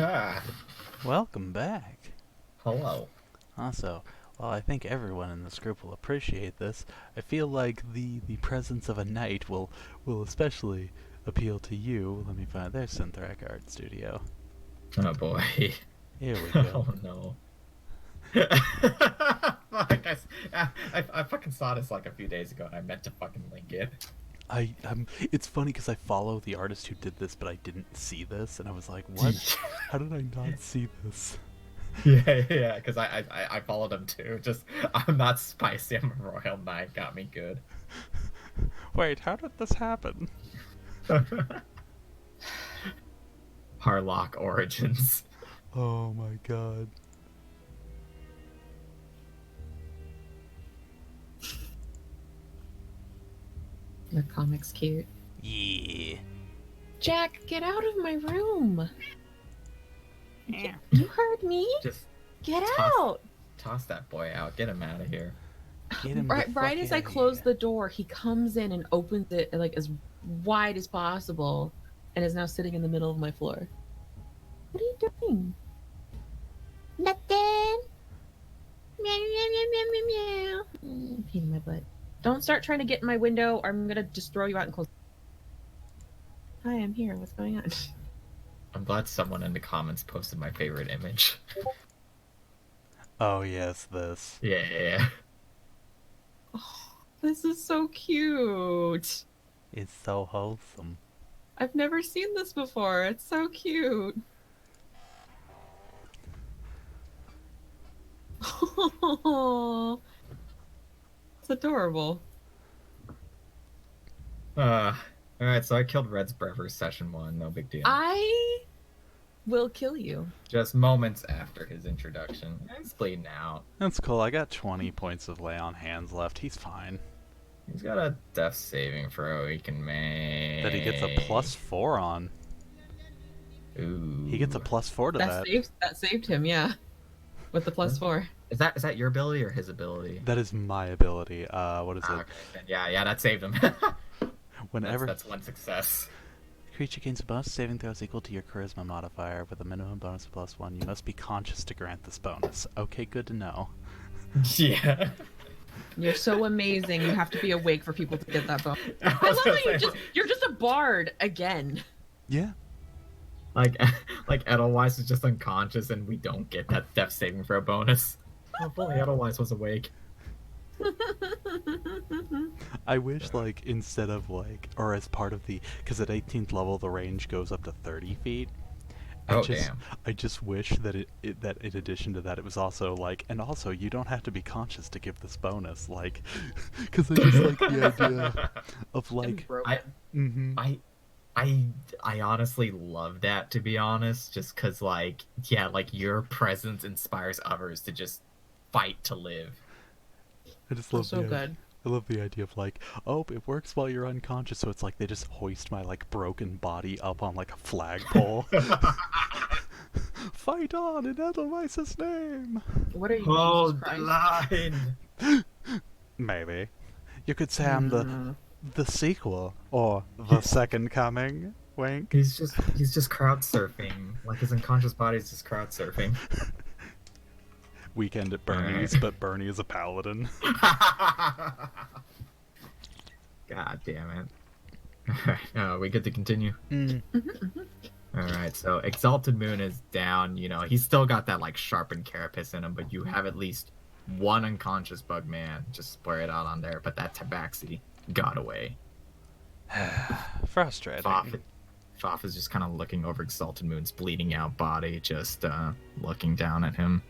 [SPEAKER 2] Ah,
[SPEAKER 3] Welcome back.
[SPEAKER 2] hello.
[SPEAKER 3] Also, while I think everyone in this group will appreciate this, I feel like the presence of a knight will especially appeal to you. Let me find. There's Synthrak Art Studio.
[SPEAKER 2] Oh boy.
[SPEAKER 3] Here we go.
[SPEAKER 2] Oh no. Fuck, I fucking saw this like a few days ago and I meant to fucking link it.
[SPEAKER 3] It's funny because I follow the artist who did this, but I didn't see this, and I was like, what? How did I not see this?
[SPEAKER 2] Yeah, because I followed him too. Just, I'm not spicy, I'm a royal knight, got me good.
[SPEAKER 3] Wait, how did this happen?
[SPEAKER 2] Harlock Origins.
[SPEAKER 3] Oh my god.
[SPEAKER 1] Your comic's cute.
[SPEAKER 3] Yeah.
[SPEAKER 1] Jack, get out of my room.
[SPEAKER 5] Yeah.
[SPEAKER 1] You heard me.
[SPEAKER 2] Just
[SPEAKER 1] Get
[SPEAKER 2] Toss-
[SPEAKER 1] out.
[SPEAKER 2] toss that boy out, get him out of here.
[SPEAKER 3] Get him the
[SPEAKER 1] Right,
[SPEAKER 3] fuck
[SPEAKER 1] right as I
[SPEAKER 3] outta
[SPEAKER 1] close
[SPEAKER 3] here.
[SPEAKER 1] the door, he comes in and opens it like as wide as possible, and is now sitting in the middle of my floor. What are you doing?
[SPEAKER 4] Nothing. Meow, meow, meow, meow, meow, meow.
[SPEAKER 1] Pain in my butt. Don't start trying to get in my window, or I'm gonna just throw you out and close. Hi, I'm here. What's going on?
[SPEAKER 2] I'm glad someone in the comments posted my favorite image.
[SPEAKER 3] Oh yes, this.
[SPEAKER 2] Yeah.
[SPEAKER 1] This is so cute.
[SPEAKER 3] It's so wholesome.
[SPEAKER 1] I've never seen this before. It's so cute. It's adorable.
[SPEAKER 2] Alright, so I killed Red's Brever session 1, no big deal.
[SPEAKER 1] I will kill you.
[SPEAKER 2] Just moments after his introduction. He's bleeding out.
[SPEAKER 3] That's cool. I got 20 points of lay on hands left. He's fine.
[SPEAKER 2] He's got a death saving throw he can make.
[SPEAKER 3] That he gets a +4 on.
[SPEAKER 2] Ooh.
[SPEAKER 3] He gets a +4 to that.
[SPEAKER 1] That saved him, yeah. With the +4.
[SPEAKER 2] Is that your ability or his ability?
[SPEAKER 3] That is my ability. What is it?
[SPEAKER 2] Okay, then yeah, that saved him.
[SPEAKER 3] Whenever
[SPEAKER 2] that's one success.
[SPEAKER 3] creature gains a bonus saving throws equal to your charisma modifier with a minimum bonus of +1, you must be conscious to grant this bonus. Okay, good to know.
[SPEAKER 2] Yeah.
[SPEAKER 1] You're so amazing. You have to be awake for people to get that bonus.
[SPEAKER 2] I
[SPEAKER 1] I
[SPEAKER 2] was
[SPEAKER 1] love
[SPEAKER 2] gonna
[SPEAKER 1] that
[SPEAKER 2] say,
[SPEAKER 1] you're just a bard again.
[SPEAKER 3] Yeah.
[SPEAKER 2] like Edelweiss is just unconscious and we don't get that death saving throw bonus. Oh, if only Edelweiss was awake.
[SPEAKER 3] I wish, like, instead of, like, or as part of the, because at 18th level the range goes up to 30 feet.
[SPEAKER 2] Damn.
[SPEAKER 3] I just wish that that in addition to that it was also like, and also you don't have to be conscious to give this bonus, like, because I just like the idea of like,
[SPEAKER 2] I honestly love that, to be honest, just because, like, yeah, like, your presence inspires others to just fight to live.
[SPEAKER 3] I just love
[SPEAKER 1] So
[SPEAKER 3] the
[SPEAKER 1] good.
[SPEAKER 3] I love the idea of like, oh, it works while you're unconscious, so it's like they just hoist my like broken body up on like a flagpole. Fight on in Edelweiss's name.
[SPEAKER 1] What are you?
[SPEAKER 2] Hold
[SPEAKER 1] Jesus
[SPEAKER 2] the
[SPEAKER 1] Christ?
[SPEAKER 2] line!
[SPEAKER 3] Maybe you could say I'm the sequel or the second coming. Wink.
[SPEAKER 2] He's just crowd surfing. Like, his unconscious body is just crowd surfing.
[SPEAKER 3] Weekend at Bernie's, but Bernie is a paladin.
[SPEAKER 2] God damn it. Alright, we good to continue? Alright, so Exalted Moon is down, you know, he's still got that, like, sharpened carapace in him, but you have at least one unconscious bug man. Just spray it out on there, but that tabaxi got away.
[SPEAKER 3] Frustrating.
[SPEAKER 2] Foff is just kind of looking over Exalted Moon's bleeding out body, just looking down at him.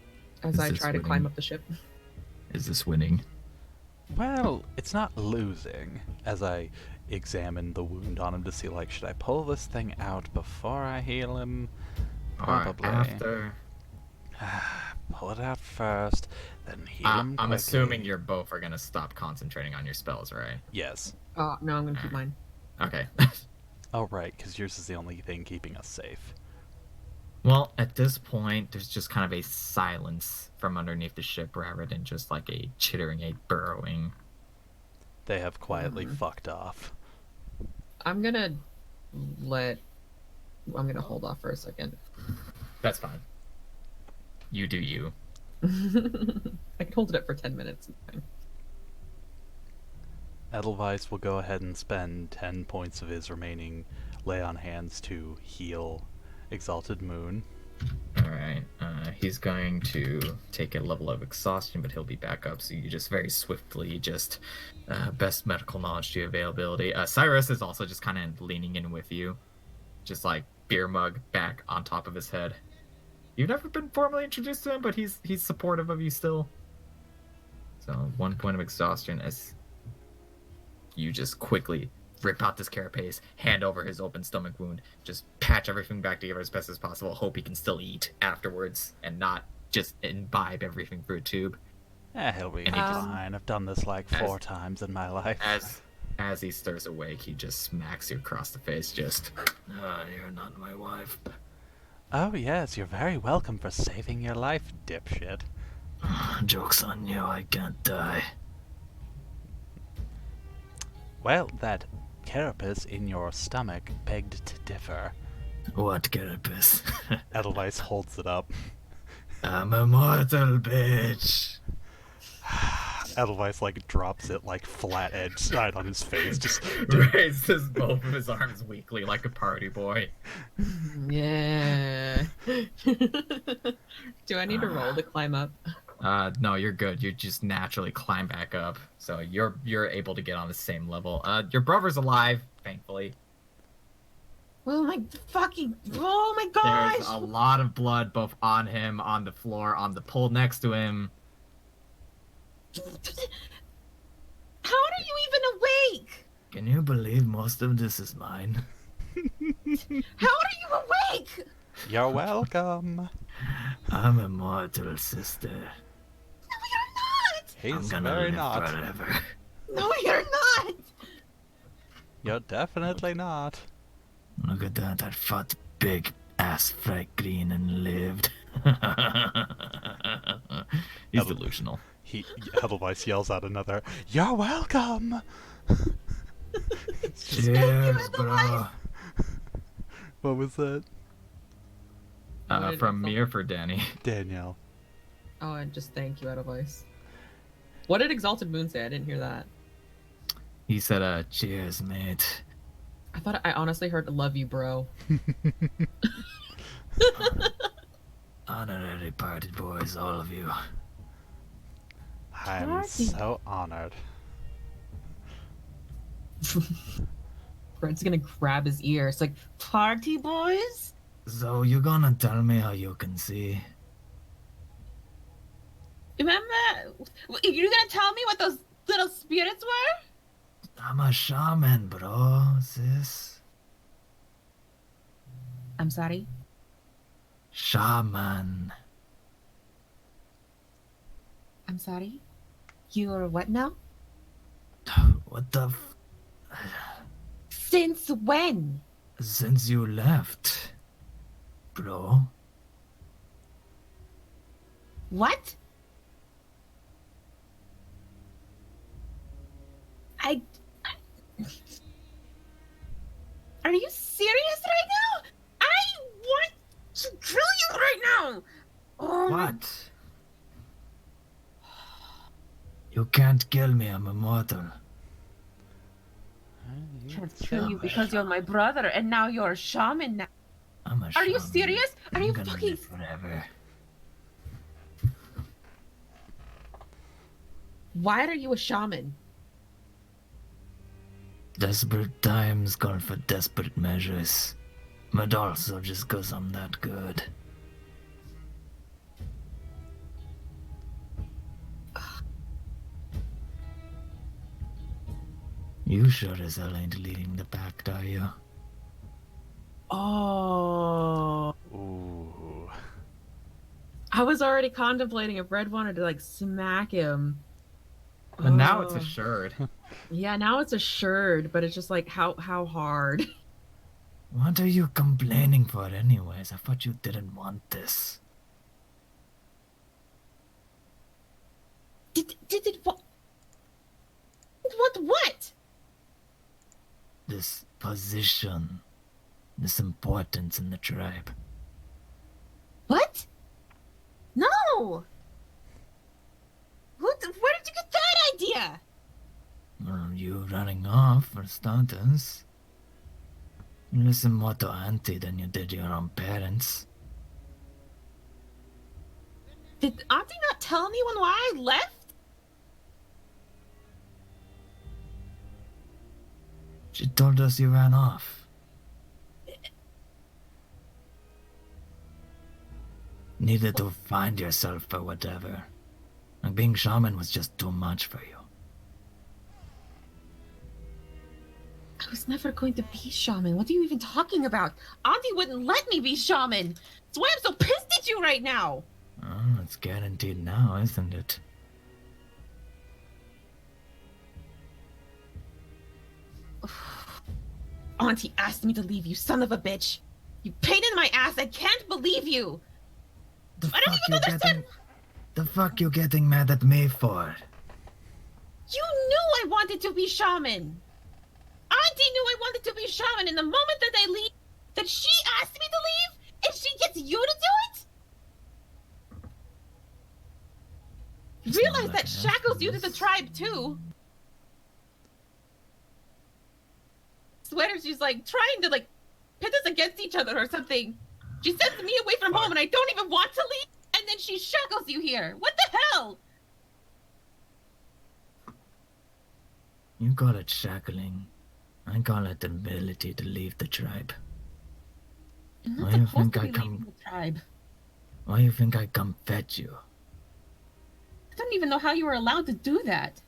[SPEAKER 1] As
[SPEAKER 2] Is
[SPEAKER 1] I
[SPEAKER 2] this
[SPEAKER 1] try to
[SPEAKER 2] winning?
[SPEAKER 1] climb up the ship.
[SPEAKER 2] Is this winning?
[SPEAKER 3] Well, it's not losing, as I examine the wound on him to see, like, should I pull this thing out before I heal him? Probably.
[SPEAKER 2] Or after?
[SPEAKER 3] Pull it out first, then heal him
[SPEAKER 2] I'm
[SPEAKER 3] quickly.
[SPEAKER 2] assuming you're both are gonna stop concentrating on your spells, right?
[SPEAKER 3] Yes.
[SPEAKER 1] Oh, no, I'm gonna keep mine.
[SPEAKER 2] Okay.
[SPEAKER 3] Oh, right, because yours is the only thing keeping us safe.
[SPEAKER 2] Well, at this point, there's just kind of a silence from underneath the ship rather than just like a chittering, a burrowing.
[SPEAKER 3] They have quietly fucked off.
[SPEAKER 1] I'm gonna hold off for a second.
[SPEAKER 2] That's fine. You do you.
[SPEAKER 1] I can hold it up for 10 minutes.
[SPEAKER 3] Edelweiss will go ahead and spend 10 points of his remaining lay on hands to heal Exalted Moon.
[SPEAKER 2] Alright, he's going to take a level of exhaustion, but he'll be back up, so you just very swiftly best medical knowledge to your availability. Cyrus is also just kind of leaning in with you, just like beer mug back on top of his head. You've never been formally introduced to him, but he's supportive of you still. So 1 point of exhaustion as you just quickly rip out this carapace, hand over his open stomach wound, just patch everything back together as best as possible, hope he can still eat afterwards and not just imbibe everything through a tube.
[SPEAKER 3] He'll be
[SPEAKER 2] And he just-
[SPEAKER 3] fine. I've done this like 4 times in my life.
[SPEAKER 2] As he stirs awake, he just smacks you across the face, just, you're not my wife.
[SPEAKER 3] Oh yes, you're very welcome for saving your life, dipshit.
[SPEAKER 2] Joke's on you, I can't die.
[SPEAKER 3] Well, that carapace in your stomach begged to differ.
[SPEAKER 2] What carapace?
[SPEAKER 3] Edelweiss holds it up.
[SPEAKER 2] I'm immortal, bitch.
[SPEAKER 3] Edelweiss like drops it like flat edge side on his face. Just
[SPEAKER 2] Raises both of his arms weakly like a party boy.
[SPEAKER 1] Yeah. Do I need to roll to climb up?
[SPEAKER 2] No, you're good. You just naturally climb back up, so you're able to get on the same level. Your brother's alive, thankfully.
[SPEAKER 4] Oh my fucking! Oh my gosh!
[SPEAKER 2] There's a lot of blood both on him, on the floor, on the pole next to him.
[SPEAKER 4] How are you even awake?
[SPEAKER 2] Can you believe most of this is mine?
[SPEAKER 4] How are you awake?
[SPEAKER 3] you're welcome.
[SPEAKER 2] I'm immortal, sister.
[SPEAKER 4] No, you're not.
[SPEAKER 3] He's very not.
[SPEAKER 2] forever.
[SPEAKER 4] No, you're not.
[SPEAKER 3] You're definitely not.
[SPEAKER 2] Look at that! I fought big ass Frank Green and lived. He's
[SPEAKER 3] Edel-
[SPEAKER 2] delusional.
[SPEAKER 3] Edelweiss yells out another, "You're welcome."
[SPEAKER 2] Cheers, bro.
[SPEAKER 3] What was that?
[SPEAKER 1] What did
[SPEAKER 2] From
[SPEAKER 1] Exalt-
[SPEAKER 2] me or for Danny?
[SPEAKER 3] Danielle.
[SPEAKER 1] Oh, and just thank you, Edelweiss. What did Exalted Moon say? I didn't hear that.
[SPEAKER 2] He said, cheers, mate.
[SPEAKER 1] I honestly heard "love you, bro."
[SPEAKER 2] Honorary party boys, all of you.
[SPEAKER 3] I'm
[SPEAKER 4] Party.
[SPEAKER 3] so honored.
[SPEAKER 1] Fred's gonna grab his ear. It's like,
[SPEAKER 4] Party boys?
[SPEAKER 2] So you gonna tell me how you can see?
[SPEAKER 4] Remember? You're gonna tell me what those little spirits were?
[SPEAKER 2] I'm a shaman, bro, sis.
[SPEAKER 4] I'm sorry.
[SPEAKER 2] Shaman.
[SPEAKER 4] I'm sorry. You're what now?
[SPEAKER 2] What the
[SPEAKER 4] Since when?
[SPEAKER 2] Since you left, bro.
[SPEAKER 4] What? Are you serious right now? I want to kill you right now! Oh my-
[SPEAKER 2] What? You can't kill me, I'm immortal.
[SPEAKER 4] Can't kill you because you're my brother and now you're a shaman now.
[SPEAKER 2] I'm a
[SPEAKER 4] Are
[SPEAKER 2] shaman.
[SPEAKER 4] you serious? Are
[SPEAKER 2] I'm
[SPEAKER 4] you
[SPEAKER 2] gonna
[SPEAKER 4] fucking...
[SPEAKER 2] live forever.
[SPEAKER 1] why are you a shaman?
[SPEAKER 2] Desperate times call for desperate measures. But also just 'cause I'm that good. You sure as hell ain't leading the pack, are you?
[SPEAKER 1] Oh.
[SPEAKER 3] Ooh.
[SPEAKER 1] I was already contemplating if Red wanted to like smack him.
[SPEAKER 2] And now it's
[SPEAKER 1] Oh.
[SPEAKER 2] assured.
[SPEAKER 1] Yeah, now it's assured, but it's just like how hard.
[SPEAKER 2] What are you complaining for anyways? I thought you didn't want this.
[SPEAKER 4] Did what? What?
[SPEAKER 2] This position. This importance in the tribe.
[SPEAKER 6] running off, for starters. You listen more to Auntie than you did your own parents.
[SPEAKER 4] Did Auntie not tell anyone why I left?
[SPEAKER 6] She told us you ran off. Needed to find yourself or whatever. Like being shaman was just too much for you.
[SPEAKER 4] I was never going to be shaman. What are you even talking about? Auntie wouldn't let me be shaman. That's why I'm so pissed at you right now.
[SPEAKER 6] Oh, it's guaranteed now, isn't it?
[SPEAKER 4] Auntie asked me to leave, you son of a bitch. You pain in my ass. I can't believe you. I don't even understand.
[SPEAKER 6] The fuck you getting mad at me for?
[SPEAKER 4] You knew I wanted to be shaman. Auntie knew I wanted to be shaman, and the moment that I leave, that she asked me to leave, and she gets you to do it?
[SPEAKER 6] It's
[SPEAKER 4] Realize
[SPEAKER 6] not
[SPEAKER 4] that
[SPEAKER 6] like
[SPEAKER 4] shackles you to the
[SPEAKER 6] this.
[SPEAKER 4] tribe too. Sweater, she's like trying to like pit us against each other or something. She sends me away from home and I don't even want to leave, and then she shackles you here. What the hell?
[SPEAKER 6] You call it shackling. I call it the ability to leave the tribe.
[SPEAKER 4] I'm
[SPEAKER 6] Why
[SPEAKER 4] not
[SPEAKER 6] you
[SPEAKER 4] supposed
[SPEAKER 6] think
[SPEAKER 4] to
[SPEAKER 6] I
[SPEAKER 4] be
[SPEAKER 6] come-
[SPEAKER 4] leaving the tribe.
[SPEAKER 6] Why you think I come fetch you?
[SPEAKER 4] I don't even know how you were allowed to do that.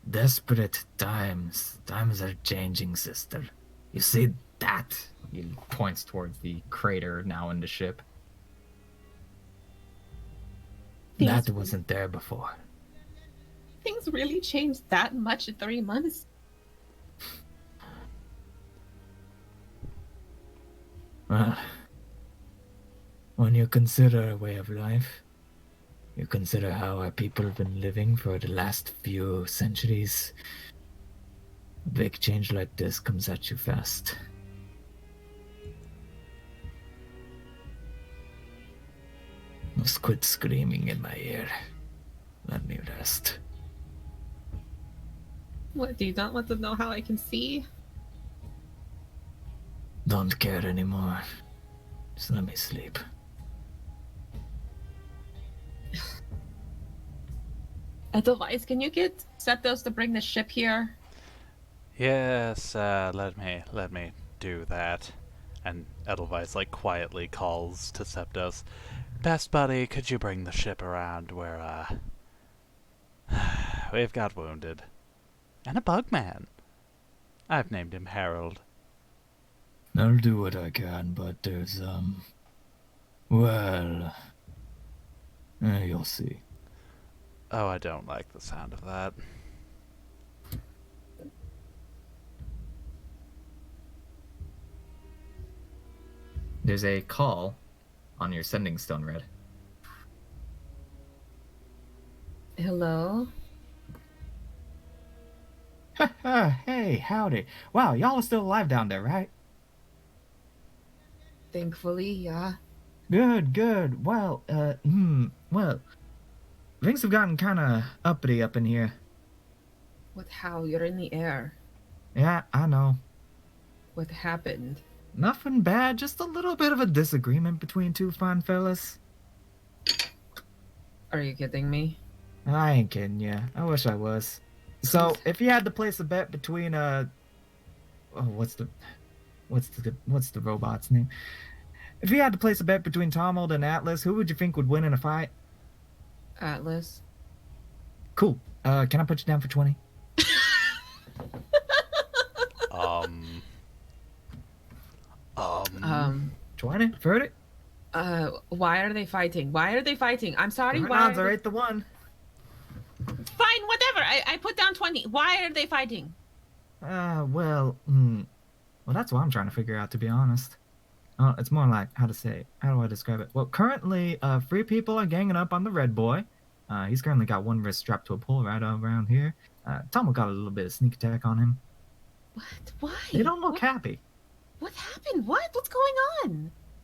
[SPEAKER 6] Desperate times. Times are changing, sister. You see that?
[SPEAKER 2] He points towards the crater now in the ship.
[SPEAKER 4] Things,
[SPEAKER 6] That wasn't there before.
[SPEAKER 4] things really changed that much in 3 months.
[SPEAKER 6] Well, when you consider a way of life, you consider how our people have been living for the last few centuries. A big change like this comes at you fast. Just quit screaming in my ear. Let me rest.
[SPEAKER 4] What, do you not want to know how I can see?
[SPEAKER 6] Don't care anymore. Just let me sleep.
[SPEAKER 4] Edelweiss, can you get Septos to bring the ship here?
[SPEAKER 3] Yes, let me do that. And Edelweiss like quietly calls to Septos, "Best buddy, could you bring the ship around where we've got wounded. And a bugman. I've named him Harold."
[SPEAKER 6] I'll do what I can, but there's, well... you'll see.
[SPEAKER 3] Oh, I don't like the sound of that.
[SPEAKER 2] There's a call on your sending stone, Red.
[SPEAKER 4] Hello?
[SPEAKER 7] Hey, howdy. Wow, y'all are still alive down there, right?
[SPEAKER 4] Thankfully, yeah.
[SPEAKER 7] Good, good. Well, well, things have gotten kind of uppity up in here.
[SPEAKER 4] What, how? You're in the air.
[SPEAKER 7] Yeah, I know.
[SPEAKER 4] What happened?
[SPEAKER 7] Nothing bad, just a little bit of a disagreement between two fine fellas.
[SPEAKER 4] Are you kidding me?
[SPEAKER 7] I ain't kidding ya. I wish I was. So, if you had to place a bet between, what's the robot's name? If you had to place a bet between Tomold and Atlas, who would you think would win in a fight?
[SPEAKER 4] Atlas?
[SPEAKER 7] Cool. Can I put you down for 20?
[SPEAKER 3] Um,
[SPEAKER 7] 20? Verdict?
[SPEAKER 4] Why are they fighting? Why are they fighting? I'm sorry,
[SPEAKER 7] My
[SPEAKER 4] why
[SPEAKER 7] odds
[SPEAKER 4] are
[SPEAKER 7] are
[SPEAKER 4] they...
[SPEAKER 7] 8 to 1.
[SPEAKER 4] Fine, whatever. I put down 20. Why are they fighting?
[SPEAKER 7] Well, that's what I'm trying to figure out, to be honest. It's more like, how do I describe it? Well, currently, 3 people are ganging up on the red boy. He's currently got one wrist strapped to a pole right around here. Tomo got a little bit of sneak attack on him.
[SPEAKER 4] What? Why?
[SPEAKER 7] They don't look
[SPEAKER 4] What?
[SPEAKER 7] happy.
[SPEAKER 4] What happened? What? What's going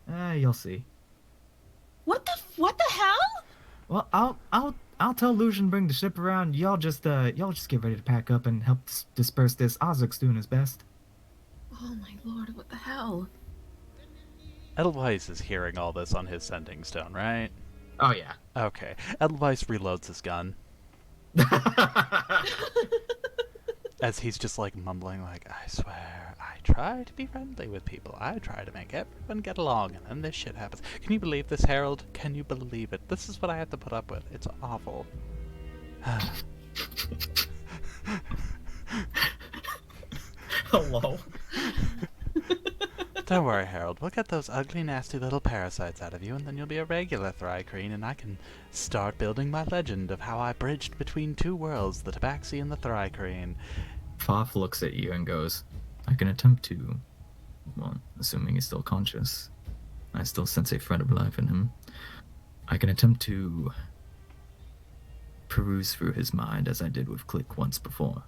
[SPEAKER 4] on?
[SPEAKER 7] You'll see.
[SPEAKER 4] What the hell?
[SPEAKER 7] Well, I'll I'll tell Lucian bring the ship around. Y'all just get ready to pack up and help disperse this. Ozark's doing his best.
[SPEAKER 4] Oh my lord, what the hell?
[SPEAKER 3] Edelweiss is hearing all this on his sending stone, right?
[SPEAKER 2] Oh yeah.
[SPEAKER 3] Okay. Edelweiss reloads his gun as he's just like mumbling like, I swear, I try to be friendly with people. I try to make everyone get along, and then this shit happens. Can you believe this, Harold? Can you believe it? This is what I have to put up with. It's awful.
[SPEAKER 2] Hello.
[SPEAKER 3] Don't worry, Harold. We'll get those ugly, nasty little parasites out of you, and then you'll be a regular Thri-kreen, and I can start building my legend of how I bridged between two worlds, the Tabaxi and the Thri-kreen.
[SPEAKER 6] Pfaff looks at you and goes, I can attempt to, well, assuming he's still conscious. I still sense a thread of life in him. I can attempt to peruse through his mind as I did with Click once before.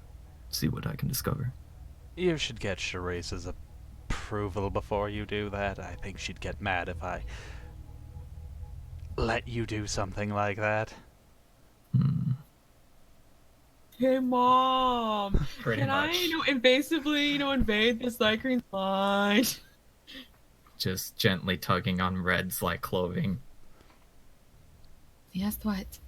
[SPEAKER 6] See what I can discover.
[SPEAKER 3] You should get Sharice's approval before you do that. I think she'd get mad if I let you do something like that.
[SPEAKER 1] Hey, Mom.
[SPEAKER 2] Pretty
[SPEAKER 1] Can
[SPEAKER 2] much.
[SPEAKER 1] I, invasively, invade this Thri-kreen's mind?
[SPEAKER 2] Just gently tugging on Red's like clothing.
[SPEAKER 4] Yes, what?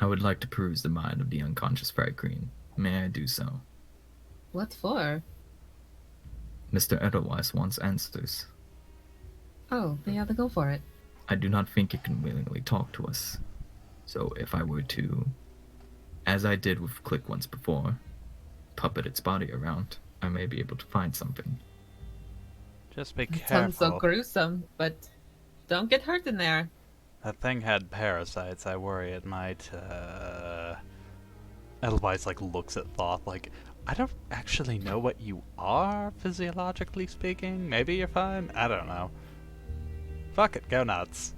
[SPEAKER 6] I would like to peruse the mind of the unconscious Thri-kreen. May I do so?
[SPEAKER 4] What for?
[SPEAKER 6] Mr. Edelweiss wants answers.
[SPEAKER 4] Oh, then you have to go for it.
[SPEAKER 6] I do not think it can willingly talk to us. So if I were to, as I did with Click once before, puppet its body around, I may be able to find something.
[SPEAKER 3] Just be
[SPEAKER 1] It sounds so
[SPEAKER 3] careful.
[SPEAKER 1] gruesome, but don't get hurt in there.
[SPEAKER 3] That thing had parasites. I worry it might, Edelweiss, looks at Thoth like, I don't actually know what you are, physiologically speaking. Maybe you're fine? I don't know. Fuck it, go nuts.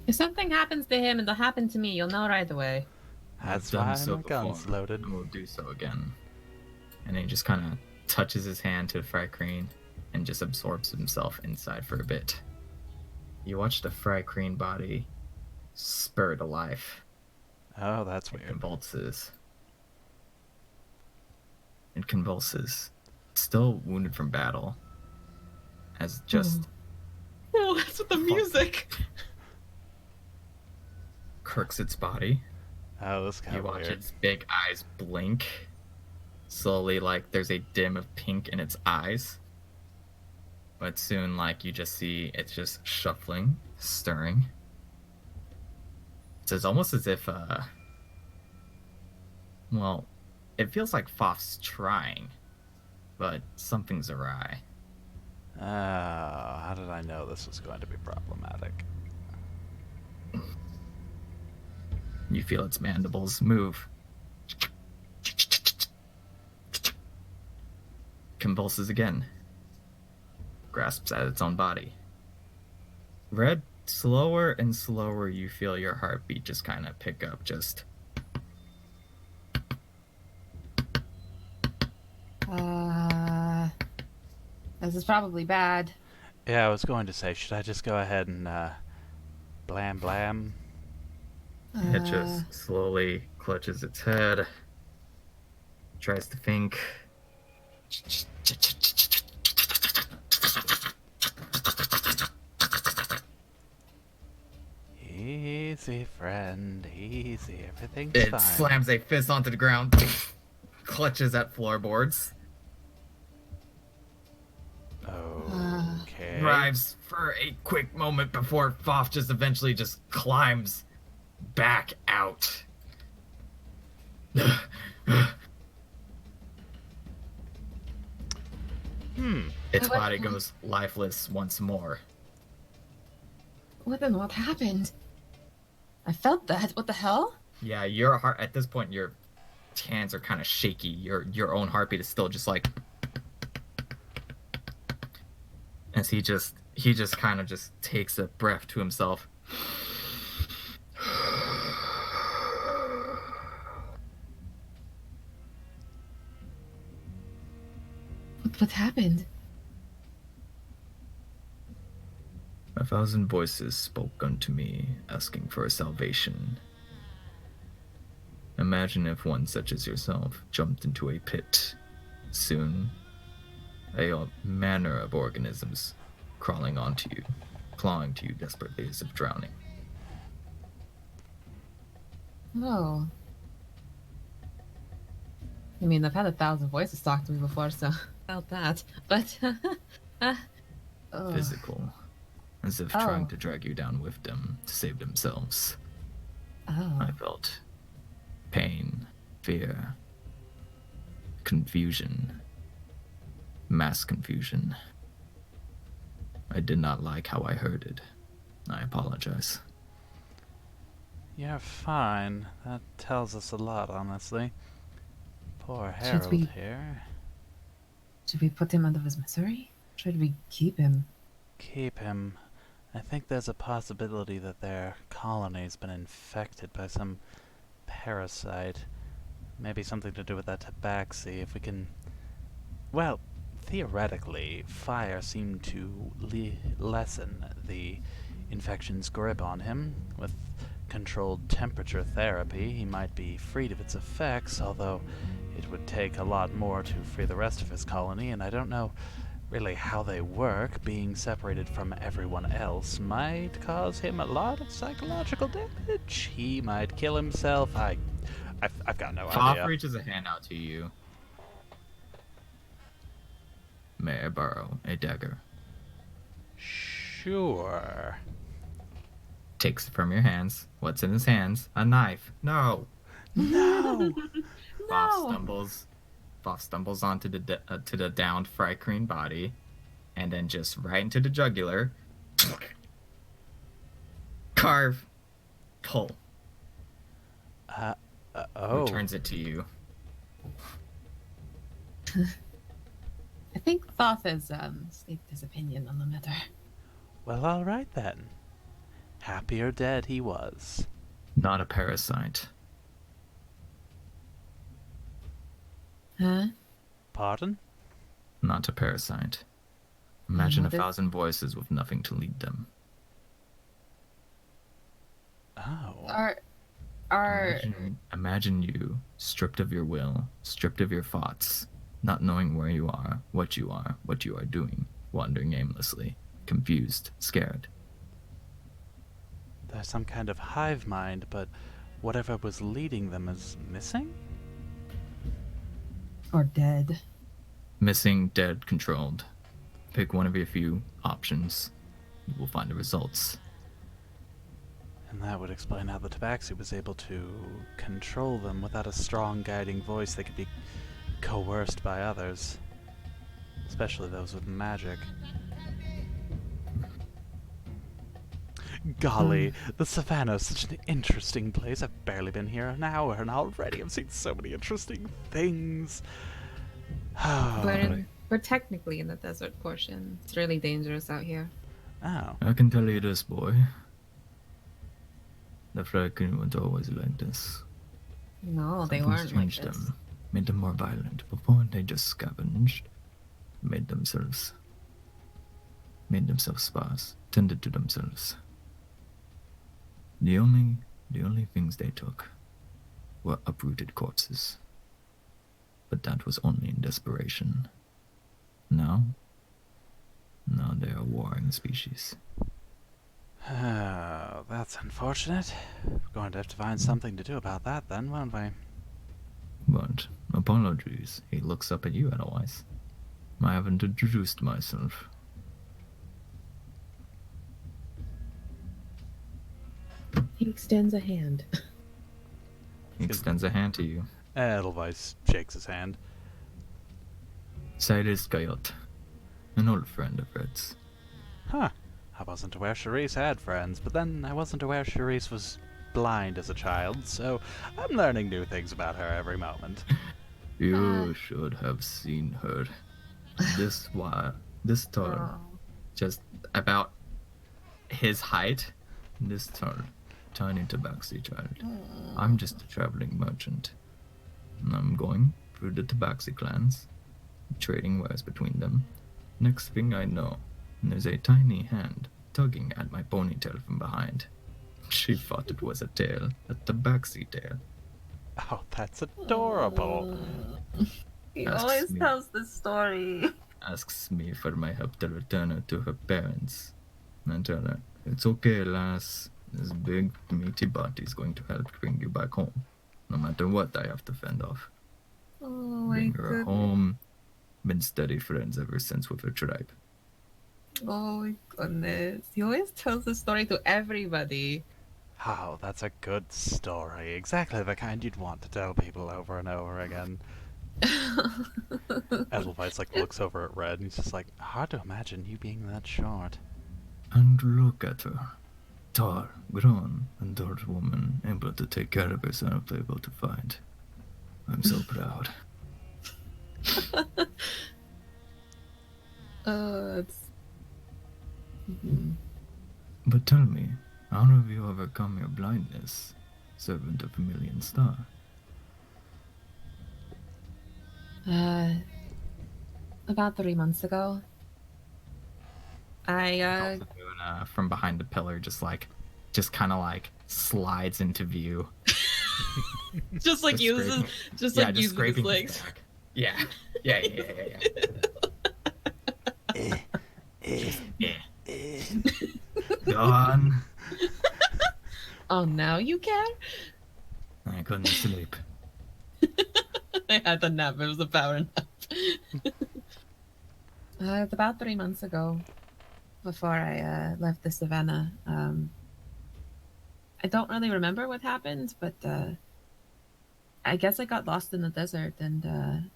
[SPEAKER 4] If something happens to him, it'll happen to me. You'll know right away.
[SPEAKER 3] That's
[SPEAKER 6] I've done
[SPEAKER 3] why
[SPEAKER 6] so
[SPEAKER 3] my gun's
[SPEAKER 6] before,
[SPEAKER 3] loaded.
[SPEAKER 6] and will do so again. And he just kind of touches his hand to the Thri-kreen and just absorbs himself inside for a bit. You watch the Thri-kreen body spur to life.
[SPEAKER 3] Oh, that's
[SPEAKER 6] It
[SPEAKER 3] weird.
[SPEAKER 6] convulses. It convulses. Still wounded from battle. As just
[SPEAKER 1] Oh, that's with the music.
[SPEAKER 6] kirks its body.
[SPEAKER 3] Oh, this
[SPEAKER 6] You
[SPEAKER 3] got
[SPEAKER 6] watch
[SPEAKER 3] weird.
[SPEAKER 6] its big eyes blink. Slowly, there's a dim of pink in its eyes. But soon, you just see it's just shuffling, stirring. It's almost as if, well, it feels like Pfaff's trying, but something's awry.
[SPEAKER 3] Oh, how did I know this was going to be problematic?
[SPEAKER 6] You feel its mandibles move. Convulses again. Grasps at its own body. Red, slower and slower you feel your heartbeat just kind of pick up, just...
[SPEAKER 4] This is probably bad.
[SPEAKER 3] Yeah, I was going to say, should I just go ahead and, blam blam?
[SPEAKER 6] It just slowly clutches its head. Tries to think.
[SPEAKER 3] Easy, friend, easy. Everything's
[SPEAKER 2] It
[SPEAKER 3] fine.
[SPEAKER 2] slams a fist onto the ground, clutches at floorboards,
[SPEAKER 3] Okay.
[SPEAKER 2] drives for a quick moment before Pfaff just eventually just climbs back out. Its body goes lifeless once more.
[SPEAKER 4] What happened? I felt that. What the hell?
[SPEAKER 2] Yeah, your heart at this point, your hands are kind of shaky. Your own heartbeat is still just like, as he just kind of just takes a breath to himself.
[SPEAKER 4] What happened?
[SPEAKER 6] 1,000 voices spoke unto me, asking for a salvation. Imagine if one such as yourself jumped into a pit. Soon, a manner of organisms crawling onto you, clawing to you desperately as if drowning.
[SPEAKER 4] Oh. I mean, I've had 1,000 voices talk to me before, so felt that. But, oh.
[SPEAKER 6] Physical, as if trying to drag you down with them to save themselves.
[SPEAKER 4] Oh.
[SPEAKER 6] I felt pain, fear, confusion, mass confusion. I did not like how I heard it. I apologize.
[SPEAKER 3] You're fine. That tells us a lot, honestly. Poor
[SPEAKER 4] Should
[SPEAKER 3] Harold
[SPEAKER 4] we-
[SPEAKER 3] here.
[SPEAKER 4] Should we put him out of his misery? Should we keep him?
[SPEAKER 3] Keep him. I think there's a possibility that their colony's been infected by some parasite. Maybe something to do with that tabaxi. If we can... Well, theoretically, fire seemed to lessen the infection's grip on him. With controlled temperature therapy, he might be freed of its effects, although it would take a lot more to free the rest of his colony, and I don't know really how they work. Being separated from everyone else might cause him a lot of psychological damage. He might kill himself. I've got no
[SPEAKER 6] Pop
[SPEAKER 3] idea.
[SPEAKER 6] reaches a hand out to you. May I borrow a dagger?
[SPEAKER 3] Sure.
[SPEAKER 6] Takes it from your hands. What's in his hands? A knife. No.
[SPEAKER 3] No!
[SPEAKER 6] Boff stumbles onto to the downed Frycreen body, and then just right into the jugular. Carve. Pull.
[SPEAKER 3] Oh.
[SPEAKER 6] Returns it to you.
[SPEAKER 4] I think Thoth has stated his opinion on the matter.
[SPEAKER 3] Well, alright then. Happier dead he was.
[SPEAKER 6] Not a parasite.
[SPEAKER 4] Huh?
[SPEAKER 3] Pardon?
[SPEAKER 6] Not a parasite. Imagine
[SPEAKER 4] what is-
[SPEAKER 6] 1,000 voices with nothing to lead them.
[SPEAKER 3] Oh.
[SPEAKER 4] Are
[SPEAKER 6] Imagine you stripped of your will, stripped of your thoughts, not knowing where you are, what you are doing, wandering aimlessly, confused, scared.
[SPEAKER 3] There's some kind of hive mind, but whatever was leading them is missing?
[SPEAKER 4] or dead?
[SPEAKER 6] Missing, dead, controlled. Pick one of your few options. You will find the results.
[SPEAKER 3] And that would explain how the Tabaxi was able to control them without a strong guiding voice. They could be coerced by others, especially those with magic. Golly, the savannah is such an interesting place. I've barely been here an hour, and already I've seen so many interesting things.
[SPEAKER 5] We're technically in the desert portion. It's really dangerous out here.
[SPEAKER 3] Oh.
[SPEAKER 6] I can tell you this, boy. The Frycreen weren't always like this.
[SPEAKER 5] No, they
[SPEAKER 6] Something's
[SPEAKER 5] weren't like
[SPEAKER 6] changed
[SPEAKER 5] this.
[SPEAKER 6] them, made them more violent. Before they just scavenged, made themselves sparse, tended to themselves. The only things they took were uprooted corpses. But that was only in desperation. Now they are a warring species.
[SPEAKER 3] Oh, that's unfortunate. We're going to have to find something to do about that then, won't we?
[SPEAKER 6] But apologies, he looks up at you, Edelweiss. I haven't introduced myself.
[SPEAKER 1] He extends a hand.
[SPEAKER 6] He extends a hand to you.
[SPEAKER 3] Edelweiss shakes his hand.
[SPEAKER 6] Cyrus Coyote, an old friend of Red's.
[SPEAKER 3] Huh. I wasn't aware Charisse had friends, but then I wasn't aware Charisse was blind as a child, so I'm learning new things about her every moment.
[SPEAKER 6] You should have seen her. This tall, just about his height. This tall, tiny tabaxi child. I'm just a traveling merchant. And I'm going through the tabaxi clans, trading wares between them. Next thing I know, there's a tiny hand tugging at my ponytail from behind. She thought it was a tail, a tabaxi tail.
[SPEAKER 3] Oh, that's adorable.
[SPEAKER 5] He
[SPEAKER 6] Asks
[SPEAKER 5] always
[SPEAKER 6] me.
[SPEAKER 5] tells this story.
[SPEAKER 6] Asks me for my help to return her to her parents. And I tell her, it's okay, lass. This big, meaty body's going to help bring you back home. No matter what I have to fend off.
[SPEAKER 5] Oh my
[SPEAKER 6] Bring her
[SPEAKER 5] goodness.
[SPEAKER 6] home. Been steady friends ever since with her tribe.
[SPEAKER 5] Oh my goodness. He always tells this story to everybody.
[SPEAKER 3] Oh, that's a good story. Exactly the kind you'd want to tell people over and over again. Edelweiss like looks over at Red and he's just like, hard to imagine you being that short.
[SPEAKER 6] And look at her. Tall, grown, adult woman, able to take care of herself, able to fight. I'm so proud.
[SPEAKER 5] It's... Mhm.
[SPEAKER 6] But tell me, how have you overcome your blindness, servant of Million Star?
[SPEAKER 5] About 3 months ago, I
[SPEAKER 2] From behind the pillar, just kind of like slides into view.
[SPEAKER 1] Just like
[SPEAKER 2] Just
[SPEAKER 1] uses,
[SPEAKER 2] scraping-
[SPEAKER 1] just
[SPEAKER 2] yeah,
[SPEAKER 1] like
[SPEAKER 2] just
[SPEAKER 1] uses his
[SPEAKER 2] scraping his
[SPEAKER 1] legs.
[SPEAKER 2] back. Yeah.
[SPEAKER 6] Go on.
[SPEAKER 1] Oh, now you can?
[SPEAKER 6] I couldn't sleep.
[SPEAKER 1] I had the nap. It was a power nap.
[SPEAKER 5] it's about 3 months ago, before I left the savannah. I don't really remember what happened, but I guess I got lost in the desert, and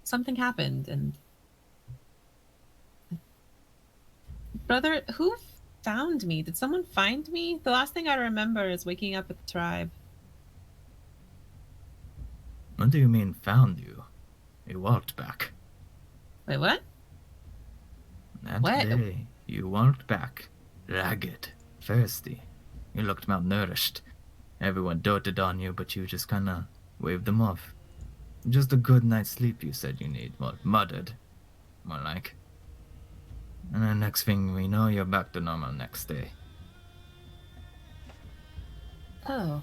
[SPEAKER 5] something happened. And brother, who found me? Did someone find me? The last thing I remember is waking up at the tribe.
[SPEAKER 6] What do you mean found you? You walked back.
[SPEAKER 5] Wait, what?
[SPEAKER 6] That
[SPEAKER 5] What?
[SPEAKER 6] day, you walked back, ragged, thirsty. You looked malnourished. Everyone doted on you, but you just kinda waved them off. Just a good night's sleep you said you need. Well, muttered. More like. And the next thing we know, you're back to normal next day.
[SPEAKER 5] Oh.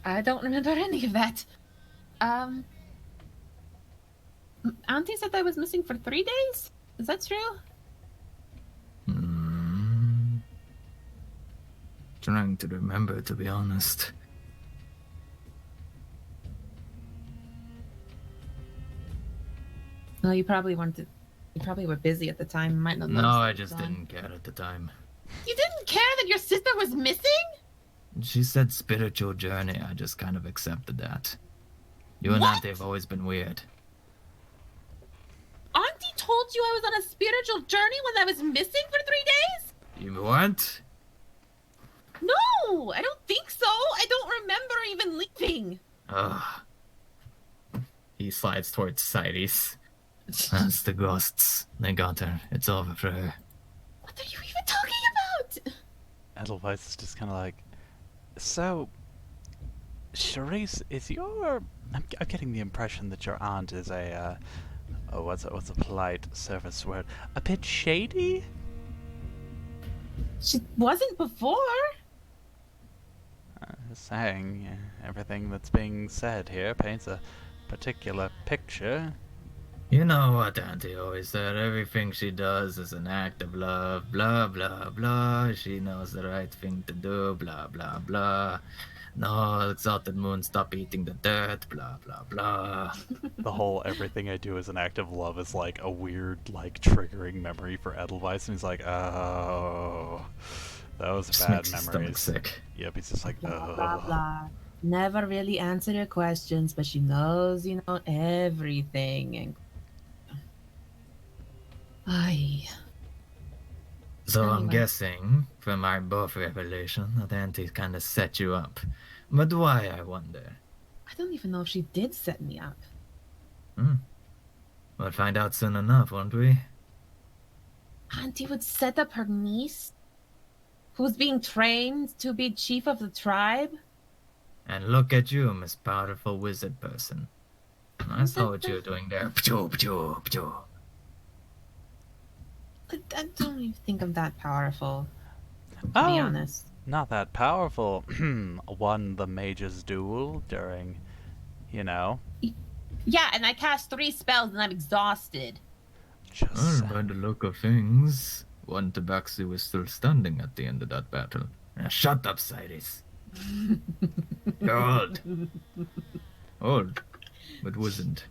[SPEAKER 5] I don't remember any of that. Auntie said I was missing for 3 days? Is that true?
[SPEAKER 6] Trying to remember, to be honest.
[SPEAKER 5] Well, you probably wanted. You probably were busy at the time. Might not.
[SPEAKER 6] No,
[SPEAKER 5] notice
[SPEAKER 6] I
[SPEAKER 5] it was
[SPEAKER 6] just
[SPEAKER 5] gone.
[SPEAKER 6] didn't care at the time.
[SPEAKER 4] You didn't care that your sister was missing?
[SPEAKER 6] She said spiritual journey, I just kind of accepted that. You and
[SPEAKER 4] What?
[SPEAKER 6] Auntie have always been weird.
[SPEAKER 4] Auntie told you I was on a spiritual journey when I was missing for 3 days?
[SPEAKER 6] You weren't?
[SPEAKER 4] No, I don't think so. I don't remember even leaving.
[SPEAKER 6] Ugh,
[SPEAKER 2] He slides towards Cites.
[SPEAKER 6] that's the ghosts. They got her. It's over for her.
[SPEAKER 4] What are you even talking about?
[SPEAKER 3] Edelweiss is just kind of like, so, Charisse, is your... I'm getting the impression that your aunt is a, what's a polite surface word? A bit shady?
[SPEAKER 4] She wasn't before.
[SPEAKER 3] Just saying, everything that's being said here paints a particular picture.
[SPEAKER 6] You know what Auntie always said, everything she does is an act of love, blah blah blah. She knows the right thing to do, blah blah blah. No, exalted moon, stop eating the dirt, blah blah blah.
[SPEAKER 3] The whole everything I do is an act of love is like a weird, like, triggering memory for Edelweiss, and he's like, oh, those
[SPEAKER 6] Just
[SPEAKER 3] bad
[SPEAKER 6] makes your stomach
[SPEAKER 3] memories.
[SPEAKER 6] sick.
[SPEAKER 3] Yep, he's just like,
[SPEAKER 5] Blah blah
[SPEAKER 3] oh.
[SPEAKER 5] blah. Never really answer your questions, but she knows, everything. And Ay.
[SPEAKER 6] So I'm
[SPEAKER 5] Anyway.
[SPEAKER 6] guessing, from our both revelation, that Auntie kind of set you up. But why, I wonder?
[SPEAKER 5] I don't even know if she did set me up.
[SPEAKER 6] We'll find out soon enough, won't we?
[SPEAKER 4] Auntie would set up her niece, who's being trained to be chief of the tribe.
[SPEAKER 6] And look at you, Miss Powerful Wizard Person. I saw what you were doing there. Pchoo, pchoo, pchoo.
[SPEAKER 5] I don't even think I'm that powerful, to be
[SPEAKER 3] Oh,
[SPEAKER 5] honest.
[SPEAKER 3] not that powerful. Won the mage's duel during you know?
[SPEAKER 4] Yeah, and I cast 3 spells and I'm exhausted.
[SPEAKER 3] Just
[SPEAKER 6] Well, by the look of things, one Tabaxi was still standing at the end of that battle. Shut up, Cyrus. You're old. Old, but wasn't.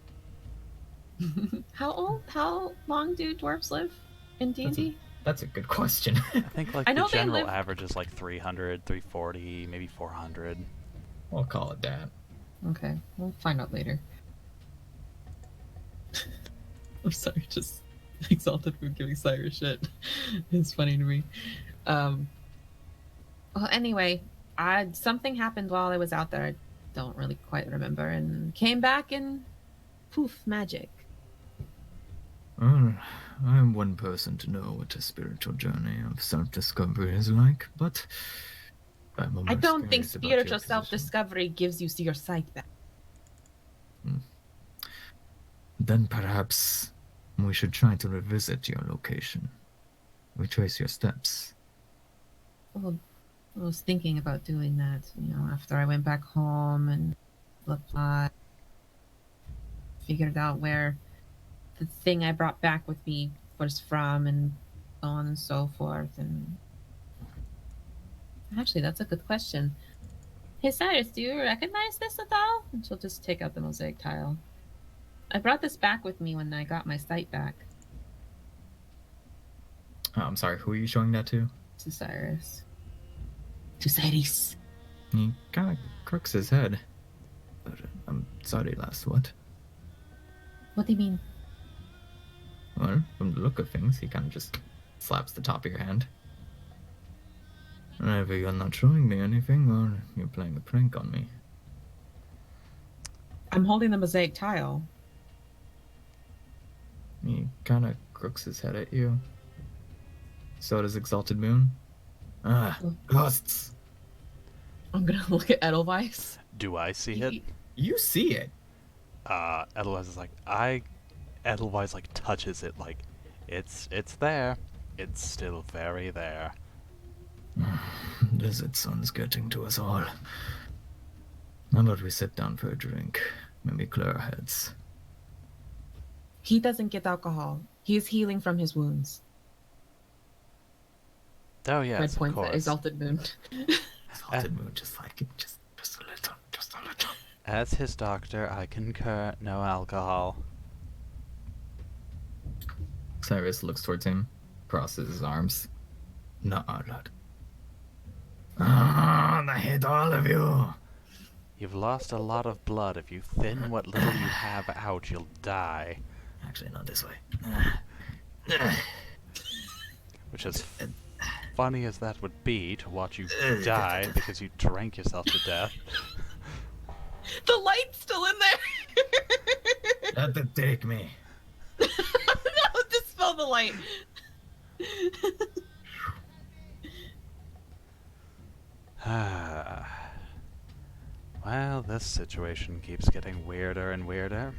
[SPEAKER 5] How long do dwarves live in D&D?
[SPEAKER 2] That's a good question.
[SPEAKER 3] I think like
[SPEAKER 5] I
[SPEAKER 3] the
[SPEAKER 5] know they
[SPEAKER 3] general
[SPEAKER 5] live-
[SPEAKER 3] average is like 300, 340, maybe 400.
[SPEAKER 2] We'll call it that.
[SPEAKER 5] Okay, we'll find out later. I'm sorry, just Exalted Moon giving Cyrus shit. It's funny to me. Well, anyway, something happened while I was out there. I don't really quite remember, and came back and poof, magic.
[SPEAKER 6] Well, I am one person to know what a spiritual journey of self-discovery is like, but I'm
[SPEAKER 5] I
[SPEAKER 6] almost
[SPEAKER 5] don't think
[SPEAKER 6] curious about your
[SPEAKER 5] spiritual
[SPEAKER 6] position.
[SPEAKER 5] self-discovery gives you your sight back.
[SPEAKER 6] Then perhaps we should try to revisit your location. Retrace your steps.
[SPEAKER 5] Well, I was thinking about doing that, after I went back home and applied, figured out where the thing I brought back with me was from, and so on and so forth. And actually, that's a good question. Hey, Cyrus, do you recognize this at all? And she'll just take out the mosaic tile. I brought this back with me when I got my sight back.
[SPEAKER 2] Oh, I'm sorry, who are you showing that to?
[SPEAKER 5] To Cyrus.
[SPEAKER 4] To Cyrus.
[SPEAKER 6] He kind of crooks his head. But I'm sorry, lass, what?
[SPEAKER 5] What do you mean?
[SPEAKER 2] Well, from the look of things, he kind of just slaps the top of your hand.
[SPEAKER 6] Either you're not showing me anything, or you're playing a prank on me.
[SPEAKER 5] I'm holding the mosaic tile.
[SPEAKER 6] He kind of crooks his head at you. So does Exalted Moon. Ah, ghosts!
[SPEAKER 5] I'm gonna look at Edelweiss.
[SPEAKER 3] Do I see it?
[SPEAKER 2] You see it.
[SPEAKER 3] Edelweiss is like, Edelweiss like touches it like, it's there. It's still very there.
[SPEAKER 6] Desert sun's getting to us all. How about we sit down for a drink? Maybe clear our heads.
[SPEAKER 5] He doesn't get alcohol. He's healing from his wounds.
[SPEAKER 3] Oh yes,
[SPEAKER 5] Red
[SPEAKER 3] of
[SPEAKER 5] points at
[SPEAKER 3] course.
[SPEAKER 5] Exalted Moon.
[SPEAKER 6] Exalted Moon, just like it, just a little, just a little.
[SPEAKER 3] As his doctor, I concur. No alcohol.
[SPEAKER 2] Cyrus looks towards him, crosses his arms.
[SPEAKER 6] Nuh-uh, lad. Ah, I hate all of you.
[SPEAKER 3] You've lost a lot of blood. If you thin what little you have out, you'll die.
[SPEAKER 6] Actually, not this way.
[SPEAKER 3] Which is funny as that would be to watch you die because you drank yourself to death.
[SPEAKER 5] The light's still in there.
[SPEAKER 6] Let it take me.
[SPEAKER 5] No, dispel the light.
[SPEAKER 3] Well, this situation keeps getting weirder and weirder.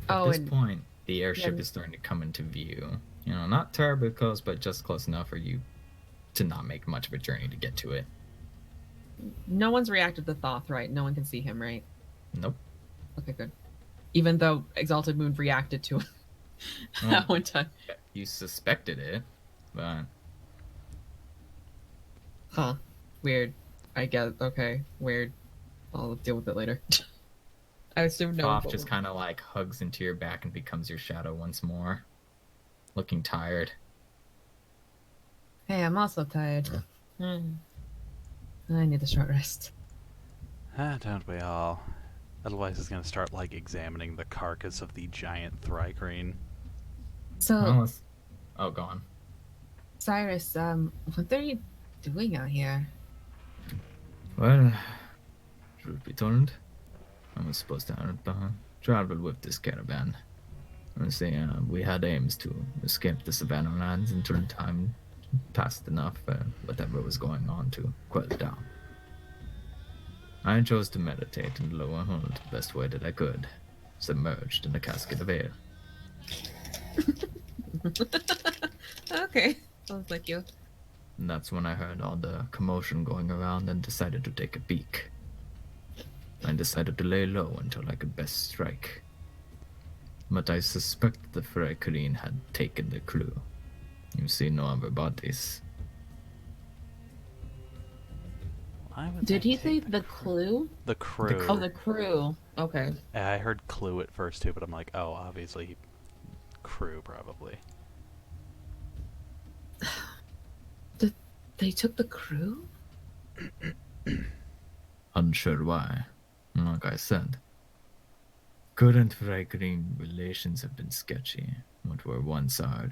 [SPEAKER 2] At this
[SPEAKER 5] and
[SPEAKER 2] point, the airship
[SPEAKER 5] then-
[SPEAKER 2] is starting to come into view. You know, not terribly close, but just close enough for you to not make much of a journey to get to it.
[SPEAKER 5] no one's reacted to Thoth, right? No one can see him, right?
[SPEAKER 2] Nope.
[SPEAKER 5] Okay, good. Even though Exalted Moon reacted to him at one time.
[SPEAKER 2] You suspected it, but
[SPEAKER 5] Huh. Weird. I guess. Okay. Weird. I'll deal with it later. I assume no.
[SPEAKER 2] Toph just kind of like hugs into your back and becomes your shadow once more, looking tired.
[SPEAKER 5] Hey, I'm also tired. I need a short rest.
[SPEAKER 3] Don't we all? Otherwise, he's gonna start like examining the carcass of the giant Thrycreen.
[SPEAKER 5] So,
[SPEAKER 2] Well, oh, go on.
[SPEAKER 5] Cyrus, what are you doing out here?
[SPEAKER 6] Well, truth be told, I was supposed to travel with this caravan. I say we had aims to escape the Savannah lands until time passed enough, whatever was going on, to quell it down. I chose to meditate in the lower hold the best way that I could, submerged in a casket of ale.
[SPEAKER 5] Okay. Sounds like you.
[SPEAKER 6] And that's when I heard all the commotion going around and decided to take a peek. I decided to lay low until I could best strike. But I suspect the Freykrin had taken the crew. You see no other bodies.
[SPEAKER 3] Why would
[SPEAKER 4] Did
[SPEAKER 3] they
[SPEAKER 4] he say
[SPEAKER 3] take
[SPEAKER 4] the clue?
[SPEAKER 3] The crew.
[SPEAKER 4] Oh, the crew. Okay.
[SPEAKER 3] I heard clue at first too, but I'm like, oh, obviously, crew probably.
[SPEAKER 4] They took the crew?
[SPEAKER 6] Unsure why. Like I said, current Freykrin relations have been sketchy. What were once our,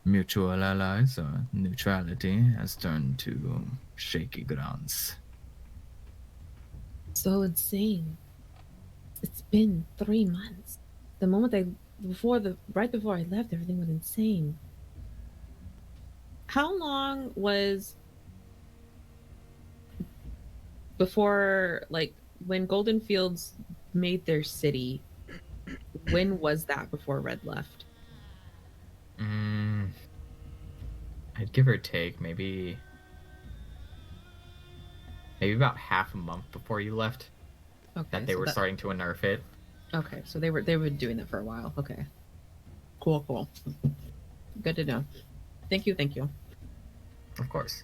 [SPEAKER 6] mutual allies or neutrality has turned to shaky grounds.
[SPEAKER 4] So insane. It's been 3 months. The moment right before I left, everything was insane.
[SPEAKER 1] How long was before, like, when Golden Fields made their city? When was that before Red left?
[SPEAKER 2] I'd give or take maybe about half a month before you left
[SPEAKER 1] Okay,
[SPEAKER 2] that they
[SPEAKER 1] so
[SPEAKER 2] were starting to nerf it.
[SPEAKER 1] Okay, so they were doing that for a while. Okay, cool. Good to know. Thank you.
[SPEAKER 2] Of course.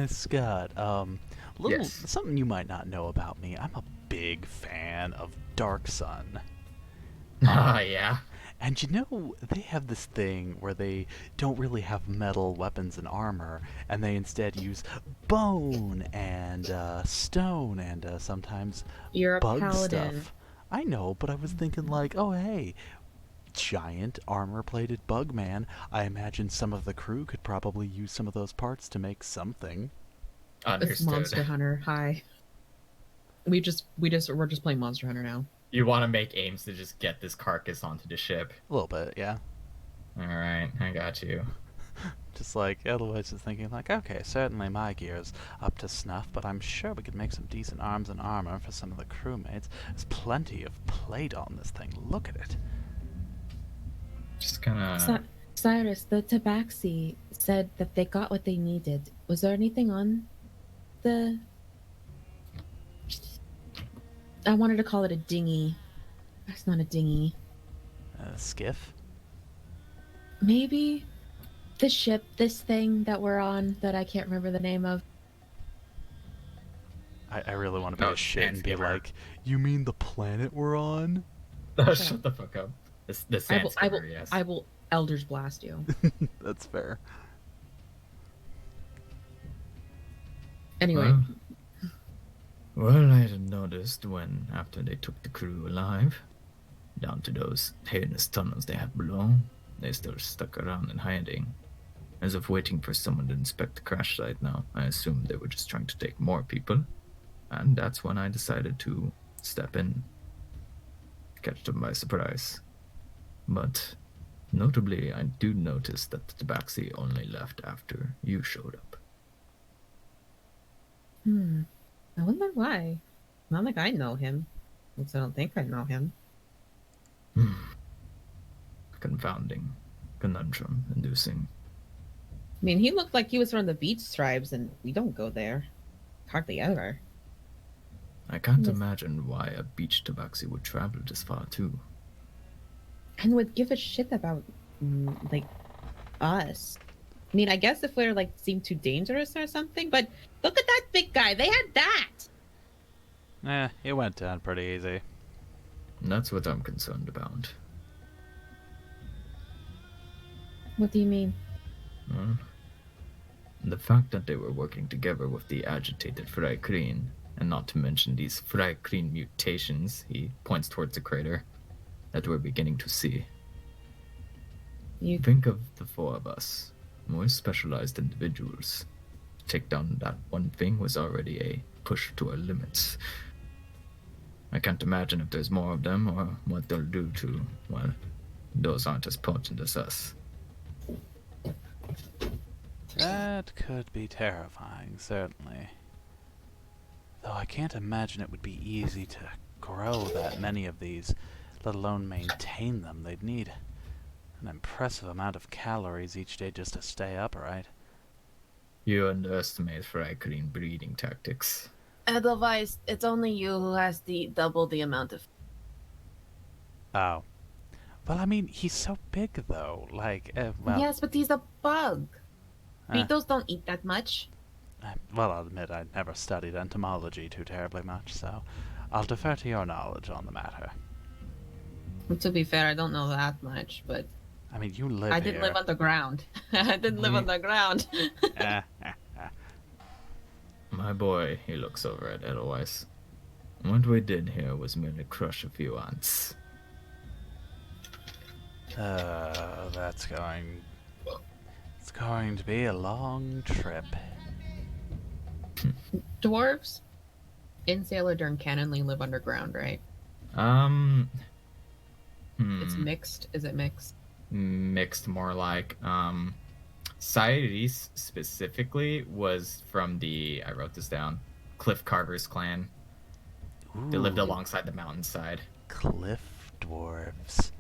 [SPEAKER 3] Scott,
[SPEAKER 2] Yes.
[SPEAKER 3] something you might not know about me. I'm a big fan of Dark Sun.
[SPEAKER 2] Yeah.
[SPEAKER 3] And they have this thing where they don't really have metal weapons and armor, and they instead use bone and stone and sometimes
[SPEAKER 1] You're a
[SPEAKER 3] bug
[SPEAKER 1] paladin.
[SPEAKER 3] stuff. I know, but I was thinking like, oh hey, giant armor-plated bug man. I imagine some of the crew could probably use some of those parts to make something.
[SPEAKER 1] It's
[SPEAKER 2] Understood.
[SPEAKER 1] Monster Hunter. Hi. We're just playing Monster Hunter now.
[SPEAKER 2] You want to make aims to just get this carcass onto the ship.
[SPEAKER 3] A little bit, yeah.
[SPEAKER 2] Alright, I got you.
[SPEAKER 3] Just like, otherwise just thinking like, okay, certainly my gear's up to snuff, but I'm sure we could make some decent arms and armor for some of the crewmates. There's plenty of plate on this thing. Look at it.
[SPEAKER 2] Just gonna...
[SPEAKER 4] Cyrus, the Tabaxi said that they got what they needed. Was there anything on the... I wanted to call it a dinghy. That's not a dinghy.
[SPEAKER 3] Skiff?
[SPEAKER 4] Maybe the ship, this thing that we're on that I can't remember the name of.
[SPEAKER 3] I really want to be
[SPEAKER 2] Oh,
[SPEAKER 3] a shit and be
[SPEAKER 2] Sandscaper.
[SPEAKER 3] like, you mean the planet we're on?
[SPEAKER 2] Shut the fuck up. The Sandscaper, yes.
[SPEAKER 1] I will Elders Blast you.
[SPEAKER 3] That's fair.
[SPEAKER 1] Anyway,
[SPEAKER 6] Well, I had noticed when, after they took the crew alive, down to those heinous tunnels they had below, they still stuck around in hiding, as if waiting for someone to inspect the crash site now. I assumed they were just trying to take more people, and that's when I decided to step in, catch them by surprise. But, notably, I do notice that the Tabaxi only left after you showed up.
[SPEAKER 1] I wonder why. Not like I know him. At least I don't think I know him.
[SPEAKER 6] Confounding, conundrum-inducing.
[SPEAKER 1] I mean, he looked like he was from the Beach Tribes, and we don't go there. Hardly ever.
[SPEAKER 6] I can't
[SPEAKER 1] Yes.
[SPEAKER 6] imagine why a beach tabaxi would travel this far, too.
[SPEAKER 1] And would give a shit about, like, us. I mean, I guess if we're, like, seem too dangerous or something, but look at that big guy. They had that!
[SPEAKER 3] It went down pretty easy.
[SPEAKER 6] And that's what I'm concerned about.
[SPEAKER 4] What do you mean?
[SPEAKER 6] Well, the fact that they were working together with the agitated Freykrin, and not to mention these Freykrin mutations, he points towards the crater, that we're beginning to see.
[SPEAKER 1] You
[SPEAKER 6] Think of the four of us, more specialized individuals. To take down that one thing was already a push to our limits. I can't imagine if there's more of them or what they'll do to, well, those aren't as potent as us.
[SPEAKER 3] That could be terrifying, certainly. Though I can't imagine it would be easy to grow that many of these, let alone maintain them. They'd need an impressive amount of calories each day just to stay upright.
[SPEAKER 6] You underestimate Thrycreen breeding tactics.
[SPEAKER 4] Edelweiss, it's only you who has double the amount of.
[SPEAKER 3] Oh. Well, I mean, he's so big, though. Like, well,
[SPEAKER 4] Yes, but he's a bug.
[SPEAKER 3] eh,
[SPEAKER 4] Beetles don't eat that much.
[SPEAKER 3] well, I'll admit I never studied entomology too terribly much, so I'll defer to your knowledge on the matter.
[SPEAKER 5] To be fair, I don't know that much, but
[SPEAKER 3] I mean, you live
[SPEAKER 5] I
[SPEAKER 3] here.
[SPEAKER 5] didn't live underground. I didn't live underground.
[SPEAKER 3] Eh,
[SPEAKER 6] My boy, he looks over at Edelweiss. What we did here was merely crush a few ants.
[SPEAKER 3] That's going... It's going to be a long trip.
[SPEAKER 5] Dwarves in Sailor Dern canonly live underground, right? It's mixed. Is it mixed?
[SPEAKER 2] Mixed more like. Cyrus specifically was from I wrote this down, Cliff Carver's clan. They lived
[SPEAKER 3] Ooh,
[SPEAKER 2] alongside the mountainside.
[SPEAKER 3] cliff dwarves.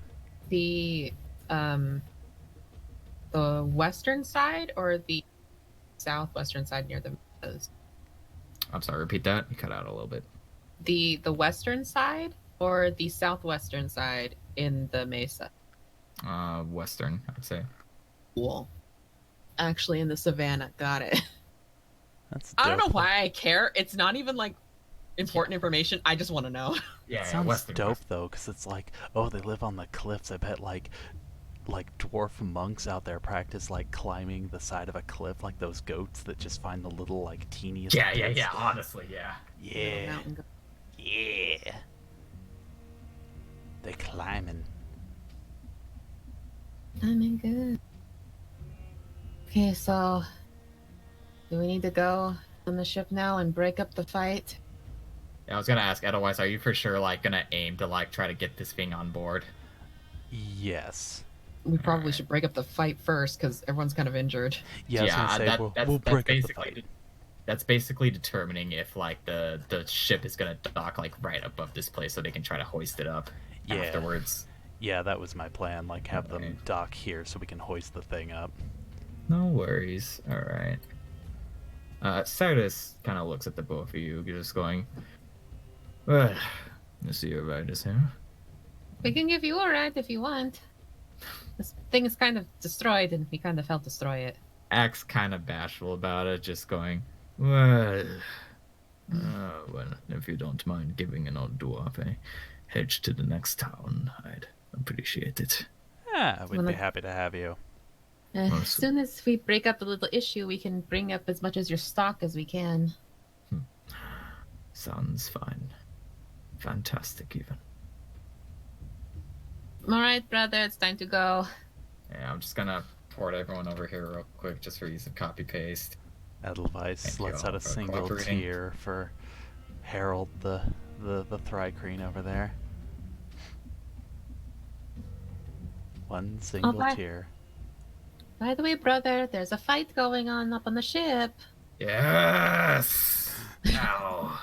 [SPEAKER 5] The western side or the southwestern side near the Mesas?
[SPEAKER 2] I'm sorry, repeat that? You cut out a little bit.
[SPEAKER 5] The western side or the southwestern side in the Mesa?
[SPEAKER 2] Western, I'd say.
[SPEAKER 5] Cool. Actually, in the savannah. Got it.
[SPEAKER 3] That's
[SPEAKER 5] I don't know
[SPEAKER 3] dope.
[SPEAKER 5] why I care. It's not even like important information. I just want to know.
[SPEAKER 2] Yeah,
[SPEAKER 3] It sounds
[SPEAKER 2] Western.
[SPEAKER 3] dope though, because it's like, oh, they live on the cliffs. I bet like dwarf monks out there practice like climbing the side of a cliff, like those goats that just find the little like teeniest. bits.
[SPEAKER 2] honestly, yeah.
[SPEAKER 3] Yeah,
[SPEAKER 5] Mountain goat.
[SPEAKER 3] yeah. They climbing.
[SPEAKER 5] I mean, good. Okay, so do we need to go on the ship now and break up the fight?
[SPEAKER 2] Yeah, I was gonna ask Edelweiss, are you for sure like gonna aim to like try to get this thing on board?
[SPEAKER 3] Yes.
[SPEAKER 5] We probably
[SPEAKER 2] Alright.
[SPEAKER 5] should break up the fight first because everyone's kind of injured.
[SPEAKER 3] Yeah, I was gonna say, we'll break up the
[SPEAKER 2] basically
[SPEAKER 3] fight.
[SPEAKER 2] that's basically determining if like the ship is gonna dock like right above this place so they can try to hoist it up
[SPEAKER 3] Yeah.
[SPEAKER 2] afterwards.
[SPEAKER 3] Yeah, that was my plan. Like, have them
[SPEAKER 2] Alright.
[SPEAKER 3] dock here so we can hoist the thing up.
[SPEAKER 6] No worries. Alright.
[SPEAKER 2] Cyrus kind of looks at the both of you, just going,
[SPEAKER 6] Well, I see your riders here.
[SPEAKER 5] We can give you a ride if you want. This thing is kind of destroyed, and we kind of helped destroy it.
[SPEAKER 2] acts kind of bashful about it, just going,
[SPEAKER 6] Well, well, if you don't mind giving an old dwarf a hedge to the next town, I'd appreciate it.
[SPEAKER 3] Yeah, we'd
[SPEAKER 5] Well,
[SPEAKER 3] be
[SPEAKER 5] like-
[SPEAKER 3] happy to have you.
[SPEAKER 5] As
[SPEAKER 6] Awesome.
[SPEAKER 5] soon as we break up the little issue, we can bring up as much as your stock as we can.
[SPEAKER 6] Sounds fine. Fantastic, even.
[SPEAKER 5] All right, brother, it's time to go.
[SPEAKER 2] yeah, I'm just gonna port everyone over here real quick just for ease of copy paste.
[SPEAKER 3] Edelweiss
[SPEAKER 2] Thank you
[SPEAKER 3] lets
[SPEAKER 2] all
[SPEAKER 3] out a
[SPEAKER 2] for
[SPEAKER 3] single
[SPEAKER 2] cooperating.
[SPEAKER 3] tear for Harold the Thrycreen over there. One single
[SPEAKER 5] bye.
[SPEAKER 3] tear.
[SPEAKER 5] By the way, brother, there's a fight going on up on the ship.
[SPEAKER 2] Yes! Ow.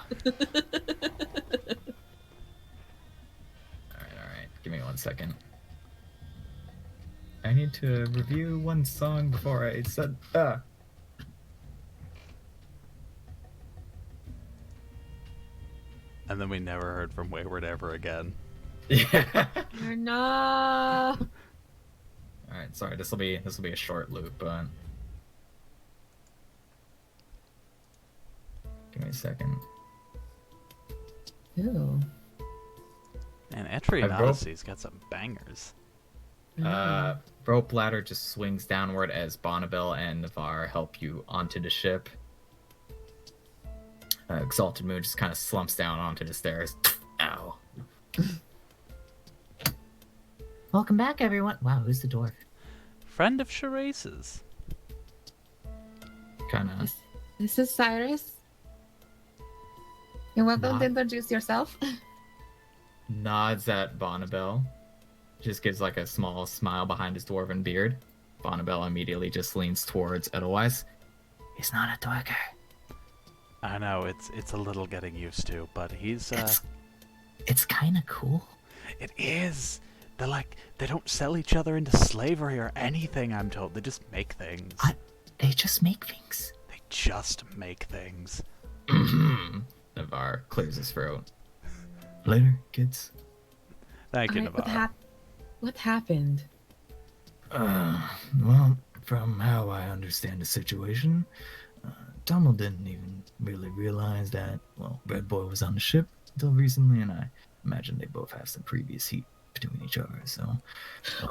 [SPEAKER 2] Alright. Give me 1 second. I need to review one song before I said.
[SPEAKER 3] And then we never heard from Wayward ever again.
[SPEAKER 2] Yeah.
[SPEAKER 5] Or no.
[SPEAKER 2] Alright, sorry, this will be a short loop, but give me a second.
[SPEAKER 5] Ooh.
[SPEAKER 3] And Etrian
[SPEAKER 2] I broke-
[SPEAKER 3] Odyssey's got some bangers.
[SPEAKER 2] Rope ladder just swings downward as Bonneville and Navarre help you onto the ship. Exalted Moon just kind of slumps down onto the stairs. Ow.
[SPEAKER 7] Welcome back, everyone. Wow, who's the dwarf?
[SPEAKER 3] Friend of Sherace's.
[SPEAKER 2] Kind of.
[SPEAKER 5] This is Cyrus. You're welcome
[SPEAKER 2] Not-
[SPEAKER 5] to introduce yourself.
[SPEAKER 2] Nods at Bonneville. Just gives like a small smile behind his dwarven beard. Bonneville immediately just leans towards Edelweiss.
[SPEAKER 7] He's not a dwarker.
[SPEAKER 3] I know, it's a little getting used to, but he's
[SPEAKER 7] It's kind of cool.
[SPEAKER 3] it is. They don't sell each other into slavery or anything, I'm told. They just make things.
[SPEAKER 7] They just make things.
[SPEAKER 3] They just make things.
[SPEAKER 2] Navarre clears his throat.
[SPEAKER 6] Later, kids.
[SPEAKER 3] Thank you,
[SPEAKER 5] Alright,
[SPEAKER 3] Navarre.
[SPEAKER 5] what happened?
[SPEAKER 6] Well, from how I understand the situation, Donald didn't even really realize that, well, Red Boy was on the ship until recently, and I imagine they both have some previous heat between each other, so...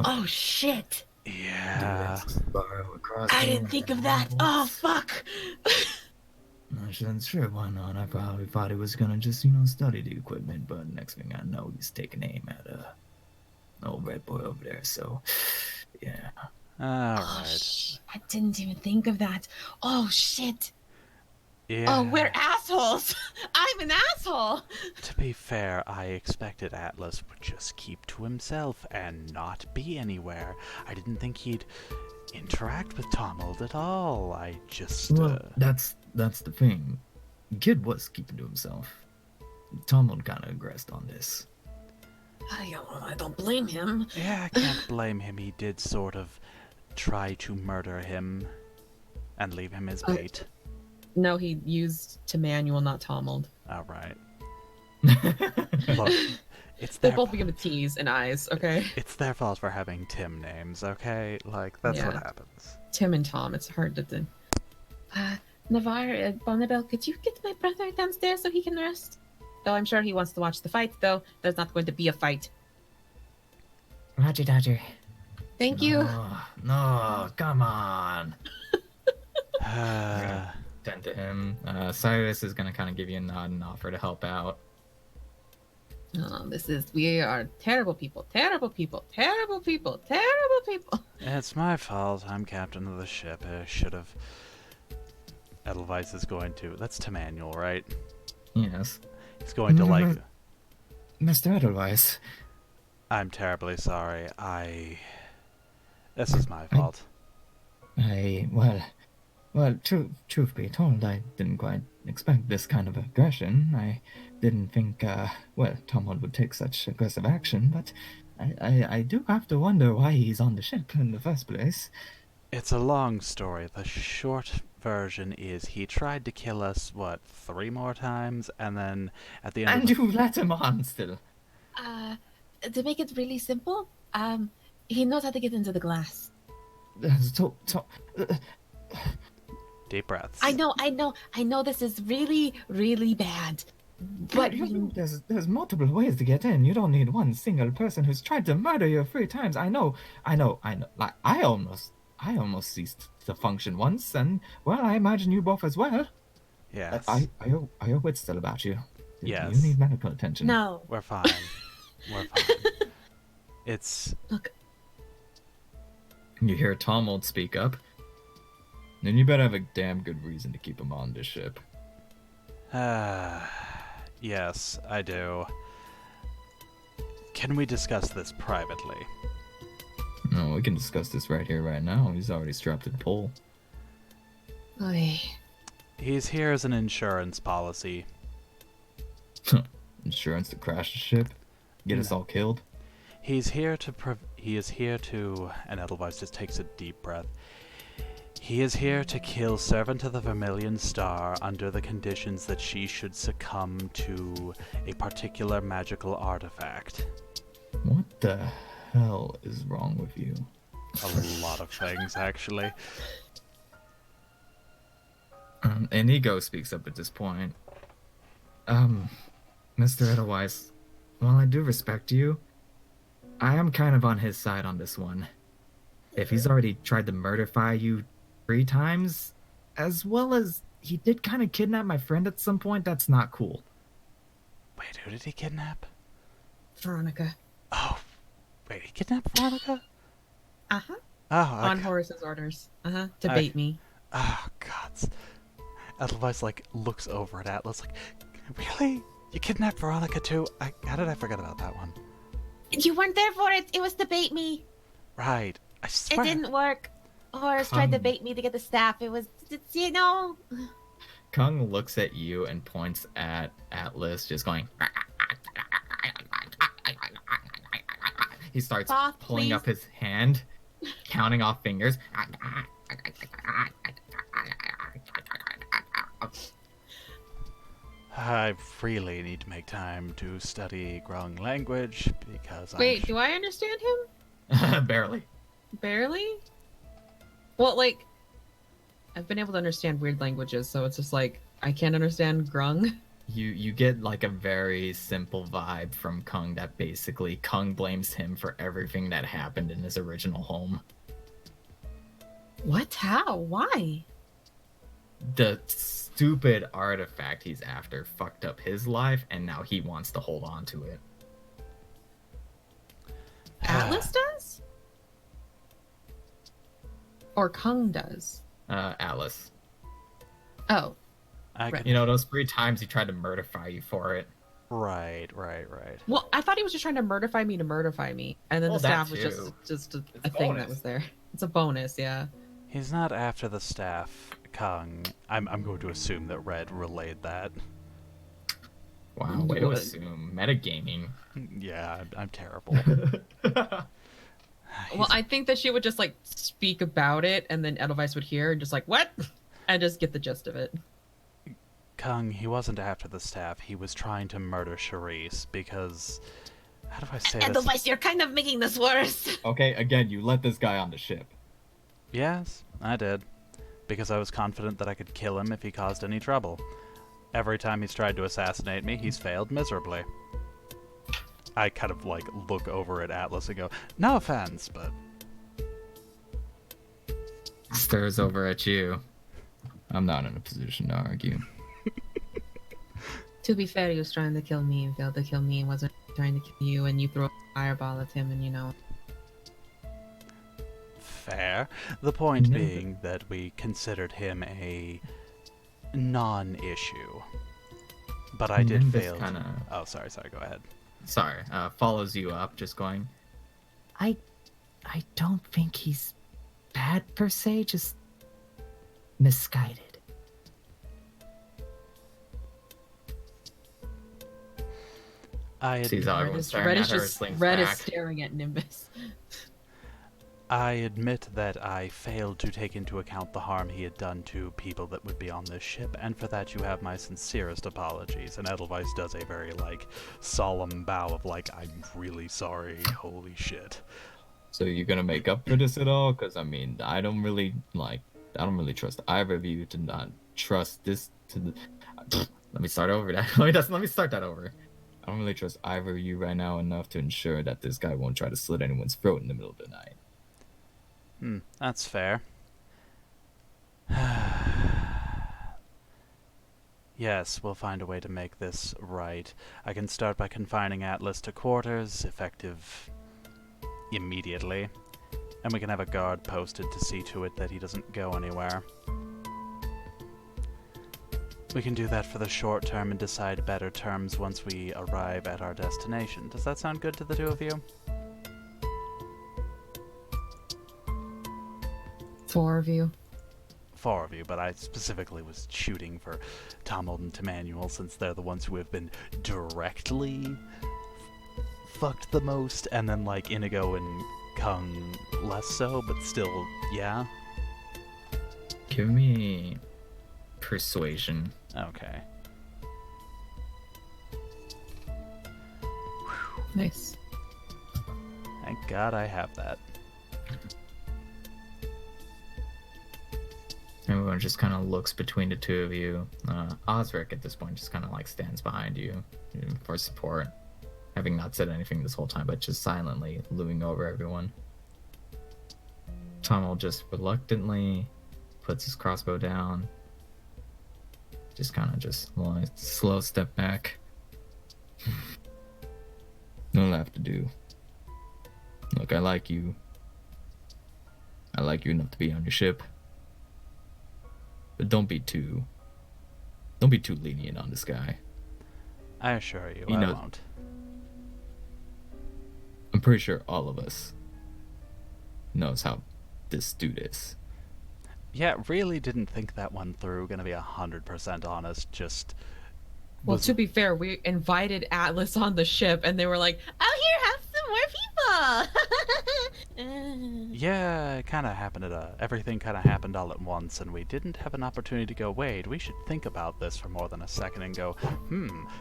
[SPEAKER 4] Oh shit!
[SPEAKER 3] Yeah.
[SPEAKER 4] I didn't think of that. Oh fuck!
[SPEAKER 6] I said, sure, why not? I probably thought he was gonna just, study the equipment, but next thing I know, he's taking aim at old Red Boy over there, so... Yeah.
[SPEAKER 4] Oh
[SPEAKER 3] Alright.
[SPEAKER 4] shit! I didn't even think of that. Oh shit!
[SPEAKER 3] Yeah.
[SPEAKER 4] Oh, we're assholes. I'm an asshole.
[SPEAKER 3] To be fair, I expected Atlas would just keep to himself and not be anywhere. I didn't think he'd interact with Tomold at all. I just...
[SPEAKER 6] Well, that's the thing. Kid was keeping to himself. Tomold kind of aggressed on this.
[SPEAKER 4] I don't blame him.
[SPEAKER 3] Yeah, I can't blame him. He did sort of try to murder him and leave him as bait.
[SPEAKER 5] No, he used to manual, not Tomold.
[SPEAKER 3] Alright. Look, it's
[SPEAKER 5] They
[SPEAKER 3] their
[SPEAKER 5] both begin with T's and I's, okay?
[SPEAKER 3] it's their fault for having Tim names, okay? Like, that's what
[SPEAKER 5] Yeah.
[SPEAKER 3] happens.
[SPEAKER 5] Tim and Tom, it's hard to do. Navarre, Bonnabelle, could you get my brother downstairs so he can rest? Though I'm sure he wants to watch the fight, though. There's not going to be a fight.
[SPEAKER 7] Roger, Dodger.
[SPEAKER 5] Thank you.
[SPEAKER 6] No, come on. Tend to him. Cyrus is gonna kind of give you a nod and offer to help out.
[SPEAKER 5] Oh, we are terrible people, terrible people, terrible people, terrible people.
[SPEAKER 3] It's my fault. I'm captain of the ship. I should have... Edelweiss is going to... That's Temanuel, right?
[SPEAKER 6] Yes.
[SPEAKER 3] He's going to, like...
[SPEAKER 6] Mr. Edelweiss.
[SPEAKER 3] I'm terribly sorry. This is my fault.
[SPEAKER 6] Well, truth be told, I didn't quite expect this kind of aggression. I didn't think, Tomold would take such aggressive action, but I do have to wonder why he's on the ship in the first place.
[SPEAKER 3] It's a long story. The short version is he tried to kill us, 3 more times? And then at the end
[SPEAKER 6] And you let him on still.
[SPEAKER 4] To make it really simple, he knows how to get into the glass.
[SPEAKER 3] Deep breaths.
[SPEAKER 4] I know this is really, really bad. But
[SPEAKER 6] there's multiple ways to get in. You don't need one single person who's tried to murder you 3 times. I know. Like I almost ceased to function once, and well, I imagine you both as well.
[SPEAKER 3] Yes.
[SPEAKER 6] Are your wits still about you?
[SPEAKER 3] Yes.
[SPEAKER 6] You need medical attention.
[SPEAKER 4] no.
[SPEAKER 3] We're fine. We're fine. It's...
[SPEAKER 4] Look,
[SPEAKER 6] You hear Tomold speak up. Then you better have a damn good reason to keep him on this ship.
[SPEAKER 3] Yes, I do. Can we discuss this privately?
[SPEAKER 6] No, we can discuss this right here, right now. He's already strapped to the pole.
[SPEAKER 4] oy.
[SPEAKER 3] He's here as an insurance policy.
[SPEAKER 6] Insurance to crash the ship? Get us all killed?
[SPEAKER 3] He is here to... And Edelweiss just takes a deep breath. He is here to kill Servant of the Vermilion Star under the conditions that she should succumb to a particular magical artifact.
[SPEAKER 6] What the hell is wrong with you?
[SPEAKER 3] A lot of things, actually.
[SPEAKER 6] Inigo speaks up at this point. Mr. Edelweiss, while I do respect you, I am kind of on his side on this one. If he's already tried to murderify you 3 times, as well as he did kind of kidnap my friend at some point, that's not cool.
[SPEAKER 3] Wait, who did he kidnap?
[SPEAKER 5] Veronica.
[SPEAKER 3] Oh, wait, he kidnapped Veronica?
[SPEAKER 5] Uh-huh.
[SPEAKER 3] Oh,
[SPEAKER 5] On
[SPEAKER 3] okay.
[SPEAKER 5] Horace's orders. Uh-huh. To
[SPEAKER 3] I-
[SPEAKER 5] bait me.
[SPEAKER 3] Oh, gods. Edelweiss, looks over at Atlas, really? You kidnapped Veronica, too? How did I forget about that one?
[SPEAKER 4] You weren't there for it. It was to bait me.
[SPEAKER 3] Right. I
[SPEAKER 4] It
[SPEAKER 3] swear.
[SPEAKER 4] didn't work. Horace tried to bait me to get the staff. It's.
[SPEAKER 6] Kung looks at you and points at Atlas, just going... He starts
[SPEAKER 4] Boss,
[SPEAKER 6] pulling
[SPEAKER 4] please.
[SPEAKER 6] up his hand, counting off fingers.
[SPEAKER 3] I really need to make time to study Grung language because
[SPEAKER 1] Wait, do I understand him?
[SPEAKER 2] Barely.
[SPEAKER 1] Barely? Well, like, I've been able to understand weird languages, so it's just like, I can't understand Grung.
[SPEAKER 2] You get like a very simple vibe from Kung that basically Kung blames him for everything that happened in his original home.
[SPEAKER 1] What? How? Why?
[SPEAKER 2] The stupid artifact he's after fucked up his life, and now he wants to hold on to it.
[SPEAKER 1] Atlas does? Or Kung does?
[SPEAKER 2] Alice.
[SPEAKER 1] Oh.
[SPEAKER 3] I could,
[SPEAKER 2] You know, those 3 times he tried to murderify you for it.
[SPEAKER 3] right.
[SPEAKER 1] Well, I thought he was just trying to murderify me, and then
[SPEAKER 2] Well,
[SPEAKER 1] the staff
[SPEAKER 2] that
[SPEAKER 1] was
[SPEAKER 2] too.
[SPEAKER 1] just a
[SPEAKER 2] It's a
[SPEAKER 1] thing
[SPEAKER 2] bonus.
[SPEAKER 1] that was there. It's a bonus, yeah.
[SPEAKER 3] He's not after the staff, Kung. I'm going to assume that Red relayed that.
[SPEAKER 2] Wow, way to
[SPEAKER 1] What?
[SPEAKER 2] assume. Metagaming.
[SPEAKER 3] Yeah, I'm terrible.
[SPEAKER 1] Well, I think that she would just like speak about it, and then Edelweiss would hear and just like, what? And just get the gist of it.
[SPEAKER 3] Kung, he wasn't after the staff. He was trying to murder Charisse because... How do I say this?
[SPEAKER 4] Edelweiss, you're kind of making this worse.
[SPEAKER 2] Okay, again, you let this guy on the ship.
[SPEAKER 3] Yes, I did. Because I was confident that I could kill him if he caused any trouble. Every time he's tried to assassinate me, he's failed miserably. I kind of, like, look over at Atlas and go, no offense, but...
[SPEAKER 2] Stirs over at you. I'm not in a position to argue.
[SPEAKER 1] To be fair, he was trying to kill me and failed to kill me and wasn't trying to kill you, and you throw a fireball at him, and you know.
[SPEAKER 3] Fair. The point
[SPEAKER 2] Mhm.
[SPEAKER 3] being that we considered him a non-issue. But I did
[SPEAKER 2] Nimbus
[SPEAKER 3] fail.
[SPEAKER 2] kinda-
[SPEAKER 3] Oh, sorry, go ahead.
[SPEAKER 2] Sorry, follows you up, just going,
[SPEAKER 7] I don't think he's bad per se, just misguided.
[SPEAKER 2] sees how everyone's staring
[SPEAKER 1] Red
[SPEAKER 2] at
[SPEAKER 1] is
[SPEAKER 2] her,
[SPEAKER 1] just
[SPEAKER 2] slings
[SPEAKER 1] Red is
[SPEAKER 2] back.
[SPEAKER 1] staring at Nimbus.
[SPEAKER 3] I admit that I failed to take into account the harm he had done to people that would be on this ship, and for that you have my sincerest apologies. And Edelweiss does a very, like, solemn bow of, like, I'm really sorry, holy shit.
[SPEAKER 2] So you gonna make up for this at all? Because I mean, I don't really trust either of you to not trust this to the. Let me start over that. Let me start that over. I don't really trust either of you right now enough to ensure that this guy won't try to slit anyone's throat in the middle of the night.
[SPEAKER 3] That's fair. Yes, we'll find a way to make this right. I can start by confining Atlas to quarters, effective immediately. And we can have a guard posted to see to it that he doesn't go anywhere. We can do that for the short term and decide better terms once we arrive at our destination. Does that sound good to the two of you?
[SPEAKER 1] 4 of you.
[SPEAKER 3] 4 of you, but I specifically was shooting for Tomold and Temanuel since they're the ones who have been directly fucked the most, and then like Inigo and Kung less so, but still, yeah.
[SPEAKER 2] Give me persuasion.
[SPEAKER 3] Okay.
[SPEAKER 1] Nice.
[SPEAKER 3] Thank God I have that.
[SPEAKER 2] Everyone just kind of looks between the two of you. Osric at this point just kind of like stands behind you for support, having not said anything this whole time, but just silently looming over everyone. Tom will just reluctantly puts his crossbow down, just kind of just slow step back. Nothing left to do. Look, I like you. I like you enough to be on your ship. But don't be too lenient on this guy.
[SPEAKER 3] I assure you,
[SPEAKER 2] He
[SPEAKER 3] I
[SPEAKER 2] knows-
[SPEAKER 3] won't.
[SPEAKER 2] I'm pretty sure all of us knows how this dude is.
[SPEAKER 3] Yeah, really didn't think that one through, gonna be 100% honest, just...
[SPEAKER 1] Well,
[SPEAKER 3] was-
[SPEAKER 1] to be fair, we invited Atlas on the ship, and they were like,
[SPEAKER 4] Oh, here, have some more people.
[SPEAKER 3] Yeah, it kind of happened everything kind of happened all at once, and we didn't have an opportunity to go, wait, we should think about this for more than a second and go,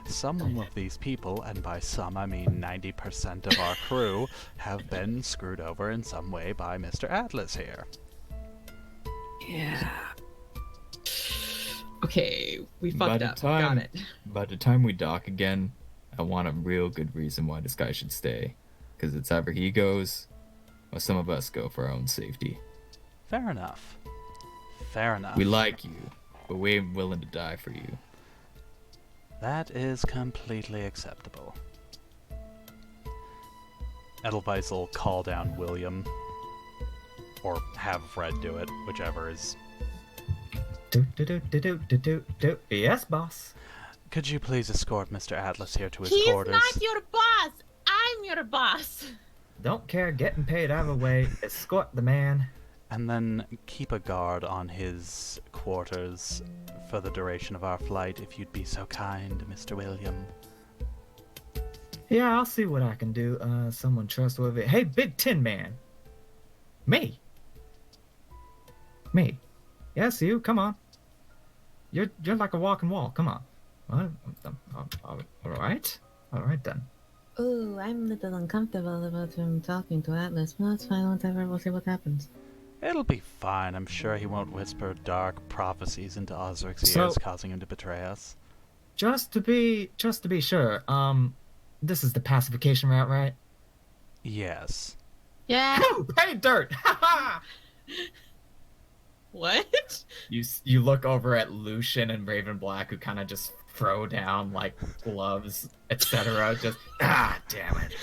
[SPEAKER 3] some of these people, and by some I mean 90% of our crew, have been screwed over in some way by Mr. Atlas here.
[SPEAKER 1] Yeah. Okay, we
[SPEAKER 6] By
[SPEAKER 1] fucked
[SPEAKER 6] the
[SPEAKER 1] up.
[SPEAKER 6] time-
[SPEAKER 1] Got it.
[SPEAKER 6] By the time we dock again, I want a real good reason why this guy should stay. Because it's either he goes, or some of us go for our own safety.
[SPEAKER 3] Fair enough. Fair enough.
[SPEAKER 6] We like you, but we ain't willing to die for you.
[SPEAKER 3] That is completely acceptable. Edelweiss will call down William, or have Fred do it, whichever is...
[SPEAKER 7] Yes, boss.
[SPEAKER 3] Could you please escort Mr. Atlas here to his
[SPEAKER 4] He's
[SPEAKER 3] quarters?
[SPEAKER 4] not your boss. I'm your boss.
[SPEAKER 7] Don't care, getting paid either way. Escort the man.
[SPEAKER 3] And then keep a guard on his quarters for the duration of our flight, if you'd be so kind, Mr. William.
[SPEAKER 7] Yeah, I'll see what I can do. Someone trustworthy. Hey, Big Tin Man. Me. Yes, you. Come on. You're like a walking wall. Come on. All right. All right then.
[SPEAKER 4] Ooh, I'm a little uncomfortable about him talking to Atlas, but that's fine, whatever, we'll see what happens.
[SPEAKER 3] It'll be fine. I'm sure he won't whisper dark prophecies into Osric's
[SPEAKER 7] So-
[SPEAKER 3] ears, causing him to betray us.
[SPEAKER 7] Just to be sure, this is the pacification route, right?
[SPEAKER 3] Yes.
[SPEAKER 4] Yeah.
[SPEAKER 7] Ooh, pay dirt! Ha
[SPEAKER 1] What?
[SPEAKER 2] You look over at Lucian and Raven Black, who kind of just throw down like gloves, etc. Just damn it.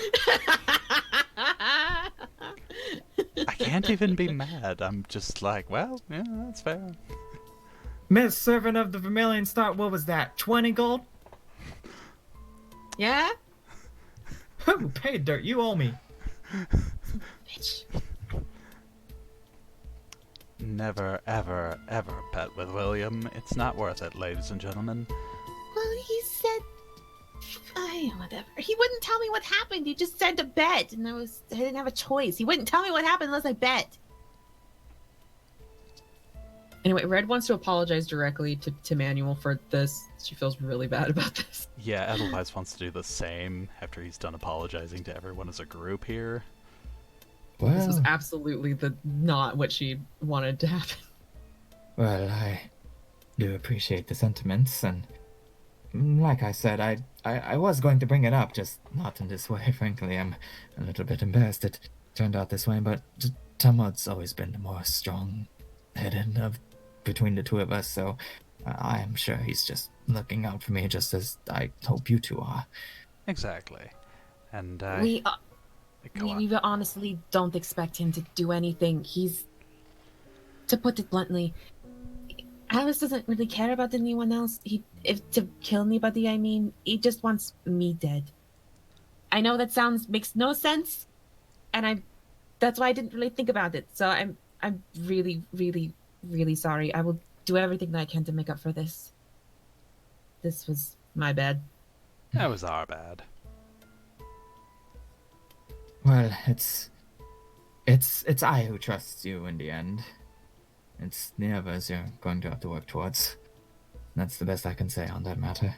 [SPEAKER 3] I can't even be mad. I'm just like, well, yeah, that's fair.
[SPEAKER 7] Miss Servant of the Vermilion Star, what was that? 20 gold?
[SPEAKER 1] Yeah?
[SPEAKER 7] Ooh, pay dirt, you owe me.
[SPEAKER 4] Bitch.
[SPEAKER 3] Never, ever, ever pet with William. It's not worth it, ladies and gentlemen.
[SPEAKER 4] Well, he said... whatever. He wouldn't tell me what happened. He just said to bet, and I didn't have a choice. He wouldn't tell me what happened unless I bet.
[SPEAKER 1] Anyway, Red wants to apologize directly to Manuel for this. She feels really bad about this.
[SPEAKER 3] Yeah, Edelweiss wants to do the same after he's done apologizing to everyone as a group here.
[SPEAKER 1] This was
[SPEAKER 6] Well,
[SPEAKER 1] absolutely not what she wanted to happen.
[SPEAKER 6] well, I do appreciate the sentiments, and like I said, I was going to bring it up, just not in this way. Frankly, I'm a little bit embarrassed it turned out this way, but Tamod's always been the more strong-headed of between the two of us, so I am sure he's just looking out for me, just as I hope you two are.
[SPEAKER 3] Exactly. And,
[SPEAKER 4] We
[SPEAKER 3] go on.
[SPEAKER 4] we honestly don't expect him to do anything. He's... To put it bluntly, Alice doesn't really care about anyone else. If to kill anybody, I mean, he just wants me dead. I know that makes no sense, and that's why I didn't really think about it. So I'm really, really, really sorry. I will do everything that I can to make up for this. This was my bad.
[SPEAKER 3] That was our bad.
[SPEAKER 6] Well, it's I who trusts you in the end. It's the others you're going to have to work towards. That's the best I can say on that matter.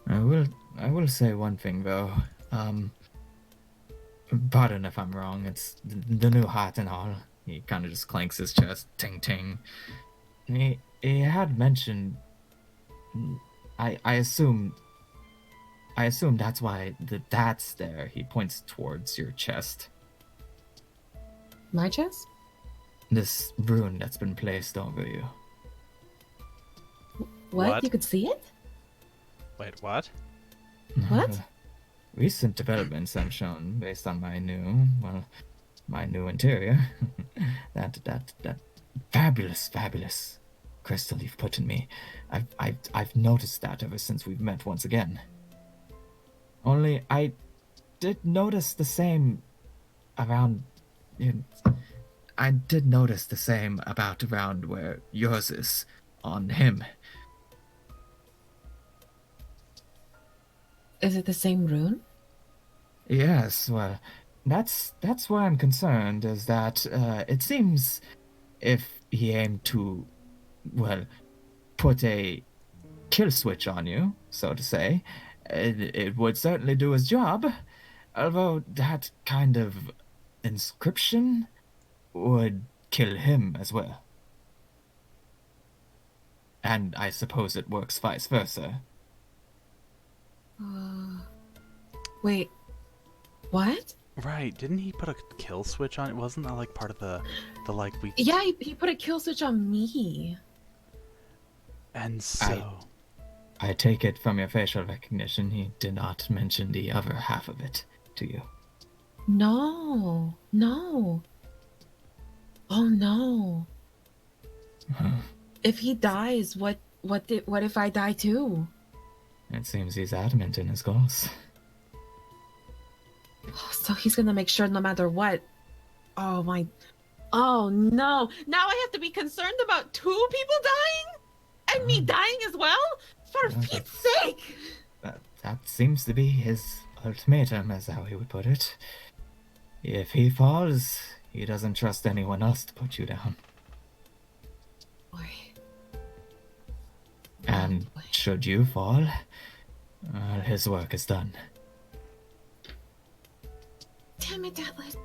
[SPEAKER 6] I will say one thing though. Pardon if I'm wrong. It's the new hat and all. He kind of just clanks his chest, ting ting. He had mentioned. I assume that's why that's there. He points towards your chest.
[SPEAKER 1] My chest?
[SPEAKER 6] This rune that's been placed over you.
[SPEAKER 3] What?
[SPEAKER 4] You could see it?
[SPEAKER 3] Wait, what?
[SPEAKER 4] What?
[SPEAKER 6] Recent developments have shown, based on my new interior, that fabulous crystal you've put in me. I've noticed that ever since we've met once again. Only I did notice the same around. I did notice the same about around where yours is on him.
[SPEAKER 5] Is it the same rune?
[SPEAKER 6] Yes, well, that's why I'm concerned, is that it seems if he aimed to, well, put a kill switch on you, so to say, it would certainly do his job. Although that kind of inscription would kill him as well. And I suppose it works vice versa.
[SPEAKER 5] Wait. What?
[SPEAKER 3] Right, didn't he put a kill switch on it? Wasn't that like part of the like we...
[SPEAKER 5] Yeah, he put a kill switch on me.
[SPEAKER 3] And so...
[SPEAKER 6] I take it from your facial recognition he did not mention the other half of it to you.
[SPEAKER 5] No. Oh no. If he dies, what if I die too?
[SPEAKER 6] It seems he's adamant in his goals.
[SPEAKER 5] So he's gonna make sure no matter what. Oh no. Now I have to be concerned about 2 people dying? And me dying as well? For Pete's sake!
[SPEAKER 6] That seems to be his ultimatum, as how he would put it. If he falls, he doesn't trust anyone else to put you down.
[SPEAKER 5] Boy.
[SPEAKER 6] And should you fall, his work is done.
[SPEAKER 5] Damn it, Atlas.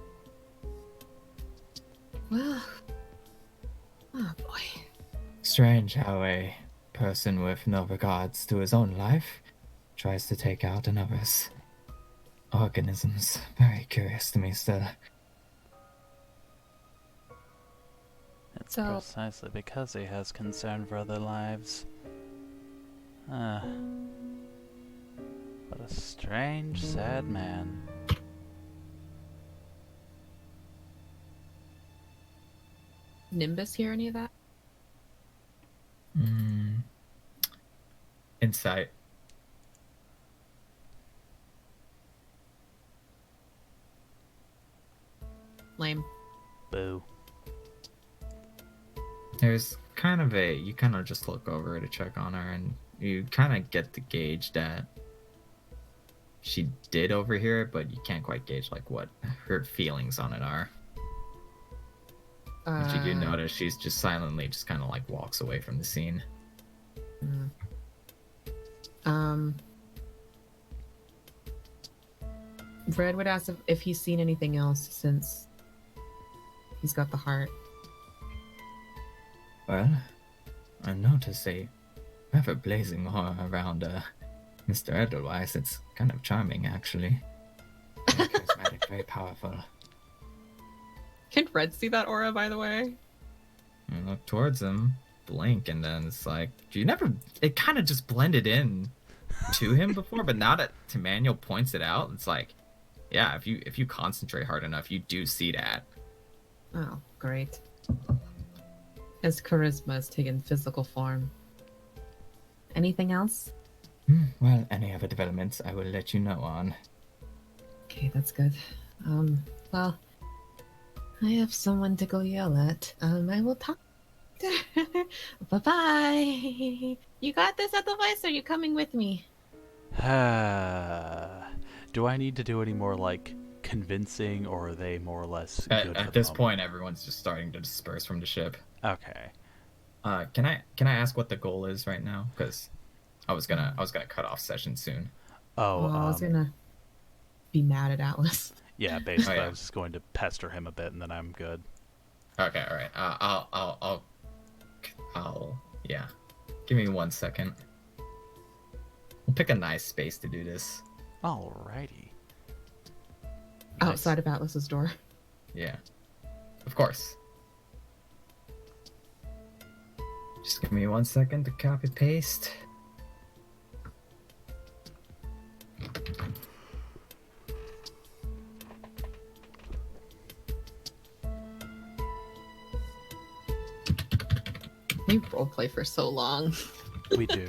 [SPEAKER 5] Well. Oh boy.
[SPEAKER 6] Strange how a person with no regards to his own life tries to take out another's organisms. Very curious to me still.
[SPEAKER 3] It's
[SPEAKER 5] So-
[SPEAKER 3] precisely because he has concern for other lives. What a strange, sad man.
[SPEAKER 5] Nimbus hear any of that?
[SPEAKER 2] Insight.
[SPEAKER 5] Lame.
[SPEAKER 3] Boo.
[SPEAKER 7] There's kind of you kind of just look over to check on her, and you kind of get the gauge that she did overhear it, but you can't quite gauge like what her feelings on it are. But you do notice she's just silently just kind of like walks away from the scene.
[SPEAKER 5] Red would ask if he's seen anything else since he's got the heart.
[SPEAKER 6] Well, I noticed a rather blazing aura around Mr. Edelweiss. It's kind of charming, actually. Very charismatic, very powerful.
[SPEAKER 1] Can Red see that aura, by the way?
[SPEAKER 7] I look towards him, blink, and then it's like, it kind of just blended in to him before, but now that Temanuel points it out, it's like, yeah, if you concentrate hard enough, you do see that.
[SPEAKER 5] Oh, great. His charisma has taken physical form. Anything else?
[SPEAKER 6] Well, any other developments I will let you know on.
[SPEAKER 5] Okay, that's good. Well, I have someone to go yell at. I will talk. Bye-bye. You got this, Edelweiss, or are you coming with me?
[SPEAKER 3] Do I need to do any more, like, convincing, or are they more or less good for
[SPEAKER 2] At
[SPEAKER 3] the
[SPEAKER 2] this
[SPEAKER 3] moment?
[SPEAKER 2] point, everyone's just starting to disperse from the ship.
[SPEAKER 3] Okay.
[SPEAKER 2] Can I ask what the goal is right now? Because I was gonna cut off session soon.
[SPEAKER 3] Oh,
[SPEAKER 5] I was gonna be mad at Atlas.
[SPEAKER 3] yeah, basically
[SPEAKER 2] Oh, yeah.
[SPEAKER 3] I was just going to pester him a bit, and then I'm good.
[SPEAKER 2] Okay, all right. Yeah. Give me 1 second. We'll pick a nice space to do this.
[SPEAKER 3] Alrighty.
[SPEAKER 5] Outside of Atlas's door.
[SPEAKER 2] Yeah. Of course.
[SPEAKER 7] Just give me 1 second to copy paste.
[SPEAKER 5] We roleplay for so long.
[SPEAKER 3] We do.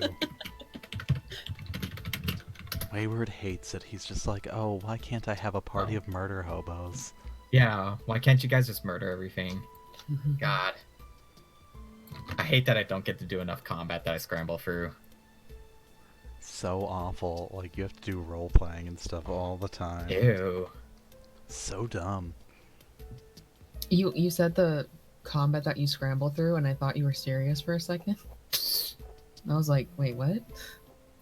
[SPEAKER 3] Wayward hates it. He's just like, oh, why can't I have a party of murder hobos?
[SPEAKER 2] Yeah. Why can't you guys just murder everything? God. I hate that I don't get to do enough combat that I scramble through.
[SPEAKER 3] So awful. Like, you have to do role playing and stuff all the time.
[SPEAKER 2] Ew.
[SPEAKER 3] So dumb.
[SPEAKER 5] You said the combat that you scramble through, and I thought you were serious for a second. I was like, wait, what?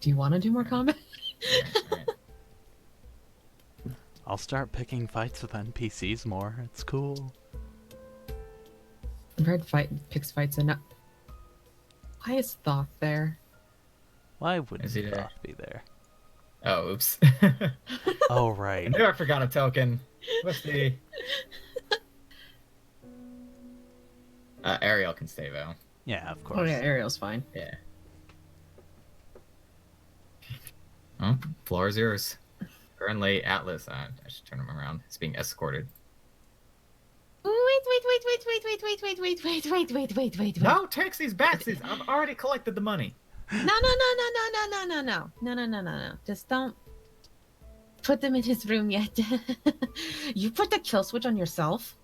[SPEAKER 5] Do you want to do more combat?
[SPEAKER 2] Right.
[SPEAKER 3] I'll start picking fights with NPCs more. It's cool.
[SPEAKER 5] Red picks fights enough. Why is Thoth there?
[SPEAKER 3] Why wouldn't
[SPEAKER 2] Is he there?
[SPEAKER 3] Thoth be there?
[SPEAKER 2] Oh, oops.
[SPEAKER 3] Oh,
[SPEAKER 2] I
[SPEAKER 3] right.
[SPEAKER 2] knew I forgot a token. Whoopsie. Ariel can stay though.
[SPEAKER 3] Yeah, of course.
[SPEAKER 5] Oh yeah, Ariel's fine.
[SPEAKER 2] Yeah. Oh, floor is yours. Currently, Atlas. I should turn him around. He's being escorted.
[SPEAKER 4] Wait.
[SPEAKER 7] No, taxies, backsies. I've already collected the money.
[SPEAKER 4] No. Just don't put them in his room yet. You put the kill switch on yourself?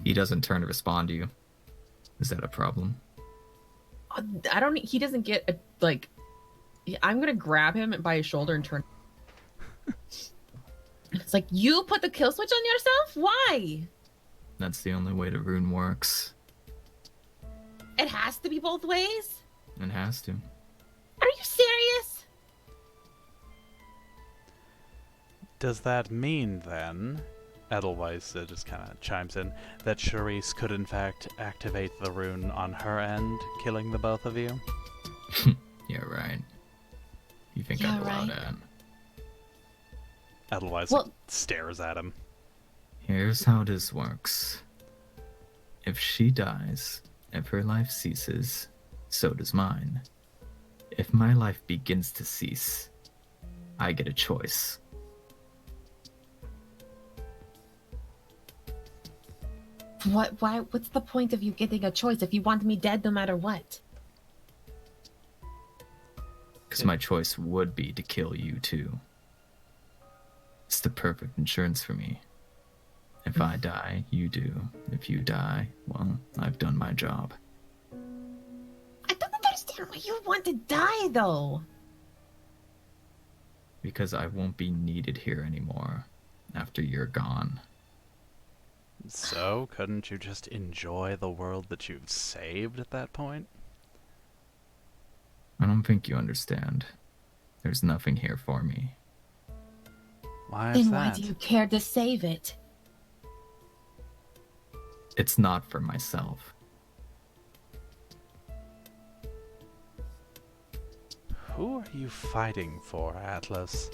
[SPEAKER 2] He doesn't turn to respond to you. Is that a problem?
[SPEAKER 5] I don't. He doesn't get a, like. I'm gonna grab him by his shoulder and turn.
[SPEAKER 4] It's like, you put the kill switch on yourself? Why?
[SPEAKER 2] That's the only way the rune works.
[SPEAKER 4] It has to be both ways?
[SPEAKER 2] It has to.
[SPEAKER 4] Are you serious?
[SPEAKER 3] Does that mean, then, Edelweiss just kind of chimes in, that Charisse could in fact activate the rune on her end, killing the both of you?
[SPEAKER 2] Yeah, right. You think
[SPEAKER 4] Yeah,
[SPEAKER 2] I'd allow
[SPEAKER 4] right.
[SPEAKER 2] that?
[SPEAKER 3] Edelweiss
[SPEAKER 4] Well-
[SPEAKER 3] stares at him.
[SPEAKER 2] Here's how this works. If she dies, if her life ceases, so does mine. If my life begins to cease, I get a choice.
[SPEAKER 4] What's the point of you getting a choice if you want me dead no matter what?
[SPEAKER 2] Because my choice would be to kill you too. It's the perfect insurance for me. If I die, you do. If you die, well, I've done my job.
[SPEAKER 4] I don't understand why you want to die, though.
[SPEAKER 2] Because I won't be needed here anymore after you're gone.
[SPEAKER 3] So, couldn't you just enjoy the world that you've saved at that point?
[SPEAKER 2] I don't think you understand. There's nothing here for me.
[SPEAKER 3] Why is
[SPEAKER 4] Then why
[SPEAKER 3] that?
[SPEAKER 4] do you care to save it?
[SPEAKER 2] It's not for myself.
[SPEAKER 3] Who are you fighting for, Atlas?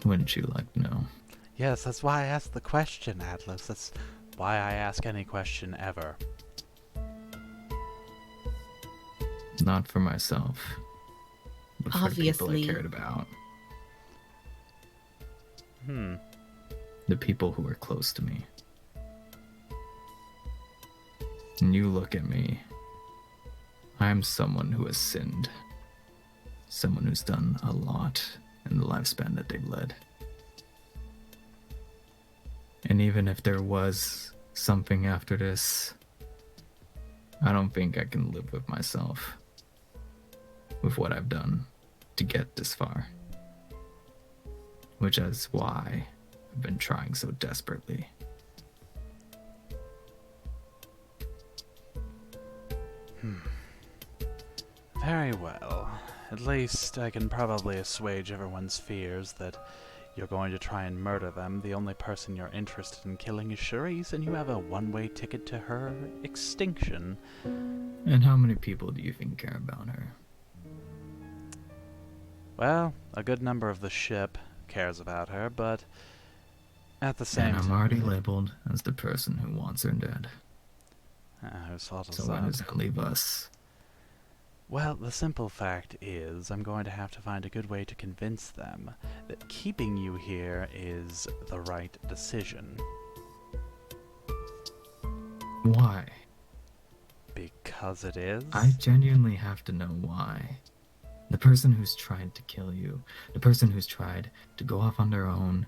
[SPEAKER 2] Wouldn't you like to know?
[SPEAKER 3] Yes, that's why I asked the question, Atlas. That's why I ask any question ever.
[SPEAKER 2] Not for myself, but for the people I
[SPEAKER 4] Obviously.
[SPEAKER 2] cared about. The people who are close to me. And you look at me. I am someone who has sinned. Someone who's done a lot in the lifespan that they've led. And even if there was something after this, I don't think I can live with myself. With what I've done to get this far. Which is why I've been trying so desperately.
[SPEAKER 3] Very well. At least I can probably assuage everyone's fears that you're going to try and murder them. The only person you're interested in killing is Charisse, and you have a one-way ticket to her extinction.
[SPEAKER 2] And how many people do you think care about her?
[SPEAKER 3] Well, a good number of the ship cares about her, but at the same
[SPEAKER 2] And I'm
[SPEAKER 3] time...
[SPEAKER 2] already labeled as the person who wants her dead.
[SPEAKER 3] Whose fault is
[SPEAKER 2] So why
[SPEAKER 3] that?
[SPEAKER 2] does that leave us?
[SPEAKER 3] Well, the simple fact is, I'm going to have to find a good way to convince them that keeping you here is the right decision.
[SPEAKER 2] Why?
[SPEAKER 3] Because it is?
[SPEAKER 2] I genuinely have to know why. The person who's tried to kill you, the person who's tried to go off on their own,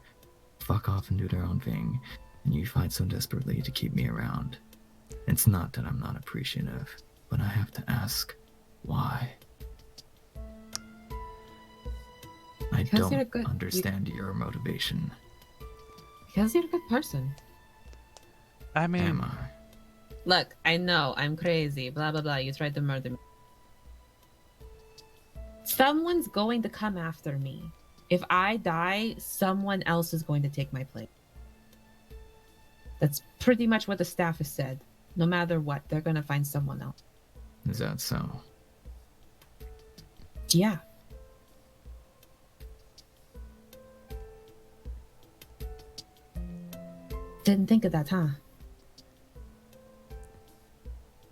[SPEAKER 2] fuck off and do their own thing, and you fight so desperately to keep me around.
[SPEAKER 6] It's not that I'm not appreciative, but I have to ask, why? I
[SPEAKER 5] Because you're
[SPEAKER 6] don't
[SPEAKER 5] good.
[SPEAKER 6] understand your motivation.
[SPEAKER 5] Because you're a good person.
[SPEAKER 3] I mean,
[SPEAKER 6] Am I?
[SPEAKER 5] Look, I know I'm crazy. Blah blah blah. You tried to murder me. Someone's going to come after me. If I die, someone else is going to take my place. That's pretty much what the staff has said. No matter what, they're going to find someone else.
[SPEAKER 6] Is that so?
[SPEAKER 5] Yeah. Didn't think of that, huh?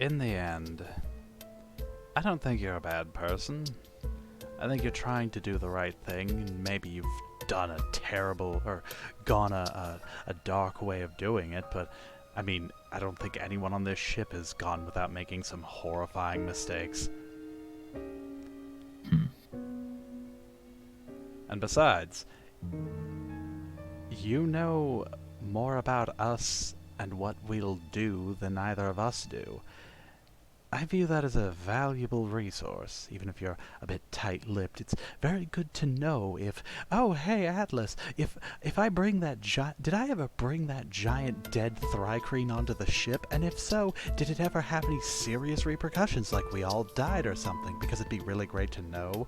[SPEAKER 3] in the end, I don't think you're a bad person. I think you're trying to do the right thing, and maybe you've done a terrible or gone a dark way of doing it, but I mean, I don't think anyone on this ship has gone without making some horrifying mistakes. And besides, you know more about us and what we'll do than either of us do. I view that as a valuable resource, even if you're a bit tight-lipped. It's very good to know if, oh, hey, Atlas, if I bring that did I ever bring that giant dead Thrycreen onto the ship? And if so, did it ever have any serious repercussions, like we all died or something? Because it'd be really great to know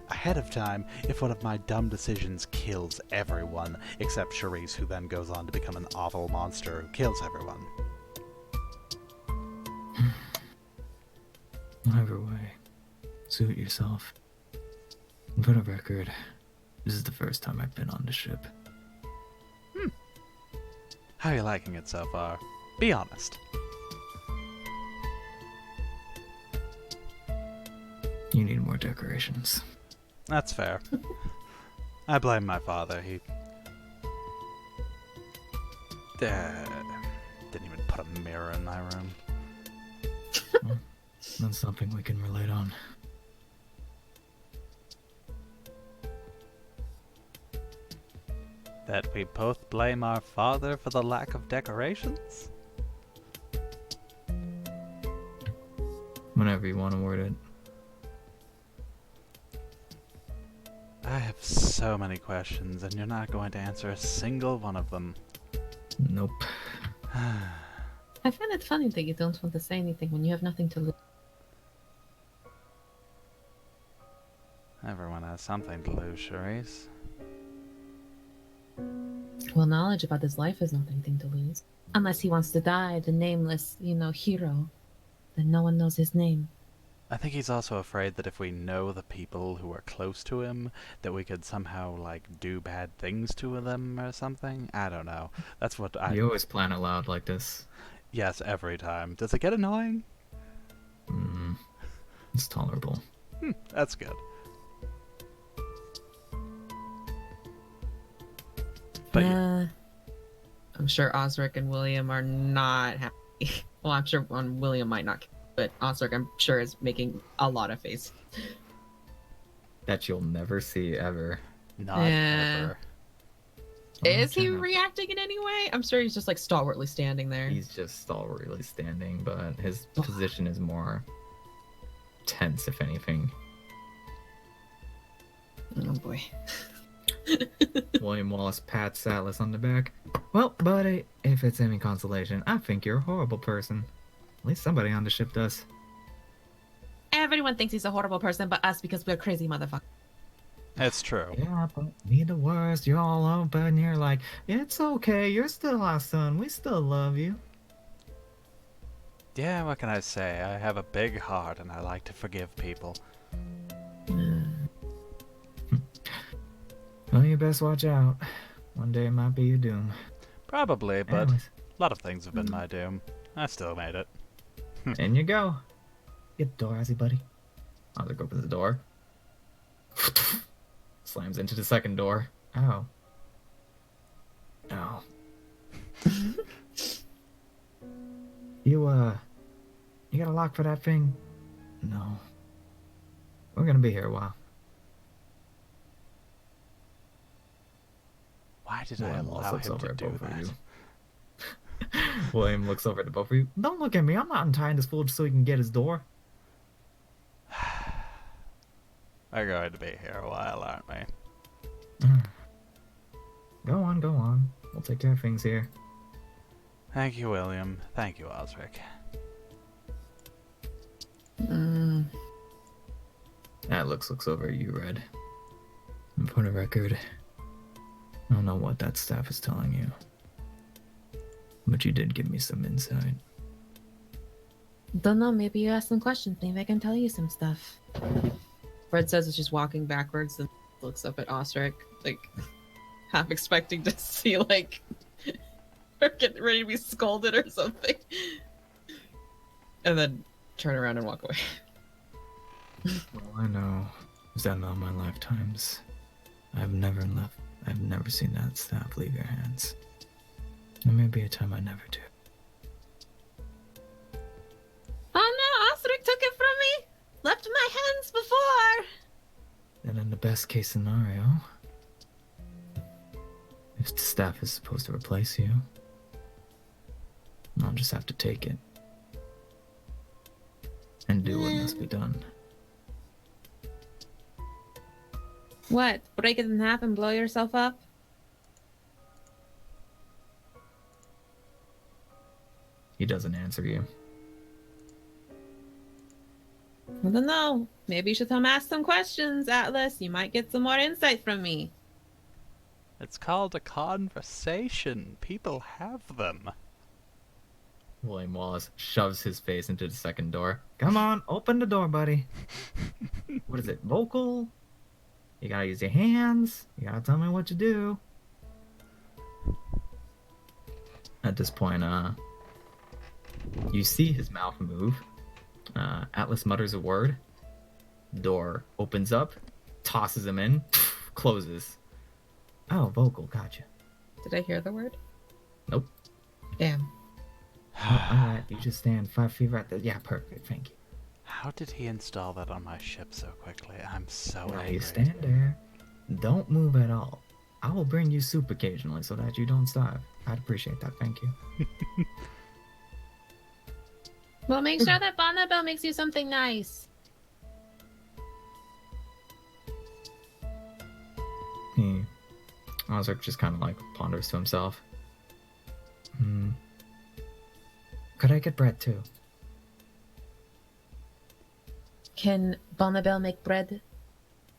[SPEAKER 3] ahead of time if one of my dumb decisions kills everyone, except Charisse, who then goes on to become an awful monster who kills everyone.
[SPEAKER 6] Either way, suit yourself. For the record, this is the first time I've been on the ship.
[SPEAKER 3] How are you liking it so far? Be honest.
[SPEAKER 6] You need more decorations.
[SPEAKER 3] That's fair. I blame my father. He didn't even put a mirror in my room.
[SPEAKER 6] That's something we can relate on.
[SPEAKER 3] That we both blame our father for the lack of decorations?
[SPEAKER 6] Whenever you want to word it.
[SPEAKER 3] I have so many questions, and you're not going to answer a single one of them.
[SPEAKER 6] Nope.
[SPEAKER 5] I find it funny that you don't want to say anything when you have nothing to lose.
[SPEAKER 3] Everyone has something to lose, Charisse.
[SPEAKER 5] Well, knowledge about his life is not anything to lose. Unless he wants to die, the nameless, hero. Then no one knows his name.
[SPEAKER 3] I think he's also afraid that if we know the people who are close to him, that we could somehow, do bad things to them or something. I don't know. That's what I...
[SPEAKER 6] You always plan aloud like this.
[SPEAKER 3] Yes, every time. Does it get annoying?
[SPEAKER 6] It's tolerable.
[SPEAKER 3] That's good. But yeah.
[SPEAKER 5] I'm sure Osric and William are not happy. Well, I'm sure William might not, but Osric, I'm sure, is making a lot of face.
[SPEAKER 2] That you'll never see ever.
[SPEAKER 3] Not
[SPEAKER 5] Yeah.
[SPEAKER 3] ever.
[SPEAKER 5] Is he
[SPEAKER 6] Jenna.
[SPEAKER 5] reacting in any way? I'm sure he's just stalwartly standing there.
[SPEAKER 2] He's just stalwartly standing, but his position is more tense, if anything.
[SPEAKER 5] Oh boy.
[SPEAKER 7] William Wallace pats Atlas on the back. Well, buddy, if it's any consolation, I think you're a horrible person. At least somebody on the ship does.
[SPEAKER 5] Everyone thinks he's a horrible person but us because we're crazy motherfuckers.
[SPEAKER 3] It's true.
[SPEAKER 7] Yeah, but me the worst. You're all open and you're like, it's okay, you're still our son. We still love you.
[SPEAKER 3] Yeah, what can I say? I have a big heart and I like to forgive people.
[SPEAKER 7] Well, you best watch out. One day it might be your doom.
[SPEAKER 3] Probably, but
[SPEAKER 7] Anyways,
[SPEAKER 3] a lot of things have been my doom. I still made it.
[SPEAKER 7] in you go. Get the door, Ozzy, buddy.
[SPEAKER 2] Osric opens the door. Slams into the second door.
[SPEAKER 7] Oh. Oh. You got a lock for that thing? No. We're gonna be here a while.
[SPEAKER 3] Why did I
[SPEAKER 2] William
[SPEAKER 3] allow
[SPEAKER 2] Wallace looks
[SPEAKER 3] him
[SPEAKER 2] over
[SPEAKER 3] to
[SPEAKER 2] at
[SPEAKER 3] do
[SPEAKER 2] both of
[SPEAKER 3] that?
[SPEAKER 2] you.
[SPEAKER 7] William looks over to both of you. Don't look at me. I'm not untying this fool just so he can get his door.
[SPEAKER 3] We're going to be here a while, aren't we?
[SPEAKER 7] Go on, go on. We'll take care of things here.
[SPEAKER 3] Thank you, William. Thank you, Osric.
[SPEAKER 6] Atlas looks over at you, Red. And for the record, I don't know what that staff is telling you. But you did give me some insight.
[SPEAKER 1] Don't know, maybe you ask some questions. Maybe I can tell you some stuff. Fred says it's just walking backwards and looks up at Osric, like half expecting to see like her getting ready to be scolded or something. And then turn around and walk away.
[SPEAKER 6] All I know is that in all my lifetimes, I've never seen that staff leave your hands. There may be a time I never do.
[SPEAKER 4] Oh no, Osric took it from me! Left my hands before!
[SPEAKER 6] And in the best case scenario, if the staff is supposed to replace you, I'll just have to take it. And do what must be done.
[SPEAKER 1] What? Break it in half and blow yourself up?
[SPEAKER 6] He doesn't answer you.
[SPEAKER 1] I don't know. Maybe you should come ask some questions, Atlas. You might get some more insight from me.
[SPEAKER 3] It's called a conversation. People have them.
[SPEAKER 2] William Wallace shoves his face into the second door.
[SPEAKER 7] Come on, open the door, buddy. What is it? Vocal? You gotta use your hands. You gotta tell me what you do.
[SPEAKER 2] At this point, you see his mouth move. Atlas mutters a word. Door opens up, tosses him in, closes.
[SPEAKER 7] Oh, vocal, gotcha.
[SPEAKER 1] Did I hear the word?
[SPEAKER 2] Nope.
[SPEAKER 1] Damn.
[SPEAKER 7] Alright, you just stand 5 feet right there. Yeah, perfect, thank you.
[SPEAKER 3] How did he install that on my ship so quickly? I'm so
[SPEAKER 7] Now
[SPEAKER 3] angry.
[SPEAKER 7] you stand there. Don't move at all. I will bring you soup occasionally so that you don't starve. I'd appreciate that, thank you.
[SPEAKER 4] Well, make sure that Bonnabelle makes you something nice.
[SPEAKER 2] Osric just kind of like ponders to himself.
[SPEAKER 7] Could I get bread too?
[SPEAKER 4] Can Bonnabelle make bread?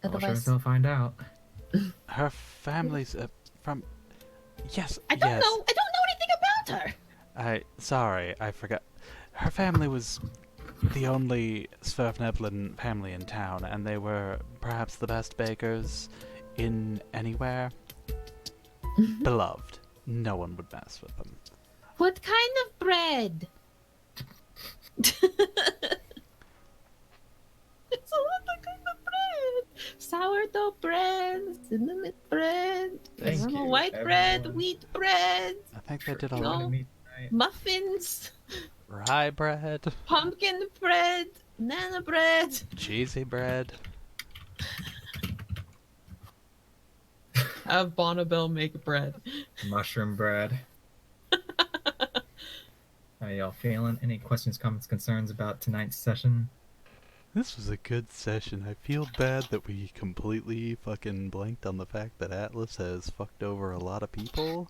[SPEAKER 7] I'll sure
[SPEAKER 4] Otherwise,
[SPEAKER 7] as hell find out.
[SPEAKER 3] Her family's from... Yes,
[SPEAKER 4] I don't
[SPEAKER 3] yes.
[SPEAKER 4] know. I don't know anything about her.
[SPEAKER 3] Sorry, I forgot. Her family was the only Sverfneblin family in town, and they were perhaps the best bakers in anywhere. Beloved. No one would mess with them.
[SPEAKER 4] What kind of bread?
[SPEAKER 1] It's a lot of kind of bread. Sourdough bread, cinnamon bread,
[SPEAKER 2] Thank
[SPEAKER 1] normal
[SPEAKER 2] you,
[SPEAKER 1] white bread,
[SPEAKER 2] everyone.
[SPEAKER 1] wheat bread,
[SPEAKER 3] I think they did a
[SPEAKER 1] No.
[SPEAKER 3] lot.
[SPEAKER 1] muffins,
[SPEAKER 3] Rye bread,
[SPEAKER 1] pumpkin bread, banana bread.
[SPEAKER 3] cheesy bread.
[SPEAKER 1] Have Bonnabelle make bread.
[SPEAKER 2] Mushroom bread.
[SPEAKER 7] How y'all feeling? Any questions, comments, concerns about tonight's session?
[SPEAKER 3] This was a good session. I feel bad that we completely fucking blanked on the fact that Atlas has fucked over a lot of people.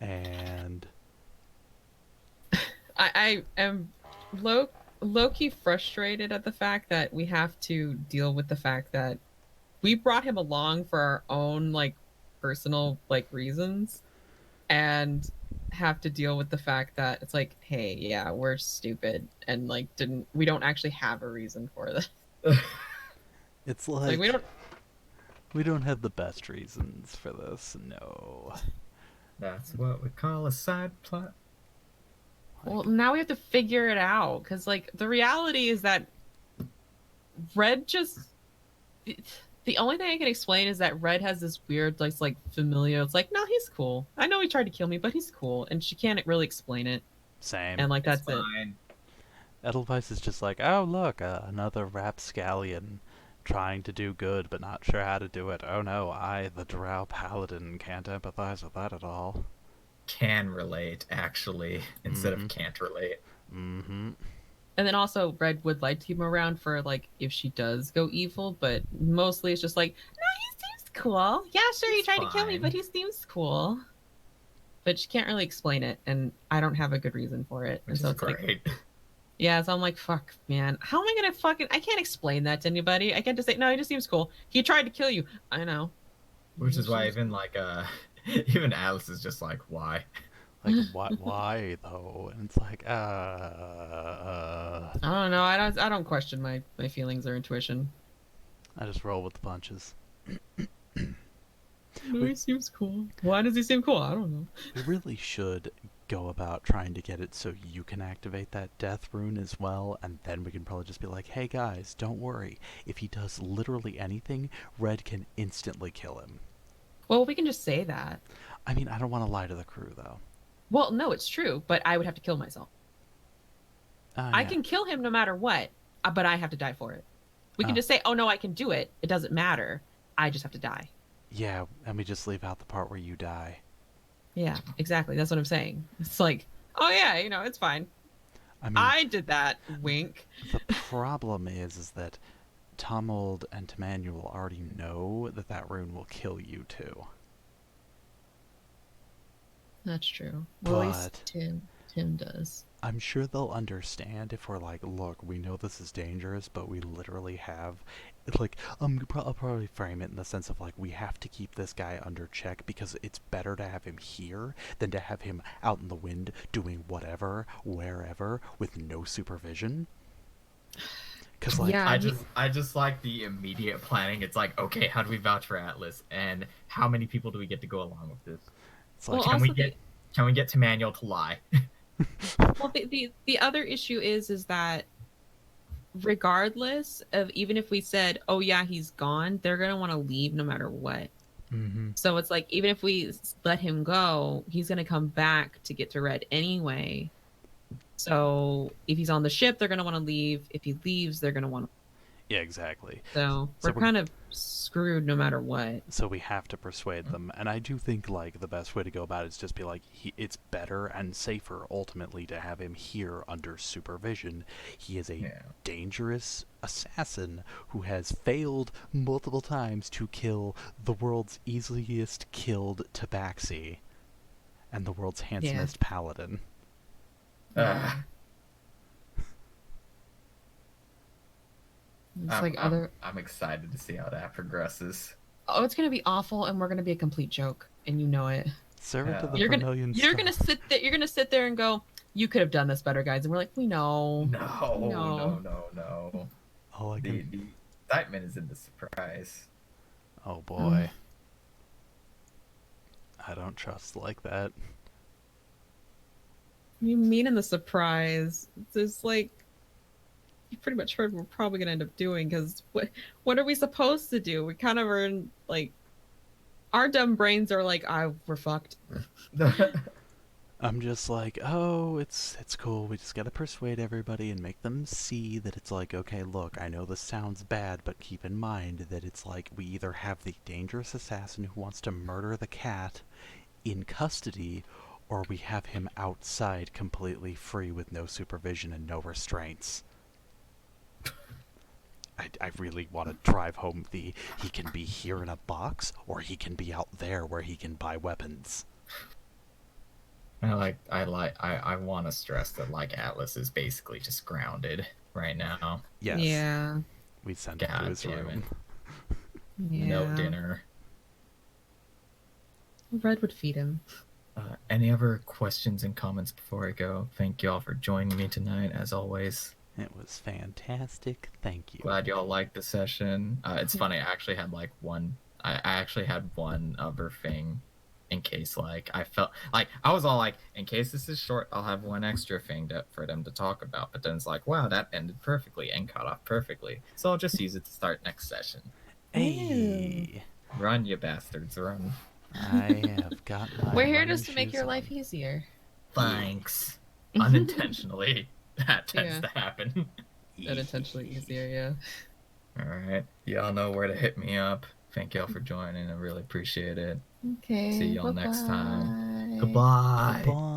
[SPEAKER 3] And
[SPEAKER 1] I am low-key frustrated at the fact that we have to deal with the fact that we brought him along for our own like personal like reasons and have to deal with the fact that it's like, hey, yeah, we're stupid and like we don't actually have a reason for this.
[SPEAKER 3] it's
[SPEAKER 1] Like
[SPEAKER 3] we don't have the best reasons for this, no.
[SPEAKER 7] That's what we call a side plot.
[SPEAKER 1] Well, now we have to figure it out because like the reality is that Red just the only thing I can explain is that Red has this weird like familial. It's like, no, he's cool. I know he tried to kill me, but he's cool, and she can't really explain it.
[SPEAKER 3] Same.
[SPEAKER 1] And like
[SPEAKER 2] It's
[SPEAKER 1] that's it.
[SPEAKER 2] fine.
[SPEAKER 3] Edelweiss is just like, oh look, another rapscallion trying to do good but not sure how to do it. Oh no, I, the Drow Paladin, can't empathize with that at all.
[SPEAKER 2] can relate actually instead
[SPEAKER 3] Mhm.
[SPEAKER 2] of can't relate.
[SPEAKER 3] Mm-hmm.
[SPEAKER 1] And then also, Red would like to keep him around for like if she does go evil, but mostly it's just like, no, he seems cool. Yeah, sure, he
[SPEAKER 2] He's
[SPEAKER 1] tried to kill me,
[SPEAKER 2] fine.
[SPEAKER 1] but he seems cool. But she can't really explain it, and I don't have a good reason for it.
[SPEAKER 2] Which
[SPEAKER 1] And so
[SPEAKER 2] is
[SPEAKER 1] it's like,
[SPEAKER 2] great.
[SPEAKER 1] yeah, so I'm like, fuck, man. How am I gonna I can't explain that to anybody. I can't just say, no, he just seems cool. He tried to kill you. I know.
[SPEAKER 2] Which is why
[SPEAKER 1] Seems-
[SPEAKER 2] even like even Alice is just like, why?
[SPEAKER 3] Like, why though? And it's like,
[SPEAKER 1] I don't know. I don't question my feelings or intuition.
[SPEAKER 3] I just roll with the punches.
[SPEAKER 1] No, he seems cool. Why does he seem cool? I don't know.
[SPEAKER 3] We really should go about trying to get it so you can activate that death rune as well, and then we can probably just be like, hey guys, don't worry. If he does literally anything, Red can instantly kill him.
[SPEAKER 1] Well, we can just say that.
[SPEAKER 3] I mean, I don't want to lie to the crew, though.
[SPEAKER 1] Well, no, it's true, but I would have to kill myself. I
[SPEAKER 3] Yeah.
[SPEAKER 1] can kill him no matter what, but I have to die for it. We can
[SPEAKER 3] Oh.
[SPEAKER 1] just say, oh no, I can do it. It doesn't matter. I just have to die.
[SPEAKER 3] Yeah, and we just leave out the part where you die.
[SPEAKER 1] Yeah, exactly. That's what I'm saying. It's like, oh yeah, it's fine.
[SPEAKER 3] I mean,
[SPEAKER 1] I did that. Wink.
[SPEAKER 3] the problem is that Tomold and Temanuel already know that that rune will kill you too.
[SPEAKER 1] That's true.
[SPEAKER 3] Well,
[SPEAKER 1] Well,
[SPEAKER 3] at
[SPEAKER 1] at
[SPEAKER 3] least
[SPEAKER 1] least Tim does.
[SPEAKER 3] I'm sure they'll understand if we're like, look, we know this is dangerous, but we literally have, like, I'll probably frame it in the sense of like, we have to keep this guy under check because it's better to have him here than to have him out in the wind doing whatever, wherever, with no supervision. Because like,
[SPEAKER 1] Yeah.
[SPEAKER 2] I just like the immediate planning. It's like, okay, how do we vouch for Atlas, and how many people do we get to go along with this?
[SPEAKER 3] it's like,
[SPEAKER 1] Well,
[SPEAKER 2] Can we
[SPEAKER 1] also
[SPEAKER 2] get can we get Temanuel to lie?
[SPEAKER 1] Well, the other issue is that regardless of even if we said, oh yeah, he's gone, they're gonna want to leave no matter what.
[SPEAKER 3] mm-hmm.
[SPEAKER 1] So it's like even if we let him go, he's gonna come back to get to Red anyway. So if he's on the ship, they're gonna want to leave. If he leaves, they're gonna want to.
[SPEAKER 3] Yeah, exactly.
[SPEAKER 1] So
[SPEAKER 3] So
[SPEAKER 1] we're
[SPEAKER 3] we're-
[SPEAKER 1] kind of screwed no matter what.
[SPEAKER 3] So we have to persuade them, and I do think like the best way to go about it is just be like, it's better and safer ultimately to have him here under supervision. He is a
[SPEAKER 2] Yeah.
[SPEAKER 3] dangerous assassin who has failed multiple times to kill the world's easiest killed tabaxi and the world's handsomest paladin.
[SPEAKER 2] Ugh.
[SPEAKER 1] It's like other.
[SPEAKER 2] I'm excited to see how that progresses.
[SPEAKER 1] Oh, it's gonna be awful, and we're gonna be a complete joke, and you know it.
[SPEAKER 3] Servant of the
[SPEAKER 2] Yeah.
[SPEAKER 3] Vermilion
[SPEAKER 1] You're gonna
[SPEAKER 3] Star.
[SPEAKER 1] sit there. You're gonna sit there and go, "You could have done this better, guys." And we're like, "We know."
[SPEAKER 2] No.
[SPEAKER 3] All I
[SPEAKER 2] The
[SPEAKER 3] can...
[SPEAKER 2] excitement is in the surprise.
[SPEAKER 3] Oh boy. I don't trust like that.
[SPEAKER 1] You mean in the surprise? It's like you pretty much heard what we're probably gonna end up doing. Because what are we supposed to do? We kind of are in, like, our dumb brains are like, we're fucked.
[SPEAKER 3] I'm just like, oh, it's cool. We just gotta persuade everybody and make them see that it's like, okay, look, I know this sounds bad, but keep in mind that it's like we either have the dangerous assassin who wants to murder the cat in custody, or we have him outside completely free with no supervision and no restraints. I really want to drive home he can be here in a box, or he can be out there where he can buy weapons.
[SPEAKER 2] I want to stress that like Atlas is basically just grounded right now.
[SPEAKER 3] Yes.
[SPEAKER 1] Yeah.
[SPEAKER 3] We sent him to
[SPEAKER 2] God
[SPEAKER 3] his
[SPEAKER 2] damn
[SPEAKER 3] room.
[SPEAKER 1] Yeah.
[SPEAKER 2] No dinner.
[SPEAKER 1] Red would feed him.
[SPEAKER 2] Any other questions and comments before I go? Thank you all for joining me tonight, as always.
[SPEAKER 3] It was fantastic. Thank you.
[SPEAKER 2] Glad y'all liked the session. It's funny. I actually had like one. I actually had one other thing, in case like I felt like I was all like, in case this is short, I'll have one extra thing for them to talk about. But then it's like, wow, that ended perfectly and cut off perfectly. So I'll just use it to start next session.
[SPEAKER 3] Hey,
[SPEAKER 2] Run, you bastards, run!
[SPEAKER 3] I have got my
[SPEAKER 1] We're here
[SPEAKER 3] running
[SPEAKER 1] just to make
[SPEAKER 3] shoes
[SPEAKER 1] your
[SPEAKER 3] on.
[SPEAKER 1] life easier.
[SPEAKER 2] Thanks. Unintentionally, that tends
[SPEAKER 1] Yeah.
[SPEAKER 2] to happen.
[SPEAKER 1] Unintentionally easier, yeah.
[SPEAKER 2] All right, y'all know where to hit me up. Thank y'all for joining. I really appreciate it.
[SPEAKER 1] Okay.
[SPEAKER 2] See y'all next time.
[SPEAKER 1] bye-bye.
[SPEAKER 7] Goodbye.
[SPEAKER 3] Goodbye.